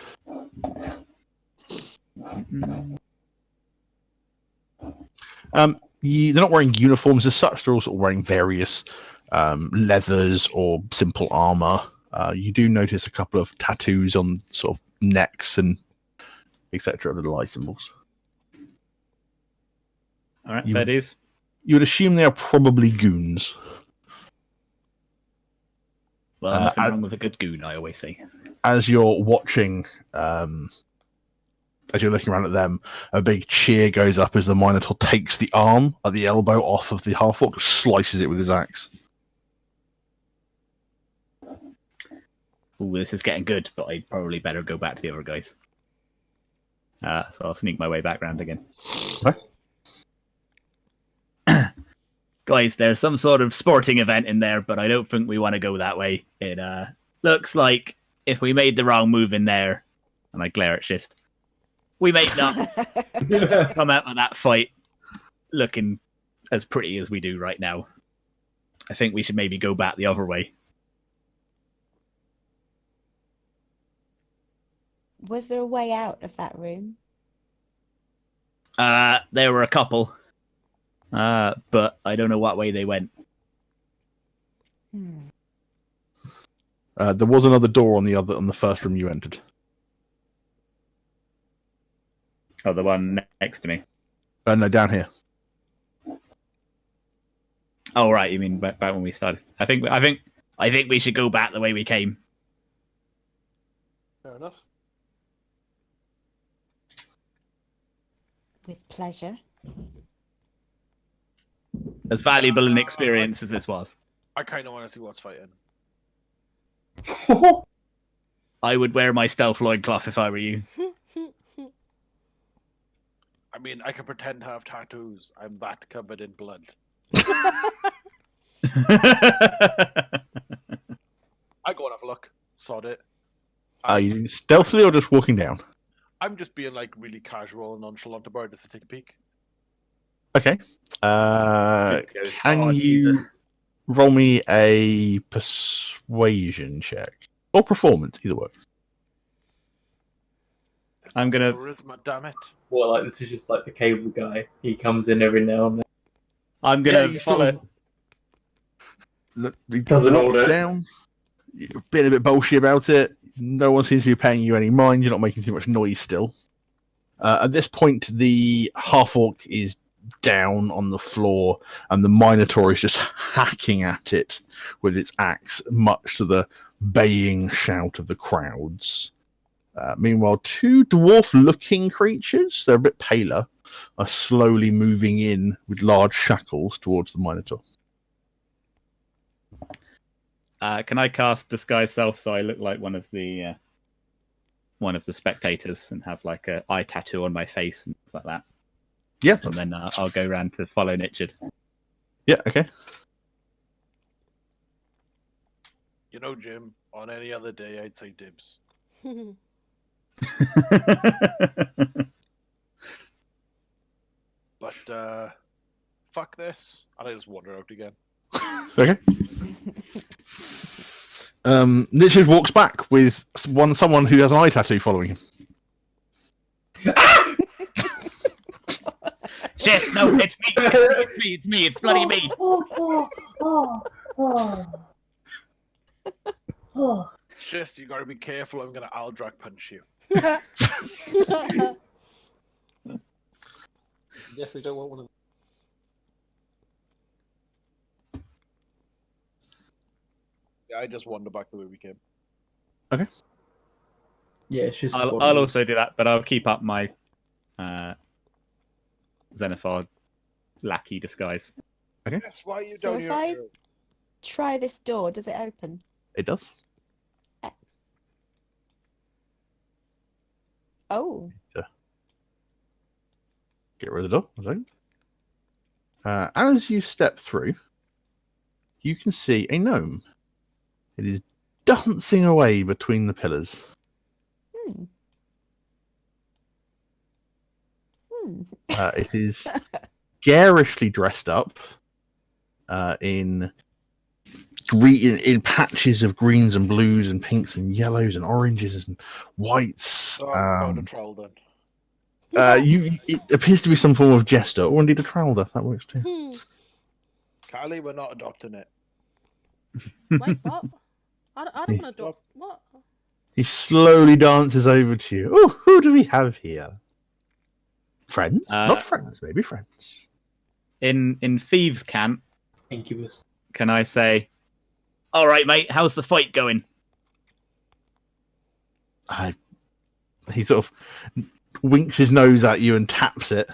They're not wearing uniforms as such. They're all sort of wearing various leathers or simple armor. You do notice a couple of tattoos on sort of necks and etc. Little eye symbols. All right, fair dues. You would assume they are probably goons. Well, nothing wrong with a good goon, I always say. As you're watching, as you're looking around at them, a big cheer goes up as the Minotaur takes the arm at the elbow off of the half-orc, slices it with his axe. Ooh, this is getting good, but I'd probably better go back to the other guys. So I'll sneak my way back round again. Okay. Guys, there's some sort of sporting event in there, but I don't think we want to go that way. It looks like if we made the wrong move in there, and I glare at Schist, we may not come out of that fight looking as pretty as we do right now. I think we should maybe go back the other way. Was there a way out of that room? There were a couple. But I don't know what way they went. There was another door on the first room you entered. Oh, the one next to me. No, down here. Oh, right. You mean back when we started? I think we should go back the way we came. Fair enough. With pleasure. As valuable an experience as this was. I kind of want to see what's fighting. I would wear my stealth loincloth if I were you. I mean, I can pretend to have tattoos. I'm that covered in blood. I go and have a look. Sod it. Are you stealthily or just walking down? I'm just being like really casual and nonchalant about it just to take a peek. Okay. Can you Jesus. roll me a persuasion check? Or performance, either works. I'm gonna. Charisma, damn it. Well, like this is just like the cable guy. He comes in every now and then. I'm gonna you follow. sort of- Look, he Doesn't drops order. down. You're being a bit bullshit about it. No one seems to be paying you any mind. You're not making too much noise still. At this point, the half-orc is down on the floor, and the Minotaur is just hacking at it with its axe, much to the baying shout of the crowds. Meanwhile, two dwarf-looking creatures, they're a bit paler, are slowly moving in with large shackles towards the Minotaur. Can I cast Disguise Self so I look like one of the spectators and have like a eye tattoo on my face and things like that? Yeah. And then I'll go around to follow Nichard. Yeah, okay. You know, Jim, on any other day, I'd say dibs. But, fuck this. And I just wander out again. Okay. Nichard walks back with someone who has an eye tattoo following him. Shit, no, it's me, it's me, it's bloody me. Oh. Oh. Schist, you gotta be careful. I'm gonna Aldrak punch you. Definitely don't want one of Yeah, I just wander back the way we came. Yeah, it's just. I'll also do that, but I'll keep up my Xenophon lackey disguise. Yes, why are you So down if here? I try this door, does it open? It does. Oh. Get rid of the door. One second. As you step through, you can see a gnome. It is dancing away between the pillars. Hmm. Hmm. It is garishly dressed up in patches of greens and blues and pinks and yellows and oranges and whites. Oh, I'm a troll then. It appears to be some form of jester, or indeed a trowler. That works too. Callie, we're not adopting it. Wait, what? I don't want to adopt. What? He slowly dances over to you. Oh, who do we have here? Friends? Not friends, maybe friends. In Thieves' Camp, Incubus. can I say, all right, mate, how's the fight going? He sort of winks his nose at you and taps it.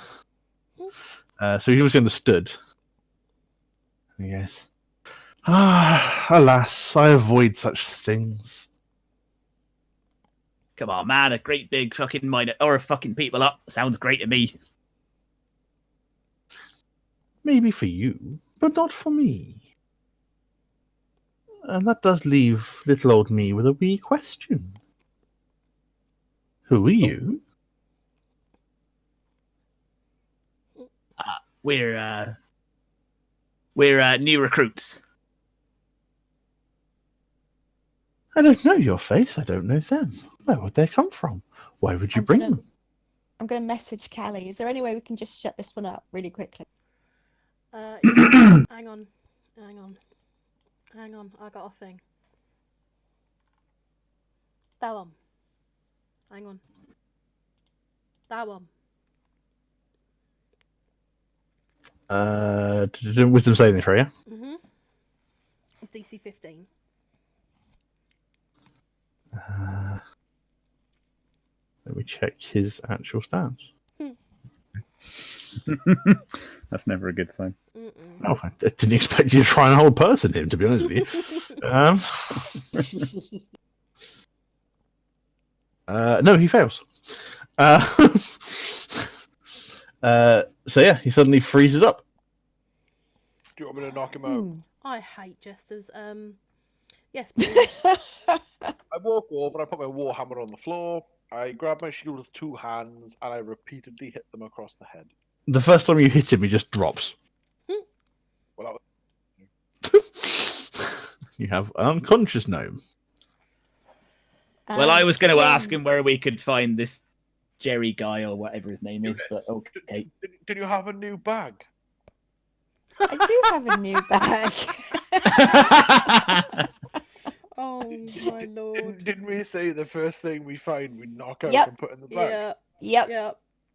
So he obviously understood. Yes. Alas, I avoid such things. Come on, man, a great big fucking mine or fucking people up. Sounds great to me. Maybe for you, but not for me. And that does leave little old me with a wee question. Who are you? We're new recruits. I don't know your face. I don't know them. Where would they come from? Why would you bring them? I'm going to message Callie. Is there any way we can just shut this one up really quickly? Yeah, hang on. I got a thing. That one. Hang on. That one. Wisdom saving throw, yeah? Mhm. DC 15. Let me check his actual stats. That's never a good sign. Oh, I didn't expect you to try and hold person him, to be honest with you. No, he fails. So yeah, he suddenly freezes up. Do you want me to knock him out? I hate jesters. Yes, please. I walk over, I put my warhammer on the floor, I grab my shield with two hands, and I repeatedly hit them across the head. The first time you hit him, he just drops. Well, You have an unconscious gnome. Well, I was going to ask him where we could find this Jerry guy or whatever his name is, but okay. Did you have a new bag? I do have a new bag. Oh my lord. Didn't we say the first thing we find we knock out Yep. and put in the bag? Yeah. Yep. Yeah.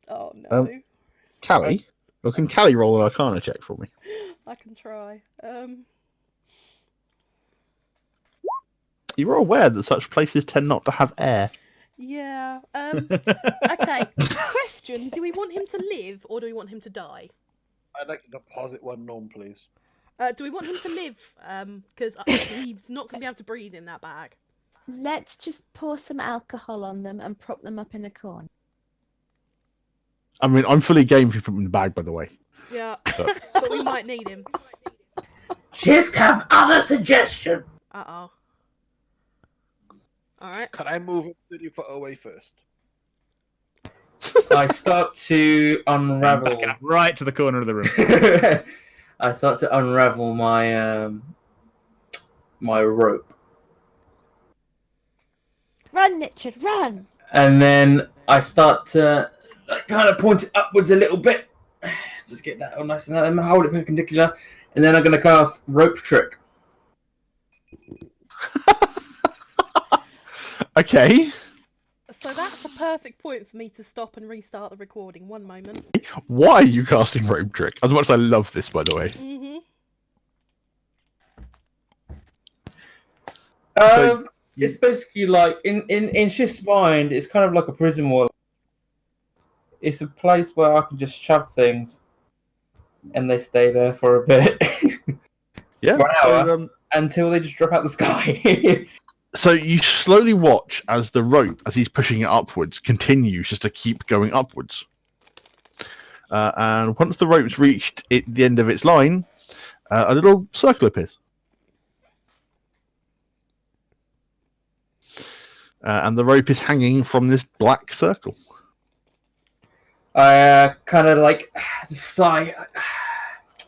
Oh no. Callie? Well, can Callie roll an Arcana check for me? I can try. You're aware that such places tend not to have air. Yeah. Okay. Question: do we want him to live or do we want him to die? I'd like to deposit one gnome, please. Do we want him to live? Because he's not going to be able to breathe in that bag. Let's just pour some alcohol on them and prop them up in a corner. I mean, I'm fully game if you put him in the bag, by the way. Yeah. But we might need him. Just have other suggestion. Uh-oh. Alright. Can I move him 30 foot away first? I start to unravel. Back up right to the corner of the room. I start to unravel my my rope, Run, Richard, run! and then I start to kind of point it upwards a little bit. Just get that all nice and hold it perpendicular, and then I'm going to cast rope trick. Okay. So that's a perfect point for me to stop and restart the recording. One moment. Why are you casting Rope Trick? As much as I love this, by the way. Mm-hmm. So- It's basically like in Schist's mind, it's kind of like a prison wall. It's a place where I can just shove things, and they stay there for a bit. Yeah. For an hour. So, Until they just drop out the sky. so you slowly watch as the rope, as he's pushing it upwards, continues just to keep going upwards. And once the rope's reached the end of its line, a little circle appears. And the rope is hanging from this black circle. I kind of like sigh.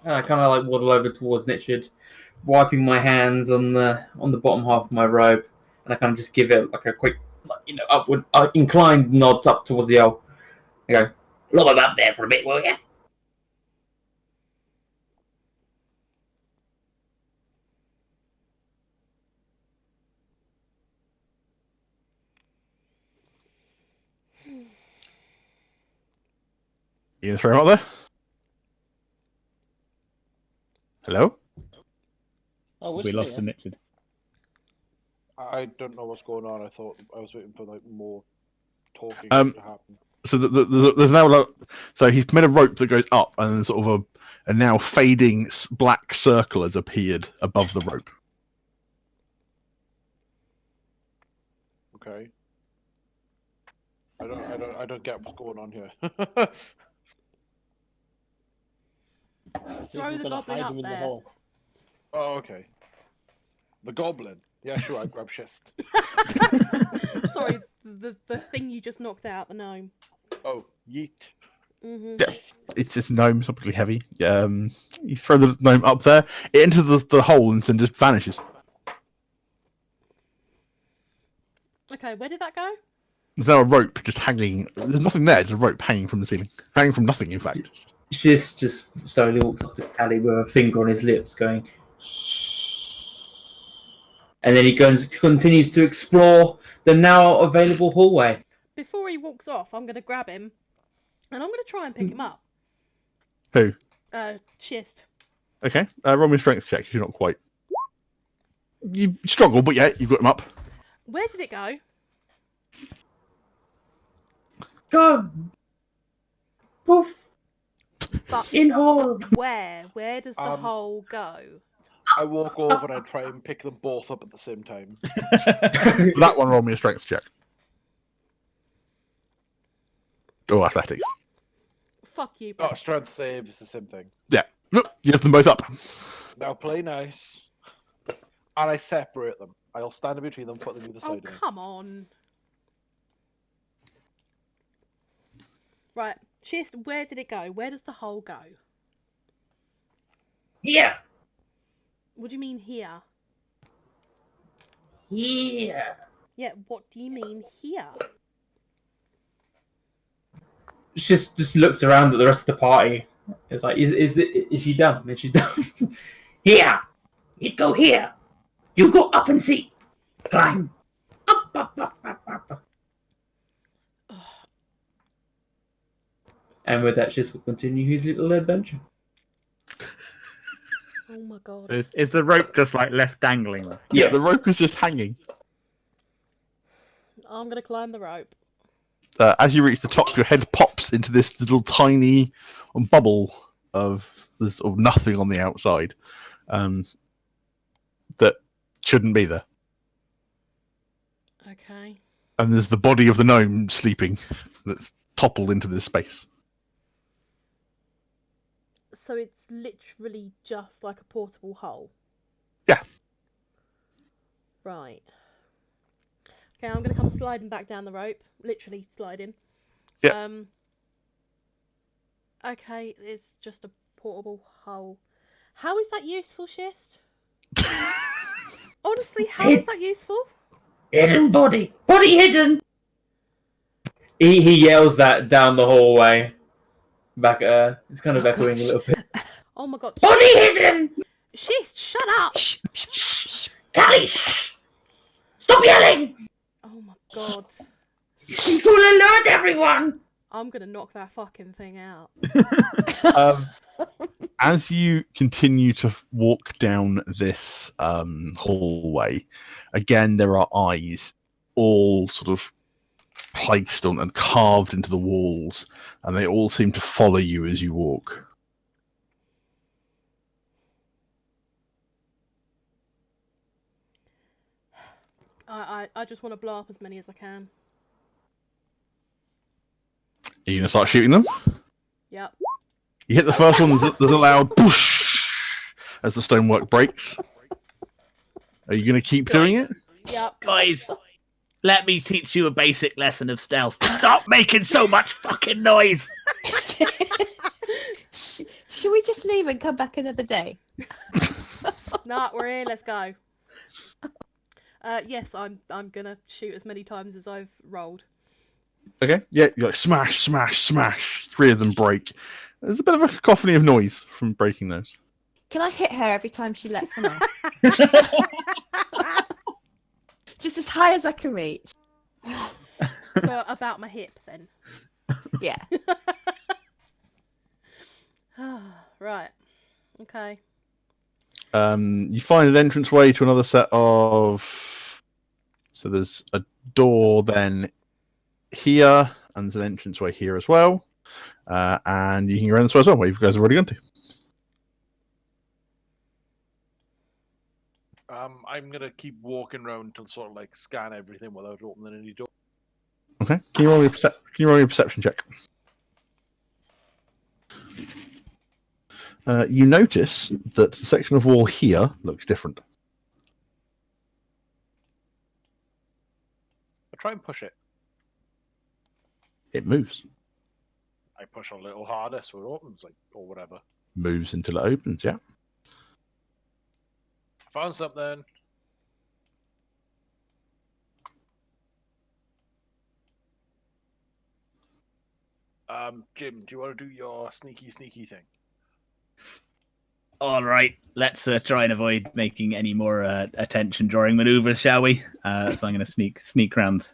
I kind of like waddle over towards Nitchard, wiping my hands on the bottom half of my robe, and I kind of just give it like a quick, upward inclined nod up towards the owl. I go, lob him up there for a bit, will ya? You gonna throw him up there? Hello? Oh, We lost him, Richard. I don't know what's going on. I thought I was waiting for like more talking Um, to happen. So there's now so he's made a rope that goes up, and then sort of a now fading black circle has appeared above the rope. Okay. I don't get what's going on here. Throw the goblin up there. Oh, okay. The goblin. Yeah, sure. I grab Schist. Sorry, the thing you just knocked out, the gnome. Oh, yeet. Mm-hmm. Yeah, it's this gnome, it's not particularly heavy. You throw the gnome up there, it enters the hole and then just vanishes. Okay, where did that go? There's now a rope just hanging. There's nothing there, just a rope hanging from the ceiling. Hanging from nothing, in fact. Schist just slowly walks up to Callie with a finger on his lips, going, and then he continues to explore the now available hallway. Before he walks off, I'm going to grab him, and I'm going to try and pick him up. Who? Schist. Okay, roll me a strength check, because you're not quite... You struggle, but yeah, you've got him up. Where did it go? God! Poof! But In hole! where? Where does the hole go? I walk over and I try and pick them both up at the same time. For that one, roll me a strength check. Oh, athletics. Fuck you. Oh, strength save is the same thing. Yeah, look, you lift them both up. Now play nice. And I separate them. I'll stand in between them, put them either Oh, side of me. come on. Right, Schist, where did it go? Where does the hole go? Here! What do you mean here? Here! Yeah, what do you mean here? Just looks around at the rest of the party. It's like, is she done? Is she done? Here! You'd go here! You go up and see! Climb! Up, up, up, up, up, up. And with that, Schist will continue his little adventure. Oh my god. Is the rope just like left dangling there? Yeah, the rope is just hanging. I'm gonna climb the rope. As you reach the top, your head pops into this little tiny bubble of there's sort of nothing on the outside that shouldn't be there. Okay. And there's the body of the gnome sleeping that's toppled into this space. So it's literally just like a portable hole? Yeah. Right. Okay, I'm going to come sliding back down the rope. Literally sliding. Yeah. Okay, it's just a portable hole. How is that useful, Schist? Honestly, how is that useful? Hidden body! Body hidden! He yells that down the hallway. Back at her. It's kind of echoing a little bit. Oh my god. Body hidden! Schist, shut up! Callie! Stop yelling! Oh my god. He's gonna alert everyone! I'm gonna knock that fucking thing out. As you continue to walk down this hallway, again there are eyes all sort of placed on and carved into the walls, and they all seem to follow you as you walk. I just want to blow up as many as I can. Are you going to start shooting them? Yep. You hit the first one, there's a loud whoosh as the stonework breaks. Are you going to keep doing it? Yep. Guys, let me teach you a basic lesson of stealth. Stop making so much fucking noise! Should we just leave and come back another day? Nah, we're here. Let's go. Yes, I'm gonna shoot as many times as I've rolled. Okay, yeah, you're like smash, smash, smash. 3 of them break. There's a bit of a cacophony of noise from breaking those. Can I hit her every time she lets one off? Just as high as I can reach. So about my hip then. Yeah. Right. Okay. You find an entranceway to another set of. So there's a door then here, and there's an entranceway here as well. And you can go around this way as well, where you guys have already gone to. I'm gonna keep walking around to sort of like scan everything without opening any door. Okay. Can you roll your perception check? You notice that the section of wall here looks different. I try and push it. It moves. I push a little harder so it opens, like, or whatever. Moves until it opens, yeah. Found something. Jim, do you want to do your sneaky thing? All right, let's try and avoid making any more attention-drawing maneuvers, shall we? So I'm going to sneak around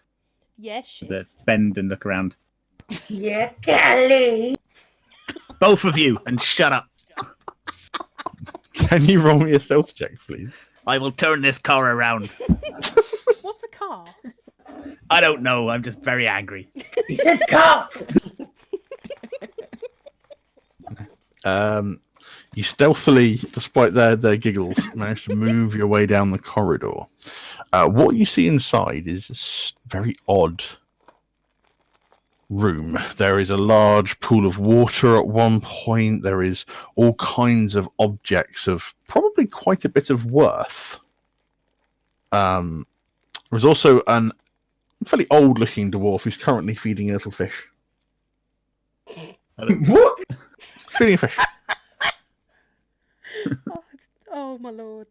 Yes. the bend and look around. Yeah, Callie! Both of you, and shut up. Can you roll me a stealth check, please? I will turn this car around. What's a car? I don't know. I'm just very angry. He said cart! You stealthily, despite their giggles, manage to move your way down the corridor. What you see inside is a very odd room. There is a large pool of water at one point. There is all kinds of objects of probably quite a bit of worth. There's also a fairly old-looking dwarf who's currently feeding a little fish. What? He's feeding a fish. Oh my lord.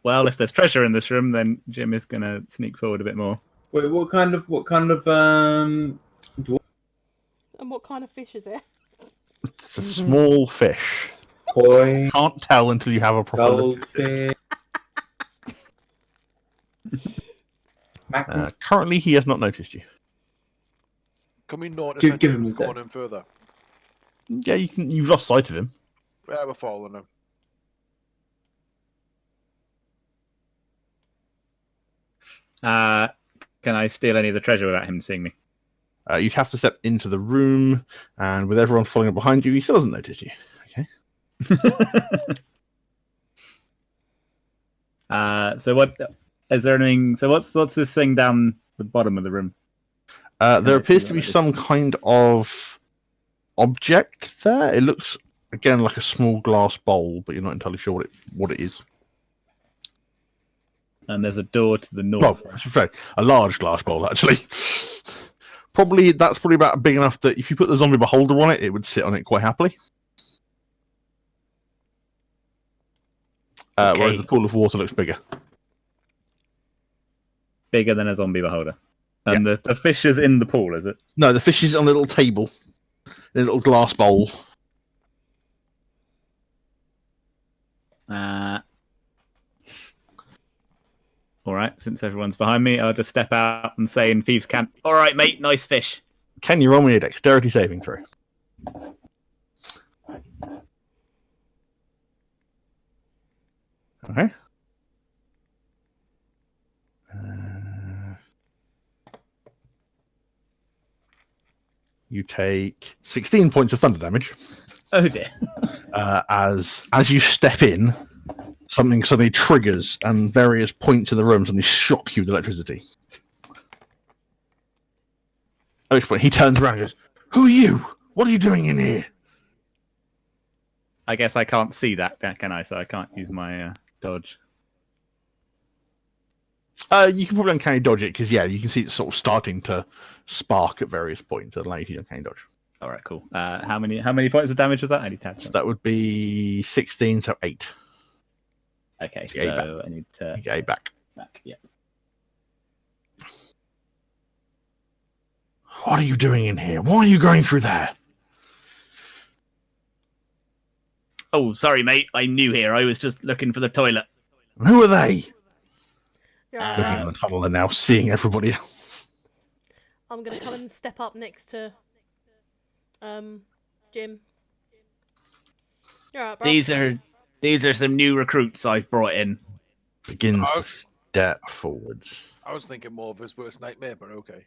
Well, if there's treasure in this room, then Jim is going to sneak forward a bit more. Wait, what kind of And what kind of fish is it? It's a small fish. koi, Can't tell until you have a proper look at it. goldfish, mackerel? Currently, he has not noticed you. Can we notice Give anything him a that's sec. going in further? Yeah, you've lost sight of him. Yeah, we're following him. Can I steal any of the treasure without him seeing me? You'd have to step into the room, and with everyone following up behind you, he still doesn't notice you. Okay. So what is there anything? So what's this thing down the bottom of the room? There appears to be some kind of object there. It looks again like a small glass bowl, but you're not entirely sure what it is. And there's a door to the north. Well, to be fair, a large glass bowl actually. That's probably about big enough that if you put the zombie beholder on it, it would sit on it quite happily. Okay. Whereas the pool of water looks bigger. Bigger than a zombie beholder. And the fish is in the pool, is it? No, the fish is on a little table, in a little glass bowl. All right, since everyone's behind me, I'll just step out and say in thieves' camp, all right, mate, nice fish. Can you roll me a dexterity saving throw? Okay. You take 16 points of thunder damage. Oh dear. As you step in, something suddenly triggers and various points in the room suddenly shock you with electricity. At which point he turns around and goes, "Who are you? What are you doing in here?" I guess I can't see that, can I? So I can't use my dodge. You can probably uncanny dodge it because you can see it sort of starting to spark at various points. It'll allow you to uncanny dodge. All right, cool. How many points of damage was that? I need 10. So that would be 16, so 8. Okay, So you get so I need to You get 8 back. Yeah. What are you doing in here? Why are you going through there? Oh, sorry, mate. I'm new here. I was just looking for the toilet. And who are they? Yeah, Looking in the tunnel and now seeing everybody else. I'm gonna come and step up next to Jim. You're right, bro. These are some new recruits I've brought in. Begins to step forwards. I was thinking more of his worst nightmare, but okay.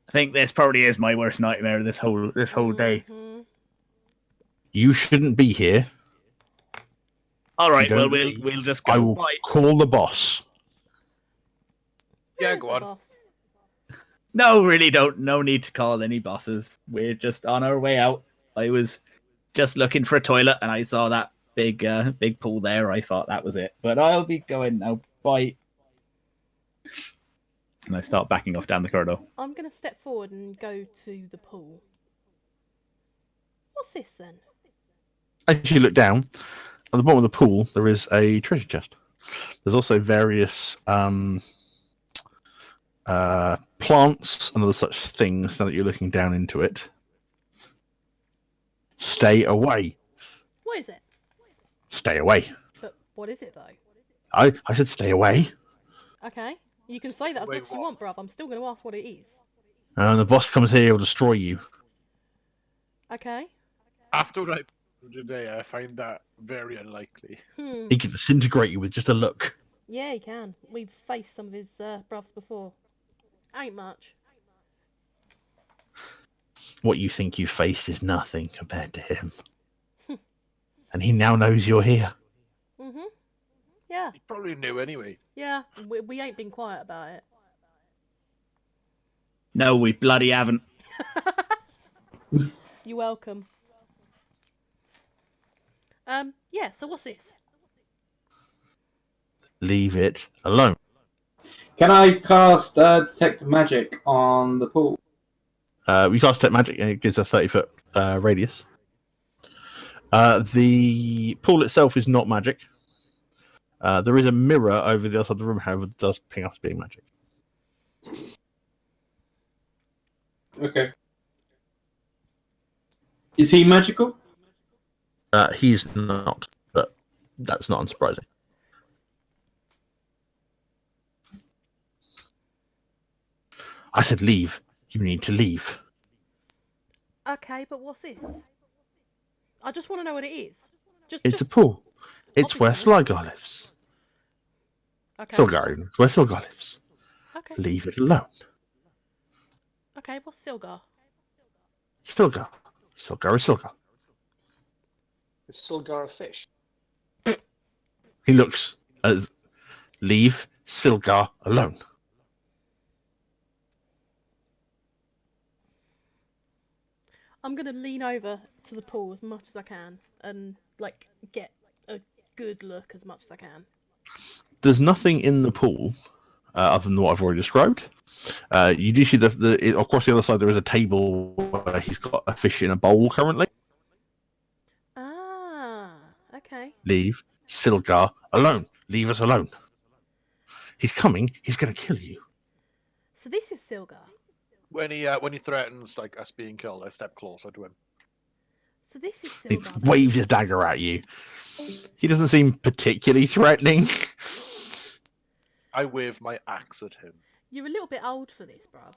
I think this probably is my worst nightmare this whole day. Mm-hmm. You shouldn't be here. All right, You well don't we'll just go. I will Bye. call the boss. Yeah, Where's go the on. boss? No, really don't. No need to call any bosses. We're just on our way out. I was just looking for a toilet and I saw that big pool there. I thought that was it. But I'll be going now. Bye. And I start backing off down the corridor. I'm gonna step forward and go to the pool. What's this then? As you look down, at the bottom of the pool, there is a treasure chest. There's also various plants and other such things now that you're looking down into it. Stay away. What is it? Stay away. But what is it though? I said stay away. Okay, you can say that as Wait, much as you what? want, bruv. I'm still gonna ask what it is. And the boss comes here, he'll destroy you. Okay. After what I today, I find that very unlikely. He can disintegrate you with just a look. Yeah, he can. We've faced some of his bruvs before. Ain't much. What you think you faced is nothing compared to him. And he now knows you're here. Mhm. Yeah. He probably knew anyway. Yeah. We ain't been quiet about it. No, we bloody haven't. You're welcome. Yeah, so what's this? Leave it alone. Can I cast Detect Magic on the pool? We cast Detect Magic and it gives a 30-foot radius. The pool itself is not magic. There is a mirror over the other side of the room, however, that does ping up as being magic. Okay. Is he magical? He's not, but that's not unsurprising. I said leave. You need to leave. Okay, but what's this? I just want to know what it is. It's a pool. It's where Obviously. Slygar lives. Okay. Sylgar, it's where Sylgar lives. Okay. Leave it alone. Okay, what's Sylgar? Sylgar. Sylgar is Sylgar. Is Sylgar a fish? He looks as leave Sylgar alone. I'm gonna lean over to the pool as much as I can and like get a good look as much as I can. There's nothing in the pool other than what I've already described. You do see across the other side there is a table where he's got a fish in a bowl currently. Ah, okay. Leave Sylgar alone. Leave us alone. He's coming. He's going to kill you. So this is Sylgar. When he threatens like us being killed, I step closer to him. So this is He Silver. waves his dagger at you. He doesn't seem particularly threatening. I wave my axe at him. You're a little bit old for this, bruv.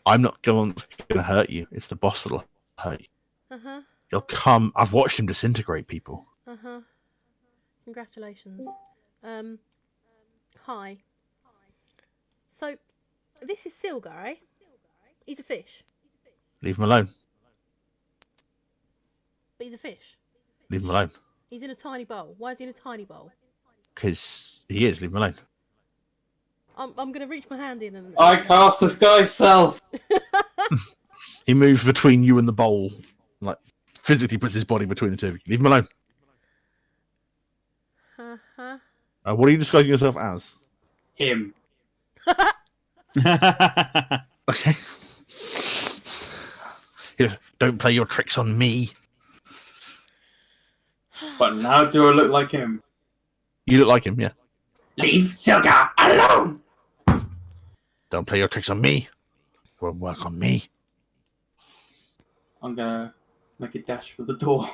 I'm not going to hurt you. It's the boss that'll hurt you. Uh-huh. He'll come. I've watched him disintegrate people. Uh-huh. Congratulations. Hi. So, this is Silgar, eh? He's a fish. Leave him alone. But he's a fish. Leave him alone. He's in a tiny bowl. Why is he in a tiny bowl? Because he is. Leave him alone. I'm going to reach my hand in and... I cast the sky self. He moves between you and the bowl. Like, physically puts his body between the two of you. Leave him alone. Uh-huh. What are you describing yourself as? Him. Okay. Yeah, don't play your tricks on me. But now do I look like him? You look like him, yeah. Leave Silgar alone! Don't play your tricks on me. It won't work on me. I'm gonna make a dash for the door.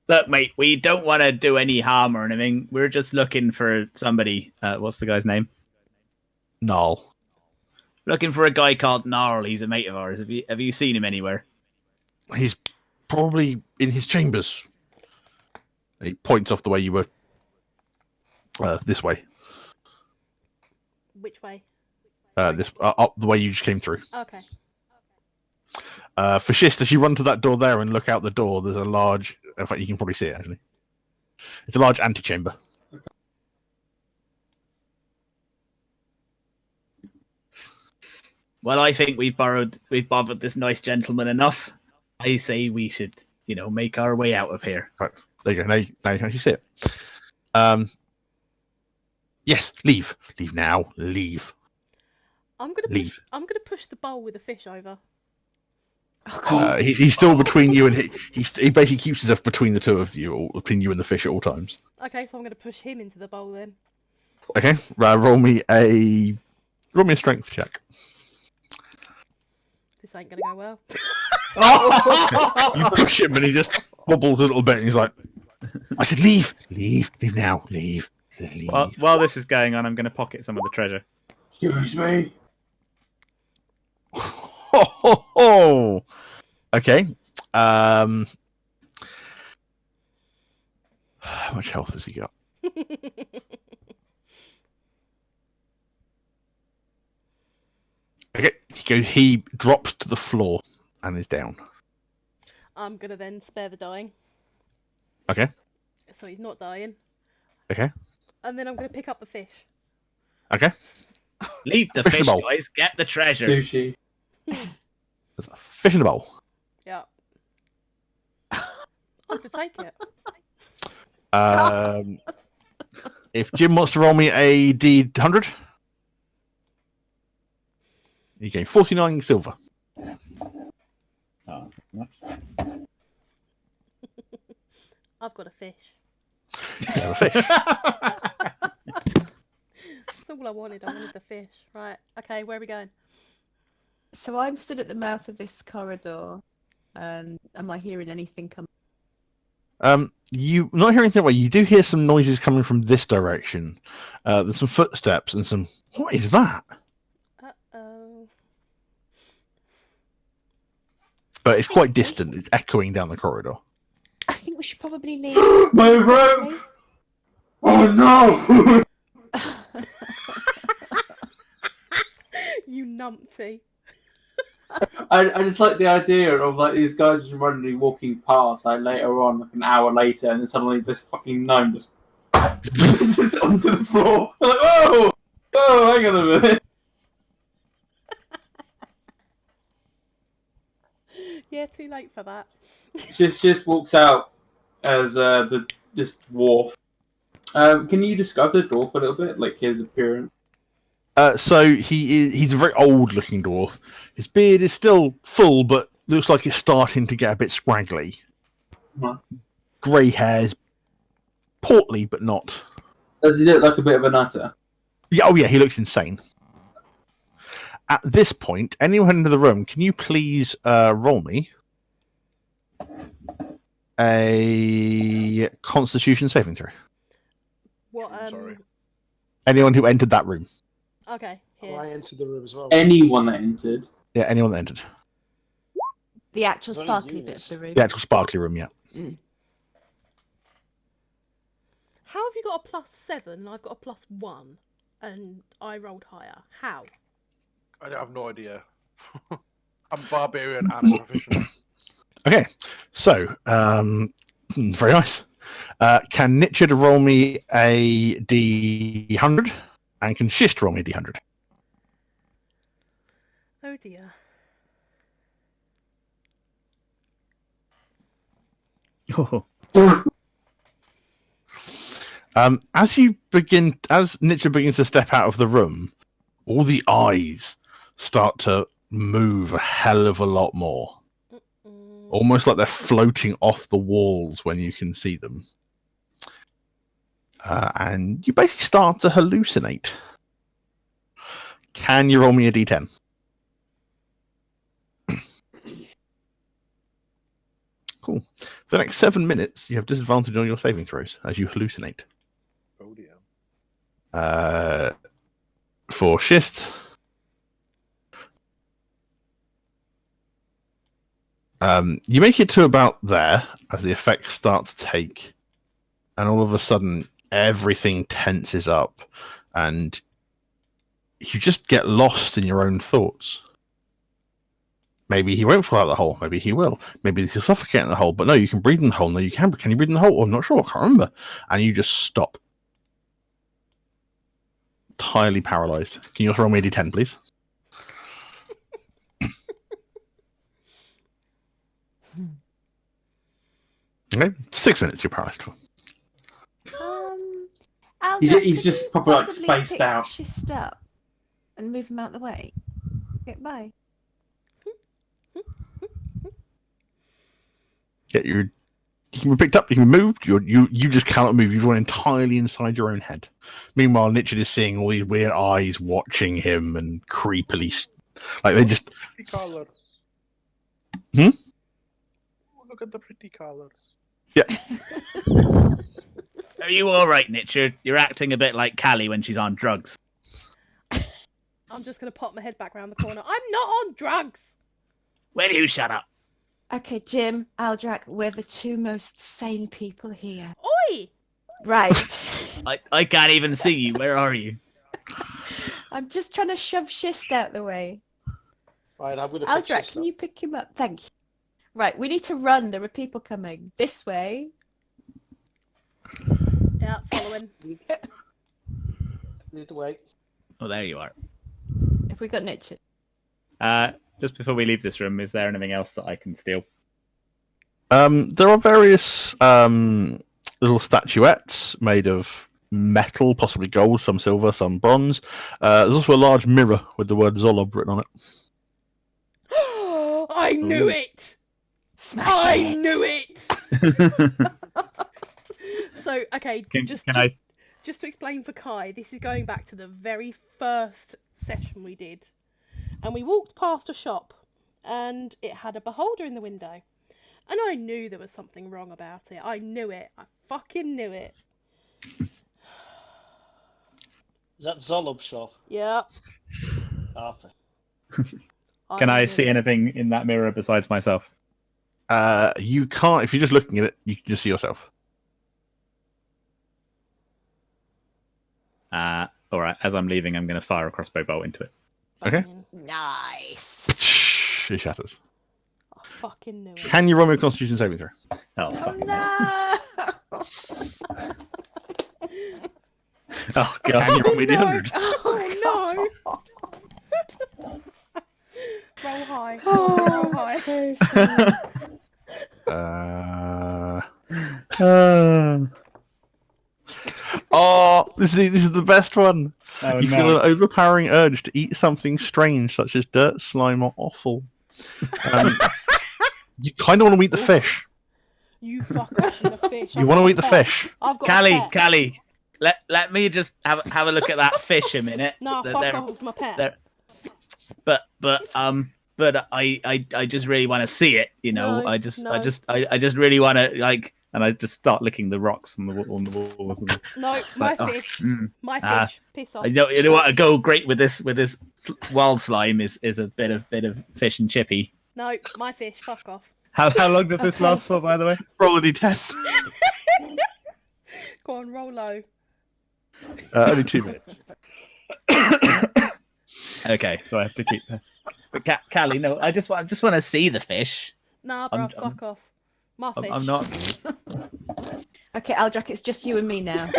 Look, mate, we don't want to do any harm or anything. We're just looking for somebody. What's the guy's name? Null. Looking for a guy called Gnarl. He's a mate of ours. Have you seen him anywhere? He's probably in his chambers. And he points off the way you were. This way. Which way? This up the way you just came through. Okay. For Schist, as you run to that door there and look out the door, there's a large. In fact, you can probably see it actually. It's a large antechamber. Well, I think we've bothered this nice gentleman enough. I say we should, make our way out of here. Right, there you go. Now you can actually see it. Yes, leave. Leave now. Leave. I'm gonna Leave. I'm gonna push the bowl with the fish over. He's still between you and he basically keeps himself between the two of you, or between you and the fish at all times. Okay, so I'm gonna push him into the bowl then. Okay, roll me a strength check. This ain't gonna go well. You push him and he just wobbles a little bit and he's like, I said leave now, leave. Well, while this is going on, I'm going to pocket some of the treasure. Excuse me. Okay. How much health has he got? Okay, he drops to the floor and is down. I'm gonna then spare the dying. Okay. So he's not dying. Okay. And then I'm gonna pick up the fish. Okay. Leave the Fish in fish, the bowl. guys. Get the treasure. Sushi. There's a fish in the bowl. Yeah. I'm gonna take it. If Jim wants to roll me a D100, you gain 49 silver. Oh, I've got a fish. You have a fish. That's all I wanted. I wanted the fish. Right. Okay, where are we going? So I'm stood at the mouth of this corridor. Am I hearing anything come? You not hearing anything. Well, you do hear some noises coming from this direction. There's some footsteps and some. What is that? Uh-oh. But it's quite distant. It's echoing down the corridor. I think we should probably leave. My rope! Oh no! You numpty. I just like the idea of like these guys just randomly walking past like later on, like an hour later, and then suddenly this fucking gnome just just onto the floor. Like, oh, hang on a minute. Yeah, too late for that. Just walks out as this dwarf. Can you describe the dwarf a little bit, like his appearance? So he's a very old looking dwarf. His beard is still full, but looks like it's starting to get a bit scraggly. Huh. Grey hairs, portly but not. Does he look like a bit of a nutter? Yeah, oh yeah, he looks insane. At this point, anyone in the room, can you please roll me a Constitution saving throw? What? Sorry. Anyone who entered that room. Okay. Oh, Here. I entered the room as well. Anyone that entered. Yeah, anyone that entered. The actual There's only sparkly bit units. of the room. The actual sparkly room, yeah. How have you got a +7 and I've got a +1, and I rolled higher? How? I have no idea. I'm barbarian and proficient. Okay, so very nice. Can Nichard roll me a D100, and can Schist roll me a D100? Oh dear. Oh. As Nichard begins to step out of the room, all the eyes start to move a hell of a lot more. Almost like they're floating off the walls when you can see them. And you basically start to hallucinate. Can you roll me a D10? Cool. For the next 7 minutes, you have disadvantage on your saving throws as you hallucinate. Oh dear. For Schist, you make it to about there as the effects start to take, and all of a sudden everything tenses up, and you just get lost in your own thoughts. Maybe he won't fall out the hole. Maybe he will. Maybe he'll suffocate in the hole. But no, you can breathe in the hole. No, you can. Can you breathe in the hole? Oh, I'm not sure. I can't remember. And you just stop. Entirely paralyzed. Can you also roll me a D10, please? Okay, 6 minutes you're paralyzed for. He's just proper like spaced out. Schist up and move him out the way. Get by. Yeah, you can be picked up, you can be moved, you just cannot move. You've run entirely inside your own head. Meanwhile, Nichard is seeing all these weird eyes watching him and creepily, like they just. Pretty colors. Hmm? Oh, look at the pretty colors. Yeah. Are you all right, Nichard? You're acting a bit like Callie when she's on drugs. I'm just going to pop my head back around the corner. I'm not on drugs! Will you shut up? Okay, Jim, Aldrak, we're the two most sane people here. Oi! Right. I can't even see you. Where are you? I'm just trying to shove Schist out the way. Right, I'm going to Aldrak, can you pick him up? Thank you. Right, we need to run. There are people coming. This way. Yeah, following. Lead the way. Oh, there you are. If we got Nichard. Just before we leave this room, is there anything else that I can steal? There are various little statuettes made of metal, possibly gold, some silver, some bronze. There's also a large mirror with the word Zolob written on it. I knew it! Smash I it! knew it! So, okay, just to explain for Kai, this is going back to the very first session we did. And we walked past a shop, and it had a beholder in the window. And I knew there was something wrong about it. I knew it. I fucking knew it. Is that Zolob shop? Yeah. Arthur. Can I knew see it. anything in that mirror besides myself? You can't. If you're just looking at it, you can just see yourself. All right. As I'm leaving, I'm going to fire a crossbow bolt into it. Okay. Nice. It shatters. I fucking knew it. Can you roll me a Constitution saving throw? Oh, fuck. No! Oh, Can God. you roll me a D100? Oh no! Roll high. Oh, Roll high. so sad. Oh, this is the best one. Oh, You feel an overpowering urge to eat something strange, such as dirt, slime, or offal. You kind of want to eat the fish. You fuck off in the fish. You want to eat the fish. I've got a pet. Callie, let me just have a look at that fish a minute. No, They're- fuck they're- off, it's my pet. they're- but I just really want to see it. You know, No, I just no. really want to like, and I just start licking the rocks on the walls. And No, my like, fish. oh, My ah. fish. Piss off. You know what? Go great with this wild slime is a bit of fish and chippy. No, my fish. Fuck off. How long does this last for, by the way? Roll a d10. Go on, roll low. Only 2 minutes. Okay, so I have to keep. But Callie, no, I just want to see the fish. Nah, bro, fuck off. My fish. I'm not. Okay, Aldrak, it's just you and me now.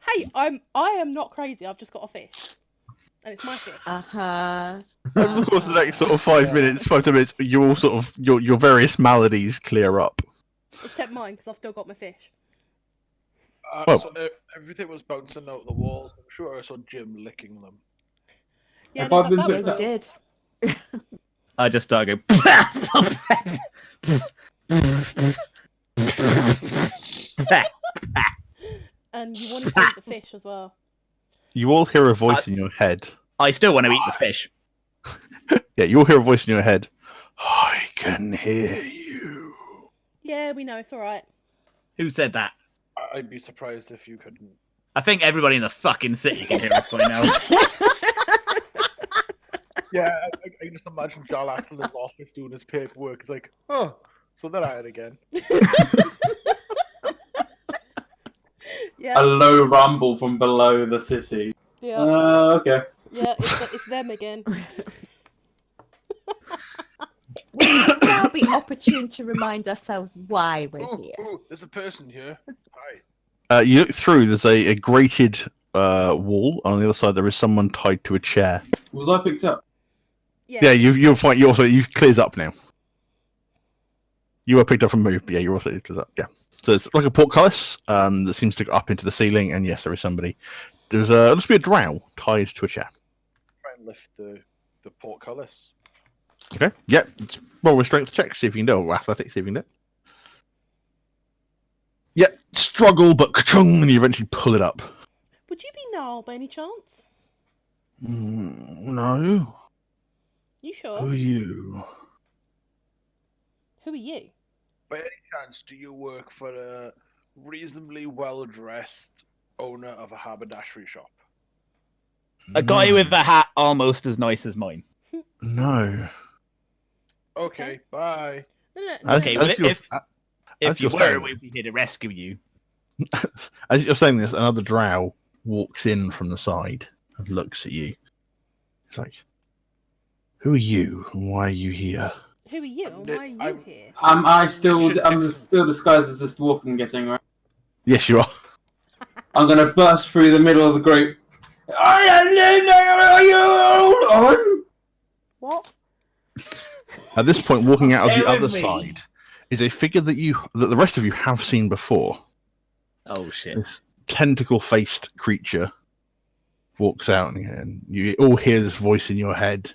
Hey, I am not crazy. I've just got a fish, and it's my fish. Over the course of the next sort of 5 minutes, 5 to minutes, you all sort of your various maladies clear up. Except mine, because I've still got my fish. Well- So everything was bouncing out the walls. I'm sure I saw Jim licking them. Yeah, Have no, I been that picked was up? Did. I just start going. And you wanted to eat the fish as well. You all hear a voice in your head. I still want to eat the fish. Yeah, you all hear a voice in your head. I can hear you. Yeah, we know. It's all right. Who said that? I'd be surprised if you couldn't. I think everybody in the fucking city can hear us by now. Yeah, I can just imagine Jarlaxle in his office doing his paperwork. It's like, oh, so they're at it again. Yeah, A low rumble from below the city. yeah, Okay. yeah. It's them again. We should now be opportune to remind ourselves why we're here. Oh, there's a person here. Hi. You look through. There's a grated wall. On the other side, there is someone tied to a chair. Was I picked up? Yeah, you'll find you also you clears up now. You were picked up and moved, but yeah, you're also clears up. Yeah, so it's like a portcullis that seems to go up into the ceiling, and yes, there is somebody. There's looks to be a drow tied to a chair. Try and lift the portcullis. Okay, yeah, roll a strength check, see if you can do it, or athletics, see if you can do it. Yeah, struggle, but ka-chung, and you eventually pull it up. Would you be Niall by any chance? No. You sure? Who are you? Who are you? By any chance, do you work for a reasonably well-dressed owner of a haberdashery shop? A guy with a hat almost as nice as mine. No. Okay, bye. No. Okay, well, if as you you're were, saying we'd be here to rescue you. as you're saying this, another drow walks in from the side and looks at you. It's like, who are you and why are you here? Who are you? And why are you here? I'm still disguised as this dwarf, I'm guessing, right? Yes, you are. I'm gonna burst through the middle of the group. What? At this point, walking out of Stay the other with me. side is a figure that the rest of you have seen before. Oh shit! This tentacle-faced creature walks out, and you all hear this voice in your head.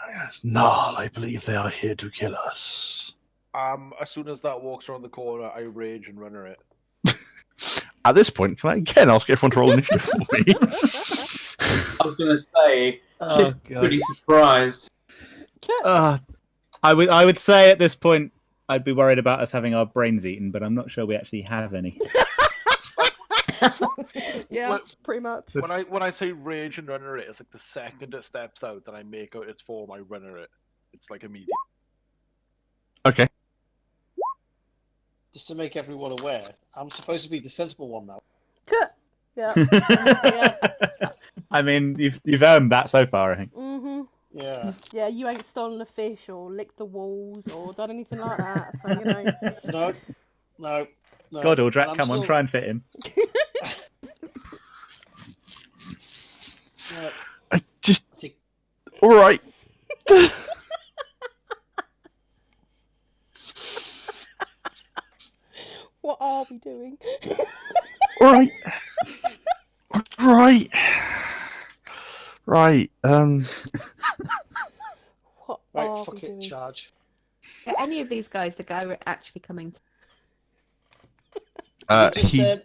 Yes, Null, I believe they are here to kill us. As soon as that walks around the corner, I rage and run at it. At this point, can I again ask everyone to roll initiative for me? I was gonna say, Oh, she's pretty surprised. I would say at this point I'd be worried about us having our brains eaten, but I'm not sure we actually have any. Yeah, Well, pretty much. When I say rage and run at it, it's like the second it steps out that I make out its form, I run at it. It's like immediate. Okay. Just to make everyone aware, I'm supposed to be the sensible one now. Yeah. Yeah. I mean, you've earned that so far, I think. Mhm. Yeah. Yeah, you ain't stolen a fish or licked the walls or done anything like that. So you know. No. God, And Aldrak, I'm come on, still- try and fit him. Yeah, I just. I think- All right. What are we doing? All right. Right. Right. What Right, are fuck we it, doing? charge. Are any of these guys the guy we're actually coming to? Just, He.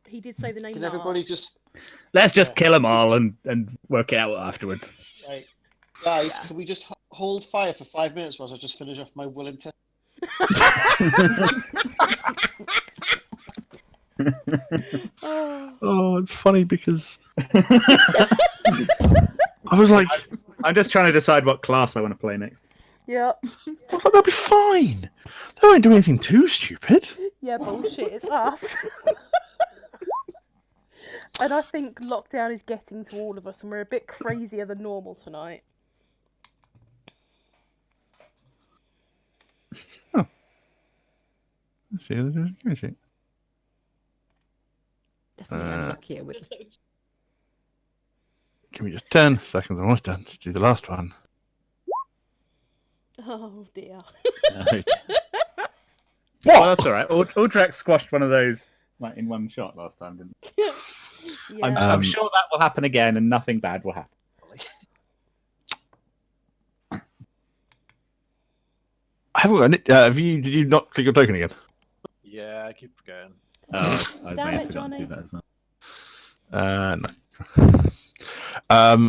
He did say the name. can Niall. everybody just Let's just kill them all and work it out afterwards. Right. Guys, can we just hold fire for 5 minutes whilst I just finish off my willing test? Oh, it's funny because I was like, I'm just trying to decide what class I want to play next. Yep. I was like, they'll be fine. They won't do anything too stupid. Yeah, bullshit, it's us. And I think lockdown is getting to all of us, and we're a bit crazier than normal tonight. Oh. Let's see. Let's see. Definitely unluckier with Give me just 10 seconds. I'm almost done. Let's do the last one. Oh dear. Well, that's all right. Ultrax squashed one of those like in one shot last time, didn't he? Yeah. I'm sure that will happen again, and nothing bad will happen. I haven't got it. Did you not click your token again? Yeah, I keep forgetting. Oh, I Damn may have it, forgotten to Johnny. do that as well. No.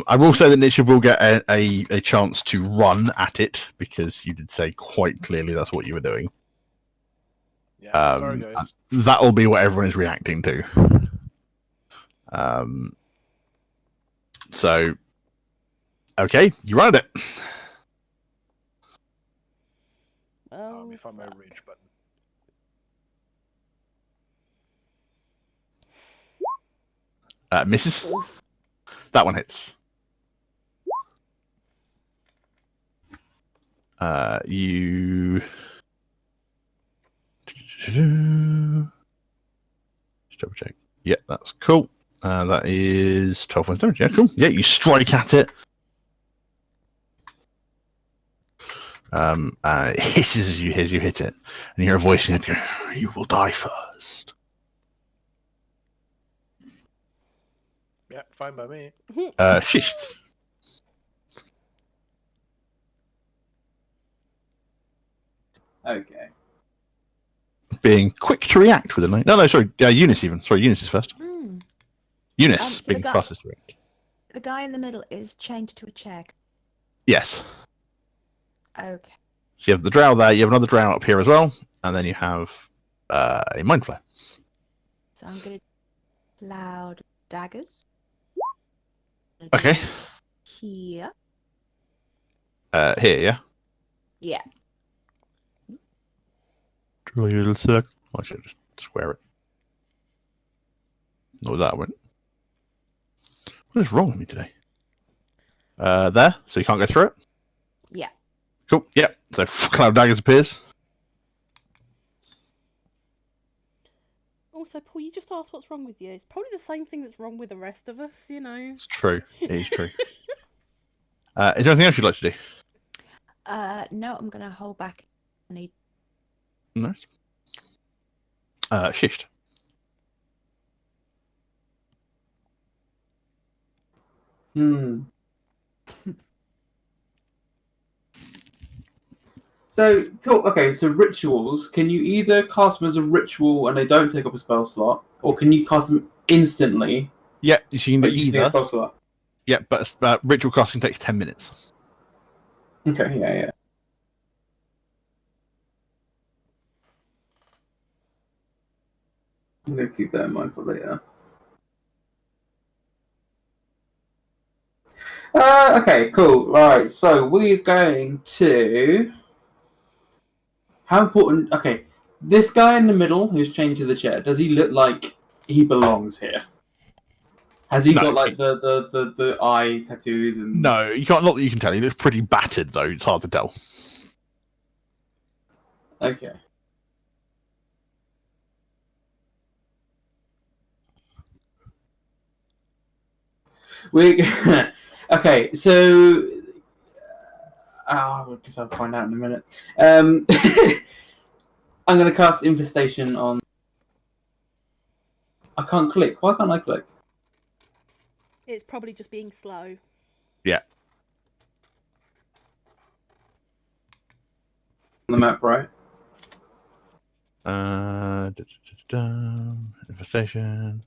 I will say that Nietzsche will get a chance to run at it because you did say quite clearly that's what you were doing. Yeah, sorry guys. That'll be what everyone is reacting to. So, okay, you run at it. Well, Let me find my rage button. Misses. That one hits. You. Just double check. Yeah, that's cool. That is 12 points damage. Yeah, cool. Yeah, you strike at it. It hisses as you hit it, and you hear a voice in it go, "You will die first." Yeah, fine by me. Schist. Okay. Being quick to react with a knife. No, sorry. Eunice even. Sorry, Eunice is first. Eunice So the being guy- fastest to react. The guy in the middle is chained to a chair. Yes. Okay. So you have the drow there. You have another drow up here as well, and then you have a mind flare. So I'm going to loud daggers. Okay. Here. Here, yeah. Yeah. Draw your little circle. I should just square it. No, that went. What is wrong with me today? There, so you can't go through it. Yeah. Cool. Yeah. So cloud daggers appears. also, Paul, you just asked what's wrong with you. It's probably the same thing that's wrong with the rest of us, you know. It's true. It is true. Is there anything else you'd like to do? No, I'm going to hold back. I need. Nice. Schist. So, so rituals, can you either cast them as a ritual and they don't take up a spell slot, or can you cast them instantly? Yeah, you can do using a either. spell slot? Yeah, but ritual casting takes 10 minutes. Okay, yeah. I'm going to keep that in mind for later. Okay, cool. Right, so we're going to... How important... Okay, this guy in the middle who's chained to the chair, does he look like he belongs here? Has he got like the eye tattoos and... No, you can't. Not that you can tell. He looks pretty battered, though. It's hard to tell. Okay. We okay. So, because I'll find out in a minute. I'm going to cast Infestation on. I can't click. Why can't I click? It's probably just being slow. Yeah. On the map, right? Infestation.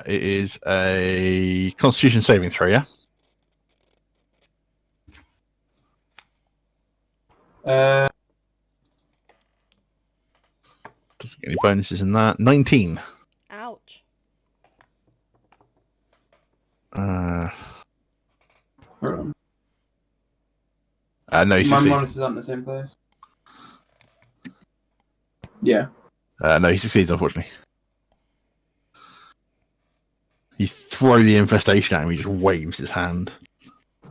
It is a Constitution saving throw, yeah? Doesn't get any bonuses in that. 19. Ouch. No, Hold on. he My succeeds. monitors aren't in the same place. Yeah. No, he succeeds, unfortunately. You throw the infestation at him, he just waves his hand.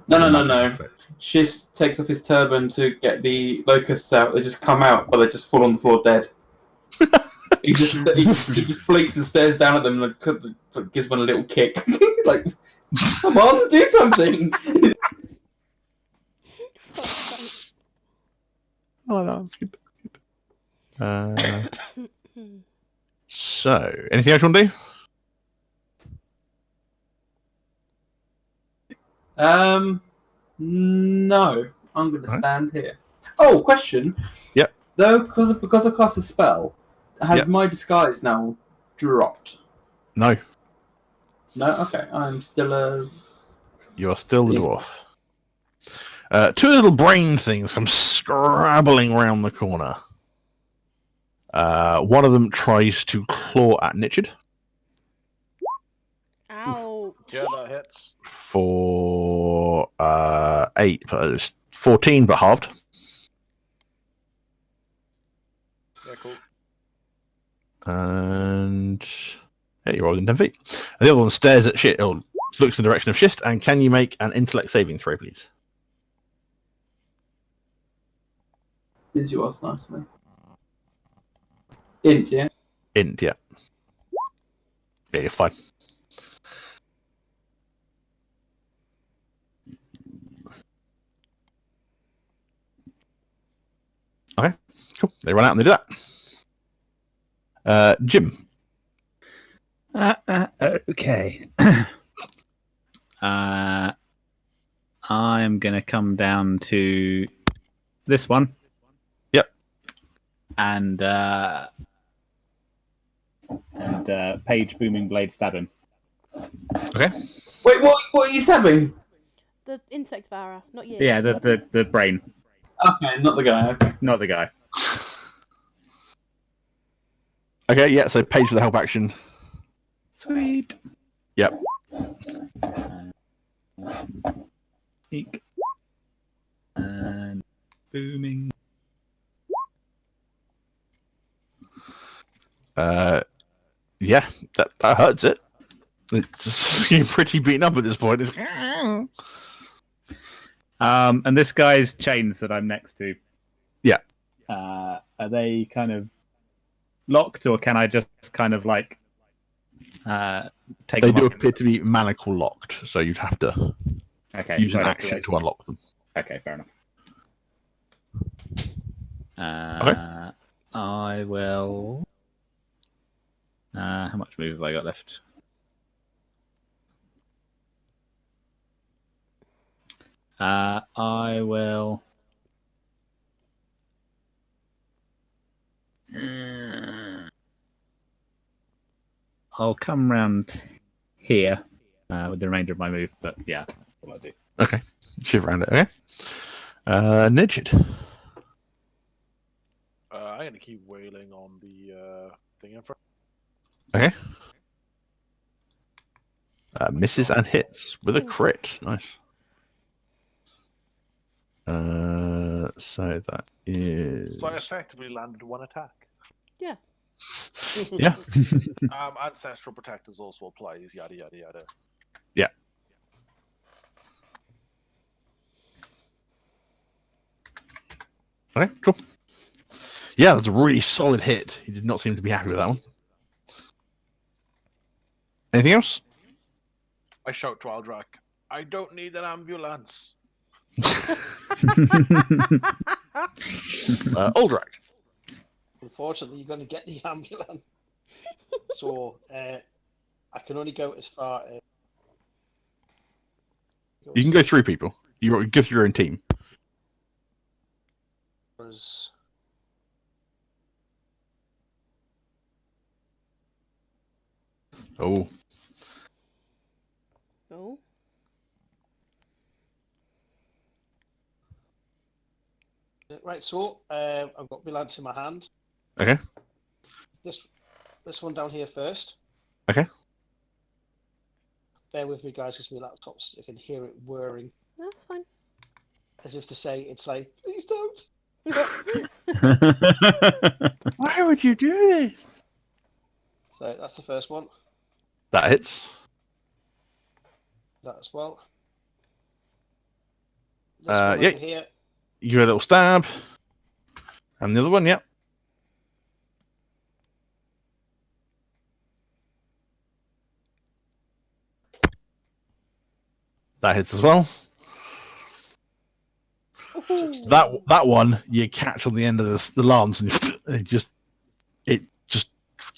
No. Schist takes off his turban to get the locusts out. They just come out, but they just fall on the floor dead. he just blinks and stares down at them and gives one a little kick. Like, come on, do something! Oh, no, that's good. So, anything else you want to do? No. I'm going to stand here. Oh, question. Yep. Though, because I cast a spell, has Yep. my disguise now dropped? No, No? Okay. I'm still a... you are still the Yes. dwarf. Two little brain things come scrabbling around the corner. One of them tries to claw at Nichard Ouch. Yeah, that hits. for 8, but it's 14, but halved. Yeah, cool. And yeah, you're within 10 feet. And the other one stares at shit, or looks in the direction of Schist. And can you make an intellect saving throw, please? Did you ask nicely? Int, yeah? Int, yeah. Yeah, you're fine. Okay, cool. They run out and they do that. Jim. Okay. I am going to come down to this one. Yep. And Page Booming Blade stab him. Okay. Wait, what are you stabbing? The insect devourer, not you. Yeah, the brain, Okay, not the guy, okay. not the guy. Okay, yeah, so Page for the help action. Sweet. Yep. Eek. And booming. Yeah, that hurts it. It's just getting pretty beaten up at this point. It's... And this guy's chains that I'm next to. Yeah. Are they kind of locked, or can I just kind of like take They them do off? appear to be manacle locked, so you'd have to Okay. use so an I'd have to, action like- to unlock them. Okay, fair enough. Okay. I will. How much move have I got left? I will. I'll come round here with the remainder of my move, but yeah, that's what I'll do. Okay, shift around it. Okay. Nichard. I'm going to keep wailing on the thing in front. Okay. Misses and hits with a crit. Nice. So that is. So I effectively landed one attack. Yeah. Yeah. Ancestral Protectors also applies, yada yada yada. Yeah. Okay, cool. Yeah, that's a really solid hit. He did not seem to be happy with that one. Anything else? I shout to Aldrak, I don't need an ambulance. Aldrak. Unfortunately, you're going to get the ambulance. So I can only go as far as. You can go through people. You go through your own team. as- Oh, Oh. Right, so I've got my lance in my hand. okay, This one down here first. okay. Bear with me, guys, because my laptop's. I can hear it whirring, That's fine. as if to say, it's like, please don't. Why would you do this? So that's the first one. That hits. That as well. This one Yeah. over here. You give it a little stab. And the other one, yep. That hits as well. Ooh. That one you catch on the end of the lance, and it just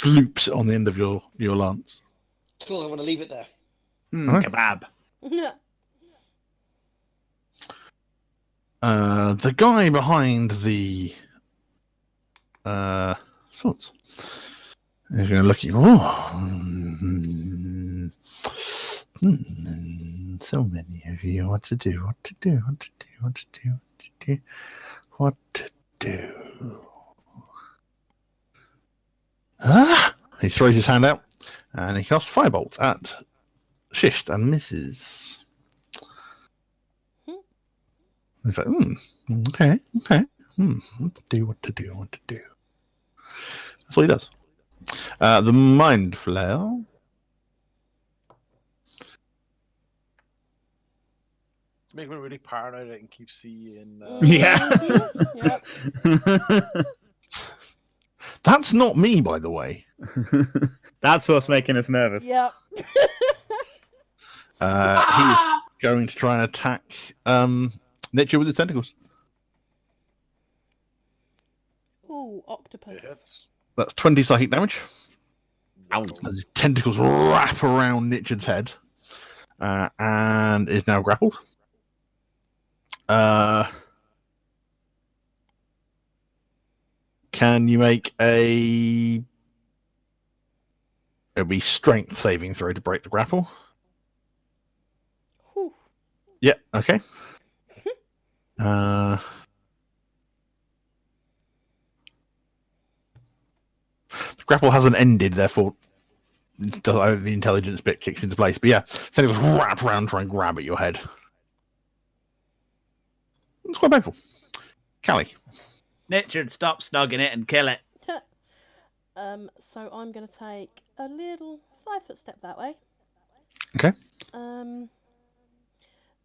loops on the end of your lance. Cool, I want to leave it there. Kebab. The guy behind the swords is going to look at you. So many of you. What to do? What to do? What to do? What to do? What to do? What to do? He throws his hand out and he casts firebolt at Schist and misses. He's like, okay. What to do? What to do? What to do? That's all he does. The mind flare. It's making me really paranoid. I can keep seeing. Yeah. Yep. That's not me, by the way. That's what's making us nervous. Yep. He's going to try and attack Nietzsche with his tentacles. Ooh, octopus. Hits. That's 20 psychic damage. Ow. As his tentacles wrap around Nietzsche's head and is now grappled. Can you make it'll be strength saving throw to break the grapple? Whew. Yeah, okay. The grapple hasn't ended, therefore the intelligence bit kicks into place. But yeah, tentacles wrap around, try and grab at your head. It's quite painful. Callie. Richard, stop snogging it and kill it. So I'm going to take a little 5-foot step that way. Okay.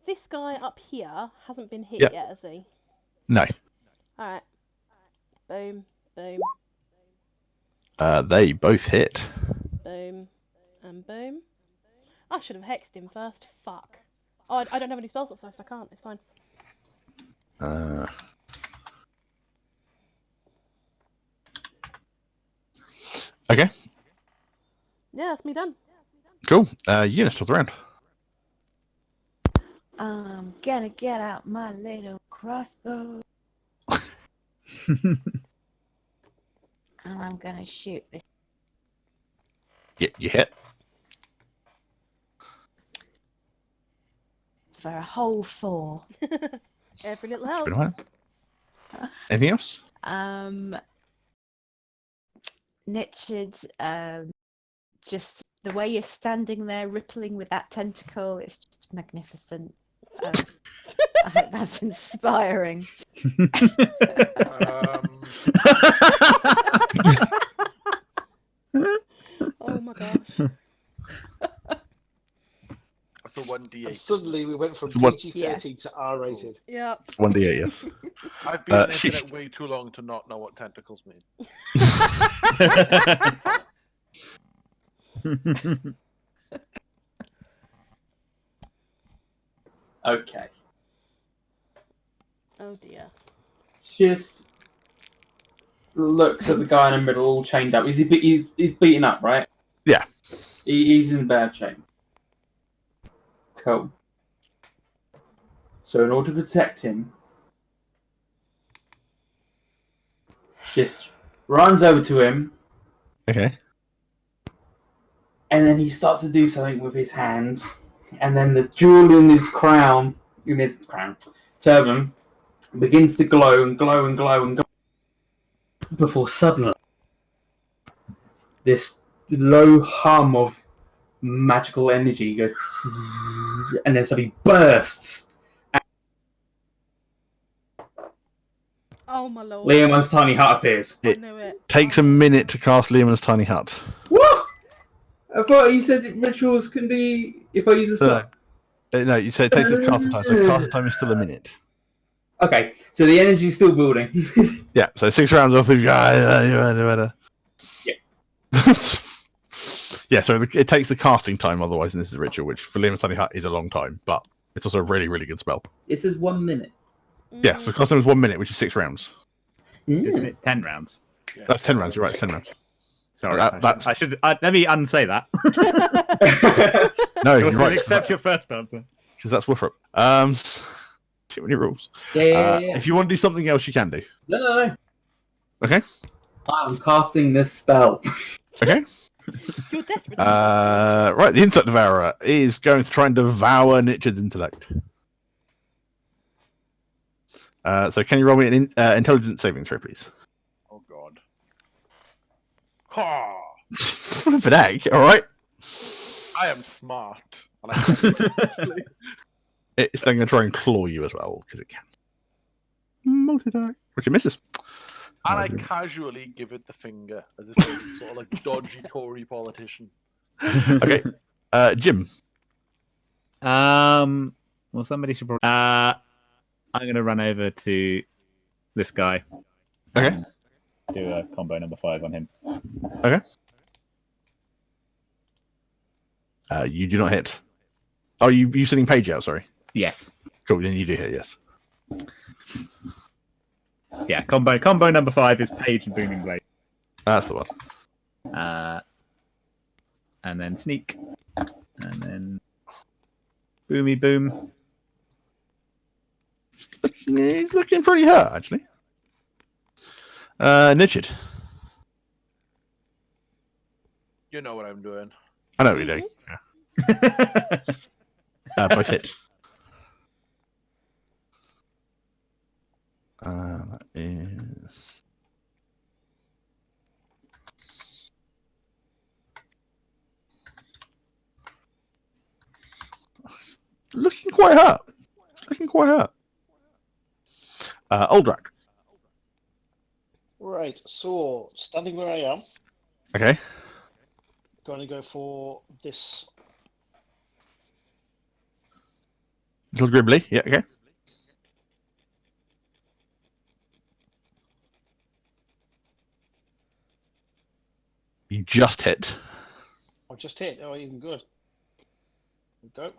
This guy up here hasn't been hit Yep. yet, has he? No. Alright. Boom, boom, They both hit. boom, and boom. I should have hexed him first. Fuck. Oh, I don't have any spell slots left. I can't. It's fine. Okay. Yeah, that's me done. Cool. Eunice, still around. I'm gonna get out my little crossbow. And I'm gonna shoot this. Yeah, you hit. For a whole 4. Every little It's been a helps. while. Anything else? Richard, just the way you're standing there rippling with that tentacle, it's just magnificent. I hope that's inspiring. Oh my gosh. So 1d8. And suddenly we went from It's one- PG-13 to R-rated. Yep. 1d8, yes. I've been on the Schist. internet way too long to not know what tentacles mean. Okay. Oh dear. Just looks at the guy in the middle, all chained up. He's beaten up, right? Yeah. He's in bad shape. Cool. So in order to protect him, just runs over to him, Okay. and then he starts to do something with his hands, and then the jewel in his turban, begins to glow and glow and glow and glow before suddenly this low hum of magical energy goes, and then suddenly bursts. Oh my lord. Leoman's tiny hut appears. I knew it. Takes a minute to cast Leoman's tiny hut. What? I thought you said rituals can be if I use a slot. No, you said it takes its casting time. So casting time is still a minute. Okay, so the energy's still building. Yeah, so 6 rounds off of Yeah. Yeah, so it takes the casting time otherwise, and this is a ritual, which for Leoman's tiny hut is a long time, but it's also a really, really good spell. It says 1 minute. Yeah, so casting time is 1 minute, which is 6 rounds. Isn't it 10 rounds? Yeah. That's 10 rounds, you're right, it's 10 rounds. Sorry, That's- I should let me unsay that. No, I'll you're right, accept your first answer. because that's Wolfrop. Too many rules. Yeah. If you want to do something else, you can do. No. Okay. I'm casting this spell. Okay. You're desperate. Right, the Intellect Devourer is going to try and devour Nichid's intellect. So can you roll me an intelligence saving throw, please? Oh god. Ha! What a bit, all right. I am smart. And I can It's then going to try and claw you as well, because it can. Multi-attack. Which it misses. And I casually give it the finger, as if it's sort of like dodgy Tory politician. Okay. Jim. Well, somebody should probably. I'm going to run over to this guy. Okay. Do a combo number 5 on him. Okay. You do not hit. Oh, you sending Page out, sorry. Yes. Cool, then you do hit, yes. Yeah, combo number 5 is Page and Booming Blade. That's the one. And then Sneak. And then Boomy Boom. He's looking pretty hurt, actually. Nichid. You know what I'm doing. I know what you're doing. Yeah. Both hit. That is... Looking quite hurt. It's looking quite hurt. Oldrak. Right, so standing where I am, Okay. going to go for this. Little Gribbly. Yeah, okay. You just hit. I just hit. Oh, even good. There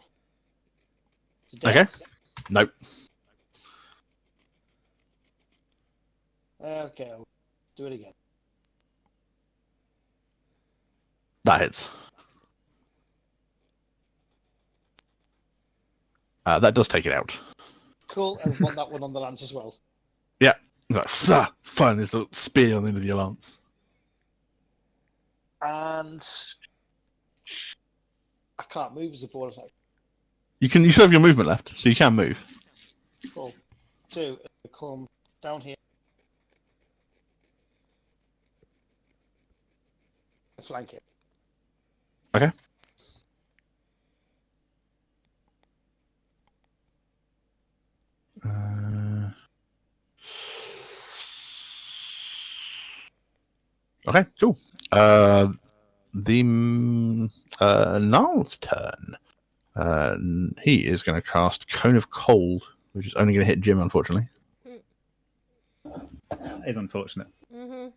we go. Okay. Nope. Okay, I'll do it again. That hits. That does take it out. Cool, I want that one on the lance as well. Yeah. Like, fun is the spear on the end of your lance. And I can't move as a bonus action. You still have your movement left, so you can move. Cool. So, come down here. Flank it. Okay. Okay, cool. The Niall's turn. He is going to cast Cone of Cold, which is only going to hit Jim, unfortunately. That is unfortunate. Mm-hmm.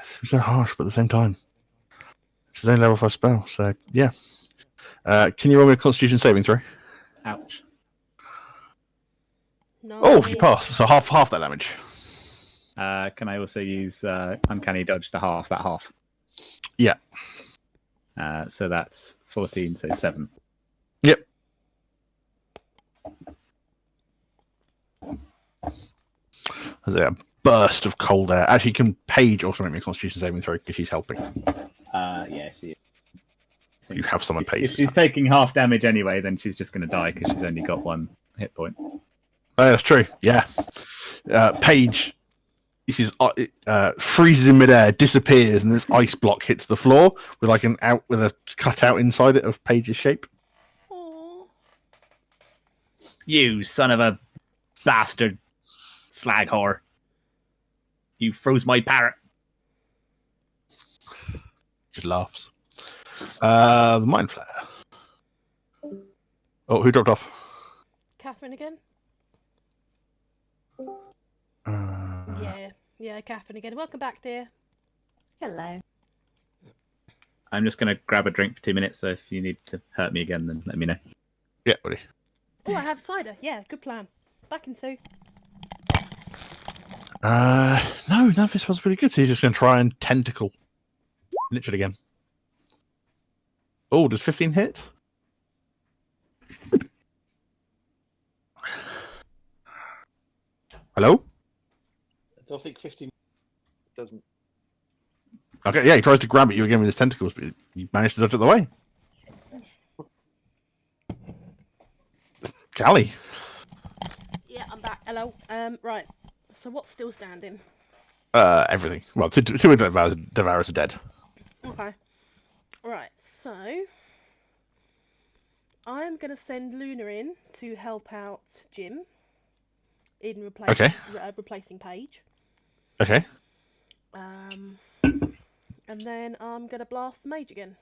It's so harsh, but at the same time, it's his own level 5 spell. So yeah. Can you roll me a Constitution saving throw? Ouch. No. Oh, you pass. So half that damage. Can I also use Uncanny Dodge to half that half? Yeah. So that's 14, so 7. Yep. There's a burst of cold air. Actually, can Paige also make me a Constitution saving throw because she's helping? have someone page. If she's taking half damage anyway, then she's just going to die because she's only got 1 hit point. Oh, that's true. Yeah. Paige, she's freezes in midair, disappears, and this ice block hits the floor with like a cutout inside it of Paige's shape. Aw. You son of a bastard slag whore. You froze my parrot. Just laughs. The mind flare. Oh, who dropped off? Catherine again? Uh, Yeah, Catherine again. Welcome back, dear. Hello. I'm just going to grab a drink for 2 minutes, so if you need to hurt me again, then let me know. Yeah, buddy. Oh, I have cider. Yeah, good plan. Back in 2. No, this was really good. So he's just going to try and tentacle Nichid again. Oh, does 15 hit? Hello? I don't think 15 doesn't. Okay, yeah, he tries to grab at you again with his tentacles, but you managed to dodge it the way. Callie. Yeah, I'm back. Hello. Right. So what's still standing? Everything. Well, two of the Devourers are dead. Okay. Right, so I'm going to send Luna in to help out Jim in replacing Paige. Okay. And then I'm going to blast the mage again.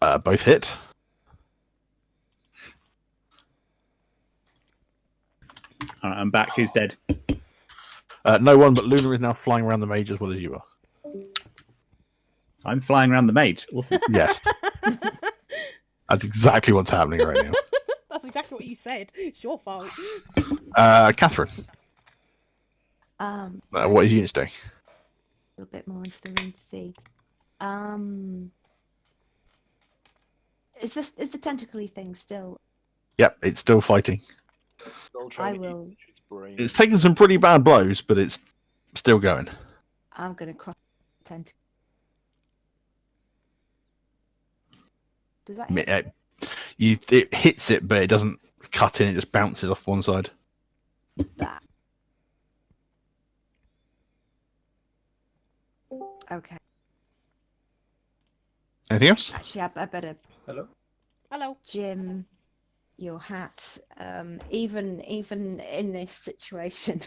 Both hit. All right, I'm back. Who's dead? No one, but Luna is now flying around the mage as well as you are. I'm flying around the mage. Awesome. Yes. That's exactly what's happening right now. That's exactly what you said. It's your fault. Catherine, A what is units doing? little bit more into the room to see. Is the tentacly thing still? Yep, it's still fighting. Still trying I to eat will. its brain. It's taken some pretty bad blows, but it's still going. I'm gonna cross the tentacle. Does that hit? It hits it, but it doesn't cut in. It just bounces off one side. That. Okay. Anything else? Actually, I better. Hello. Jim, your hat. Even in this situation,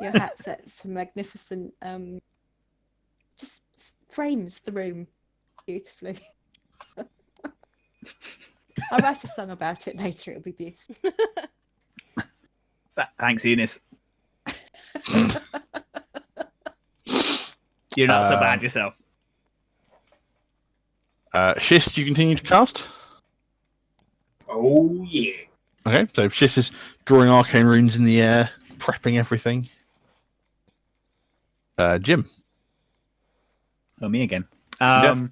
your hat sets magnificent. Just frames the room beautifully. I'll write a song about it later. It'll be beautiful. Thanks, Eunice. You're not so bad yourself. Schist, you continue to cast? Oh, yeah. Okay, so Schist is drawing arcane runes in the air, prepping everything. Jim. Oh, me again. Yep.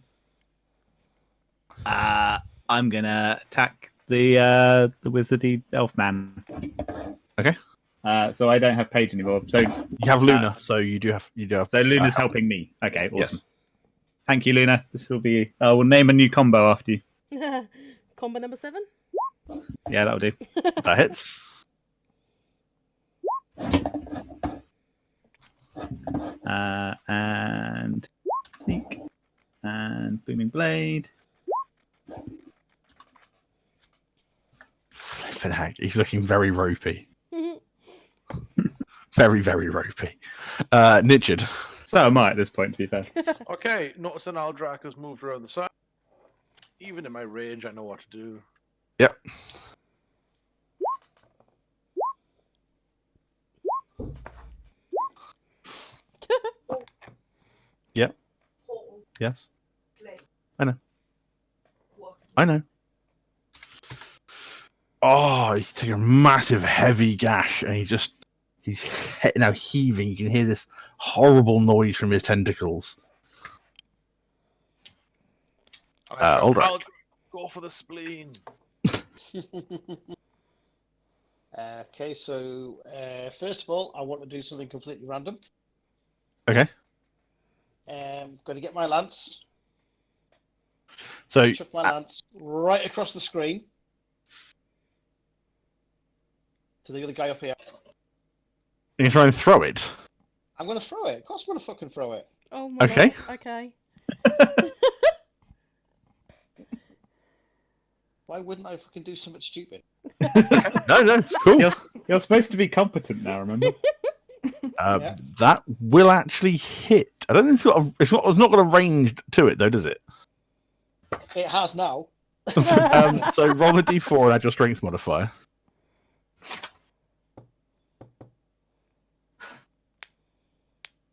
I'm gonna attack the wizardy elf man. Okay. So I don't have Paige anymore. So You have Luna, so you do have. so Luna's helping me. Okay, awesome. Yes. Thank you, Luna. This will be. We'll name a new combo after you. Combo number 7. Yeah, that'll do. That hits. And sneak and booming blade. Flippin' heck, he's looking very ropey. Very, very ropey. Nichid. So am I at this point, to be fair. Okay, notice an Aldrak has moved around the side. Even in my range, I know what to do. Yep. Yep. Yes. I know. I know. Oh, he's taking a massive, heavy gash, and he's now heaving. You can hear this horrible noise from his tentacles. Aldrak. Aldrak, go for the spleen. Okay, so first of all, I want to do something completely random. Okay. Going to get my lance. So Chuck my lance right across the screen to the other guy up here. you try and throw it. I'm going to throw it. Of course, I'm going to fucking throw it. Oh my Okay. Lord. Okay. Why wouldn't I fucking do something stupid? No, it's cool. You're supposed to be competent now, remember? Yeah. That will actually hit. I don't think it's not got a range to it though, does it? It has now. So roll a d4 and add your strength modifier.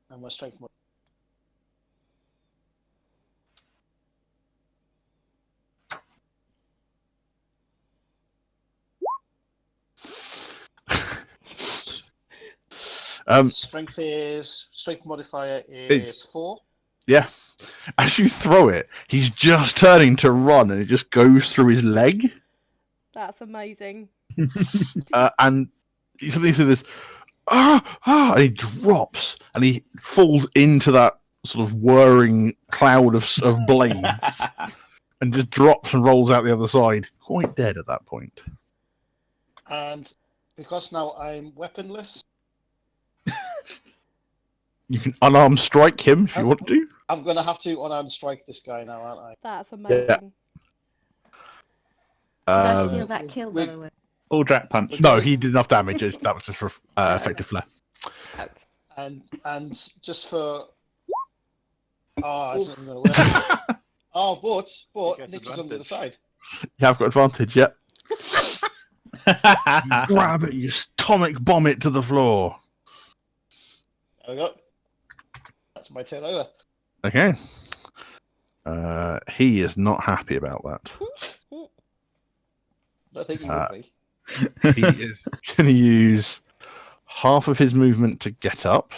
And my strength mod. Strength modifier is 4. Yeah. As you throw it, he's just turning to run, and it just goes through his leg, That's amazing. and you suddenly see this, and he drops, and he falls into that sort of whirring cloud of blades, and just drops and rolls out the other side, quite dead at that point. And because now I'm weaponless, You can unarmed strike him if you want to. I'm going to have to unarmed strike this guy now, aren't I? That's amazing. Did I steal that kill, by the way? Aldrak punch. No, he did enough damage. That was just for effective flare. And just for... Oh, it's not going to work. Oh, but Nick is on the other side. You have got advantage, yeah. Grab it, you atomic bomb it to the floor. There we go. That's my turn over. Okay. He is not happy about that. I think he would be. He is going to use half of his movement to get up.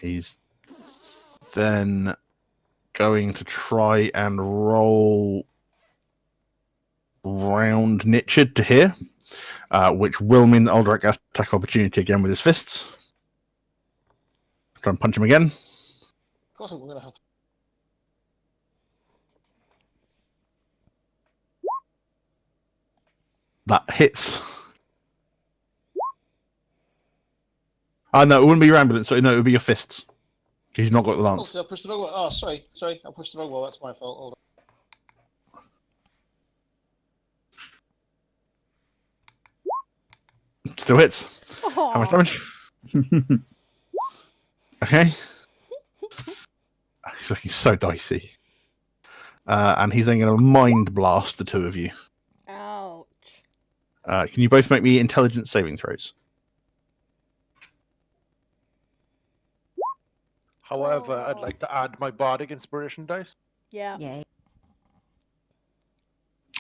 He's then going to try and roll round Nichard to here, which will mean that Aldrak has attack opportunity again with his fists. Try and punch him again. Of course I'm going to have to. That hits. No, it wouldn't be your ambulance. Sorry, no, it would be your fists. Because you've not got the Oh, lance. so I pushed the wrong one. Oh, sorry. I pushed the wrong one. That's my fault. Hold on. Still hits. Aw. How much damage? Okay. He's looking so dicey. And he's then going to mind blast the two of you. Ouch. Can you both make me intelligence saving throws? However, I'd like to add my bardic inspiration dice. Yeah. Yay.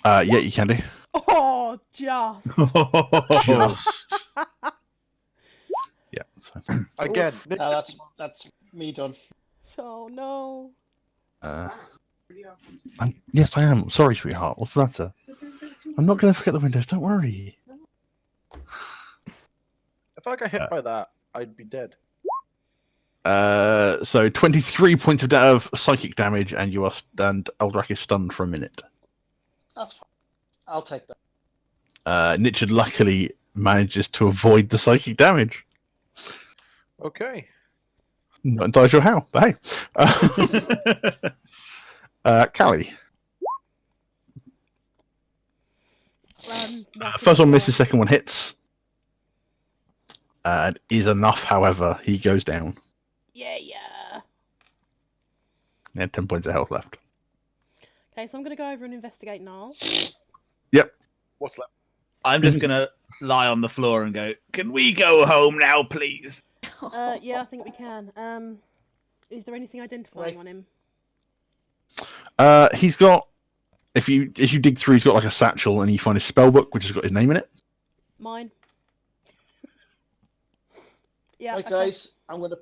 Yeah, you can do. Oh, just. Just. Yeah. So, Again, Oof. No, that's me done. Oh, no. yes, I am. Sorry, sweetheart. What's the matter? I'm not going to forget the windows. Don't worry. if I got hit by that, I'd be dead. So 23 points of psychic damage, and and Aldrak is stunned for a minute. That's fine. I'll take that. Nichard luckily manages to avoid the psychic damage. Okay. Not entirely sure how, but hey. Callie. First one misses, second one hits. Is enough, however, he goes down. Yeah. He had 10 points of health left. Okay, so I'm going to go over and investigate now. Yep. What's left? I'm just going to lie on the floor and go, can we go home now, please? Yeah, I think we can. Is there anything identifying on him? He's got... If you dig through, he's got like a satchel, and you find his spell book, which has got his name in it. Mine. Yeah. Right, okay. guys, I'm gonna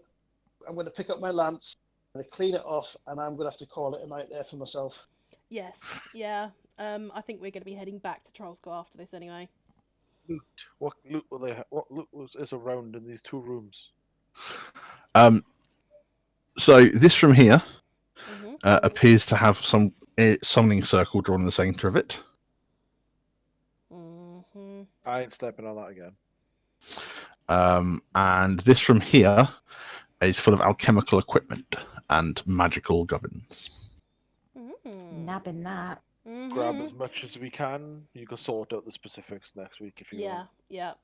pick up my lance, I'm gonna clean it off, and I'm gonna have to call it a night there for myself. Yes. Yeah. I think we're going to be heading back to Trollscore after this anyway. Loot. What loot will they? What loot is around in these two rooms? So this from here appears to have some summoning circle drawn in the center of it. I ain't stepping on that again. And this from here is full of alchemical equipment and magical gubbins. Nabbing that. Grab as much as we can. You can sort out the specifics next week if you want. Yeah.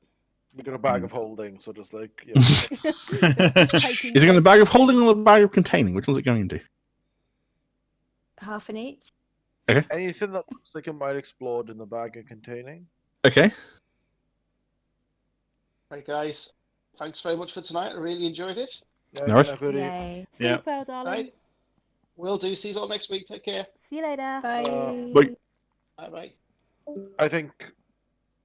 We got a bag of holding, so just like. You know. Is it going to the bag of holding or the bag of containing? Which one's it going into? Half in each. Anything that looks like it might explode in the bag of containing. Okay. Right, guys. Thanks very much for tonight. I really enjoyed it. Yeah, No worries. Yay. Sleep well, darling. Right. Will do. See you all next week. Take care. See you later. Bye. Bye. Bye. I think,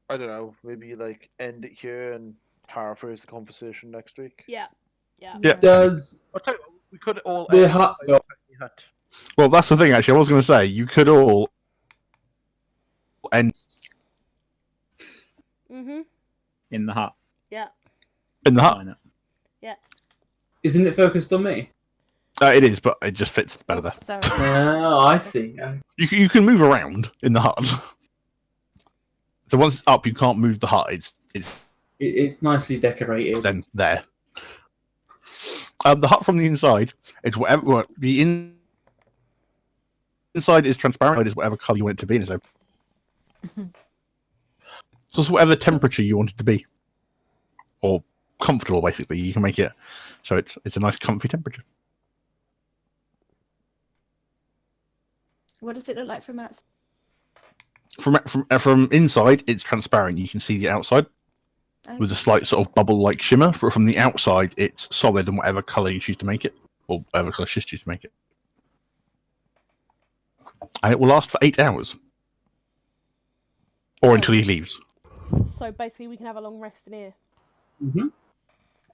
I don't know, maybe like end it here and paraphrase the conversation next week. Yeah. Does I'll tell you what, we could all the end hut by go? the hut. Well, that's the thing, actually. I was going to say, you could all end In the hut. Yeah. in the hut. Why not? Isn't it focused on me? It is, but it just fits better there. Sorry. Oh, I see. You can move around in the hut. So once it's up, you can't move the hut. It's Nicely decorated. then there. The hut from the inside, it's whatever inside is transparent. It is whatever color you want it to be. So it's whatever temperature you want it to be, or comfortable. Basically, you can make it so it's a nice, comfy temperature. What does it look like from outside? From inside, it's transparent. You can see the outside with a slight sort of bubble-like shimmer. But from the outside, it's solid and whatever color you choose to make it, or whatever color Schist choose to make it. And it will last for 8 hours, or until he leaves. So basically, we can have a long rest in here. Mm-hmm.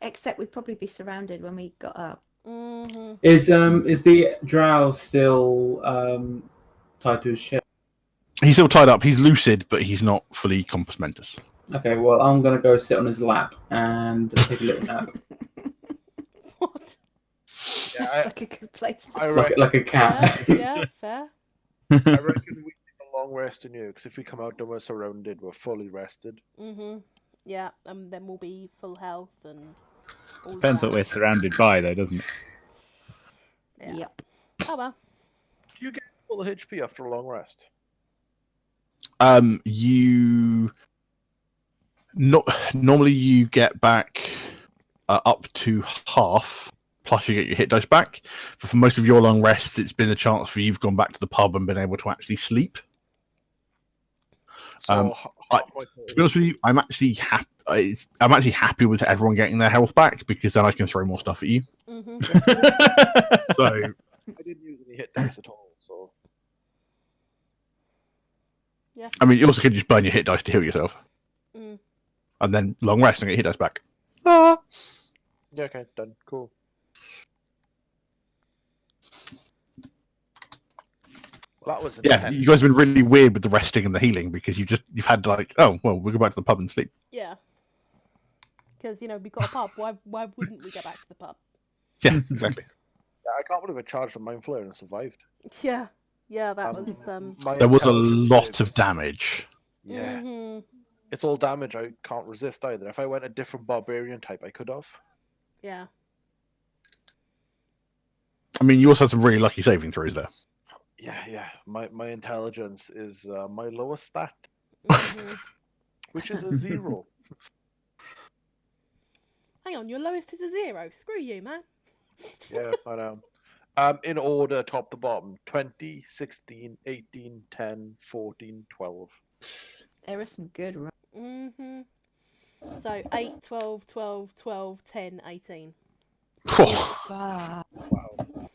Except we'd probably be surrounded when we got up. Is the drow still tied to his ship? He's still tied up. He's lucid, but he's not fully compos mentis. Okay, well, I'm gonna go sit on his lap and take a little nap, What? Sounds like a good place to I sit. reckon- like a cat. Yeah, fair. I reckon we take a long rest in here, because if we come out and we're surrounded, we're fully rested. Yeah, and then we'll be full health and all Depends that. what we're surrounded by, though, doesn't it? Yeah. Yep. Oh well. Do you get full HP after a long rest? You normally you get back up to half, plus you get your hit dice back. But for most of your long rests, it's been a chance for you've gone back to the pub and been able to actually sleep. So, To be honest with you, I'm actually happy. I'm actually happy with everyone getting their health back, because then I can throw more stuff at you. So I didn't use any hit dice at all, so Yeah. I mean, you also can just burn your hit dice to heal yourself, and then long rest and get your hit dice back. yeah, okay, done. Cool. Well, that was Yeah, intense. you guys have been really weird with the resting and the healing, because you've had like, oh well, we'll go back to the pub and sleep. Yeah. Because we've got a pub. Why wouldn't we go back to the pub? Yeah, exactly. Yeah, I can't believe I charged a mind flare and survived. Yeah. Yeah, that Um, was My There was a intelligence lot is- of damage. Yeah, it's all damage I can't resist either. If I went a different barbarian type, I could have. Yeah. I mean, you also had some really lucky saving throws there. Yeah. My intelligence is my lowest stat, which is a 0. Hang on, your lowest is a 0. Screw you, man. Yeah, I know. In order, top to bottom: 20, 16, 18, 10, 14, 12. There are some good ones. So 8, 12, 12, 12, 10, 18. Wow.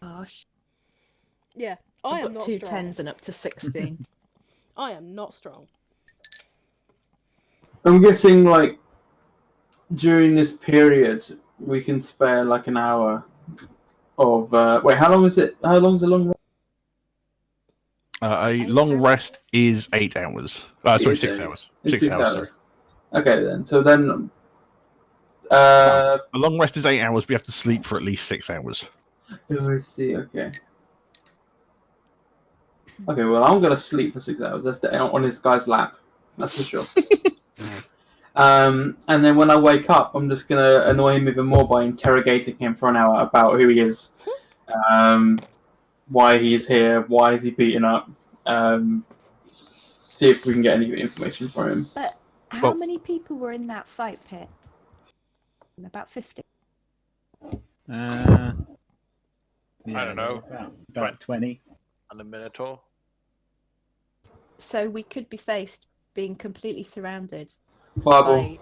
Gosh. Yeah, I I've am got not two strong. 10s and up to 16. I am not strong. I'm guessing, like, during this period, we can spare like an hour of. Wait, how long is it? How long is a long rest? A 8 long hours? rest is 8 hours. Sorry, 6 hours. It's 6 hours. Sorry. Okay, then. So then. A long rest is 8 hours. We have to sleep for at least 6 hours. I see. Okay. Okay, well, I'm gonna sleep for 6 hours. That's on this guy's lap. That's for sure. And then when I wake up, I'm just gonna annoy him even more by interrogating him for an hour about who he is, why he's here, why is he beaten up. See if we can get any information from him. But how Well- many people were in that fight pit? About 50. Yeah, I don't know. About 20. And a Minotaur. So we could be faced being completely surrounded Fireball. by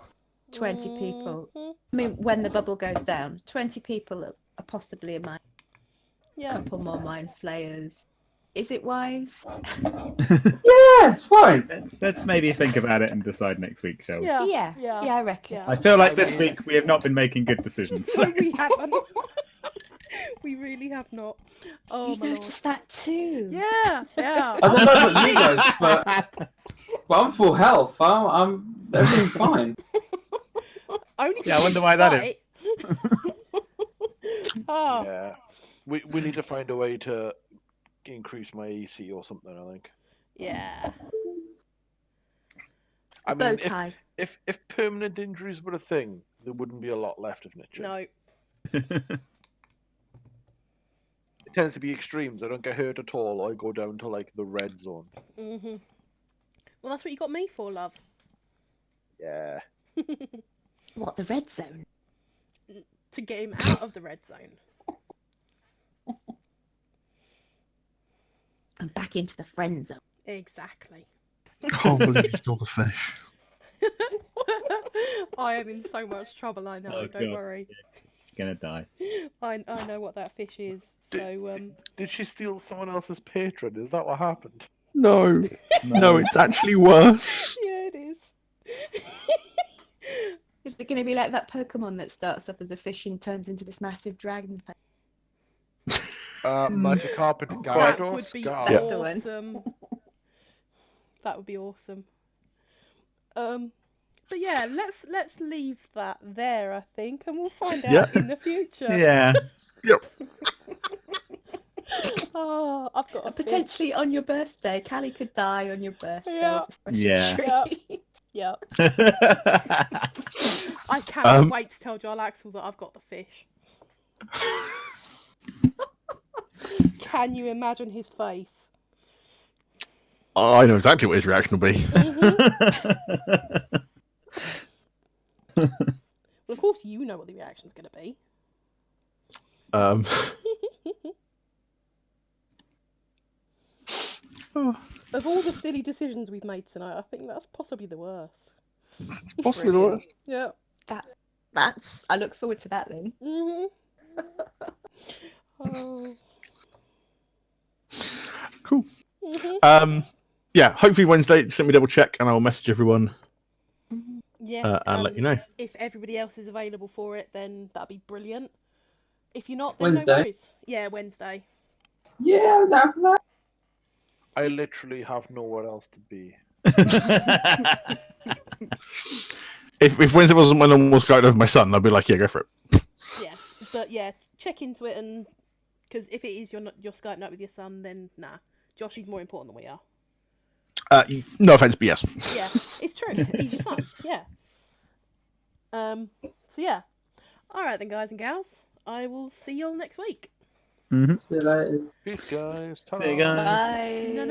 20 people. Mhm. I mean, when the bubble goes down, 20 people are possibly a mind. Yeah. Couple more mind flayers. Is it wise? Yeah, it's fine. Let's maybe think about it and decide next week, shall we? Yeah. Yeah, Yeah. I reckon. Yeah. I feel like this week we have not been making good decisions. No, we haven't. We really have not. Oh You my lord. noticed that too. Yeah. Yeah. I don't know about you guys, but I'm full health. I'm everything's fine. Only Yeah, I wonder why that is. Oh. Yeah. We need to find a way to increase my AC or something, I think. Yeah. I Bow mean, tie. if permanent injuries were a thing, there wouldn't be a lot left of Niche. No. It tends to be extremes. I don't get hurt at all. I go down to like the red zone. Mhm. Well, that's what you got me for, love. Yeah. What, the red zone? To get him out of the red zone. And back into the friend zone. Exactly. Can't believe you stole the fish. I am in so much trouble. I know. Oh, Don't God. worry. Gonna die. I know what that fish is. So Did she steal someone else's patron? Is that what happened? No, no, it's actually worse. yeah, it is. Is it going to be like that Pokemon that starts off as a fish and turns into this massive dragon thing? Magikarp and That Gyarados? would be That's the one. awesome. That would be awesome. But yeah, let's leave that there, I think, and we'll find out Yeah. in the future. Yeah. Yep. Oh, I've got a fish. Potentially on your birthday. Callie could die on your birthday Yeah. as a special Yeah. treat. Yeah. I cannot wait to tell Jarl Axel that I've got the fish. Can you imagine his face? I know exactly what his reaction will be. Well, of course you know what the reaction's going to be. Of all the silly decisions we've made tonight, I think that's possibly the worst. Possibly the worst. Yeah. That's. I look forward to that then. Mhm. Oh. Cool. Mhm. Yeah, hopefully Wednesday, just let me double check and I'll message everyone Yeah. and let you know. If everybody else is available for it, then that'd be brilliant. If you're not, then Wednesday? no worries. Yeah, Wednesday. Yeah, I'm down for that. I literally have nowhere else to be. If Wednesday wasn't my normal Skype with my son, I'd be like, yeah, go for it. Yeah, but yeah, check into it, and because if it is your Skype night with your son, then nah, Josh is more important than we are. No offense, but yes. Yeah, it's true. He's your son. Yeah. So yeah. All right then, guys and gals. I will see you all next week. See you later. Peace, guys. There you go. Bye. No.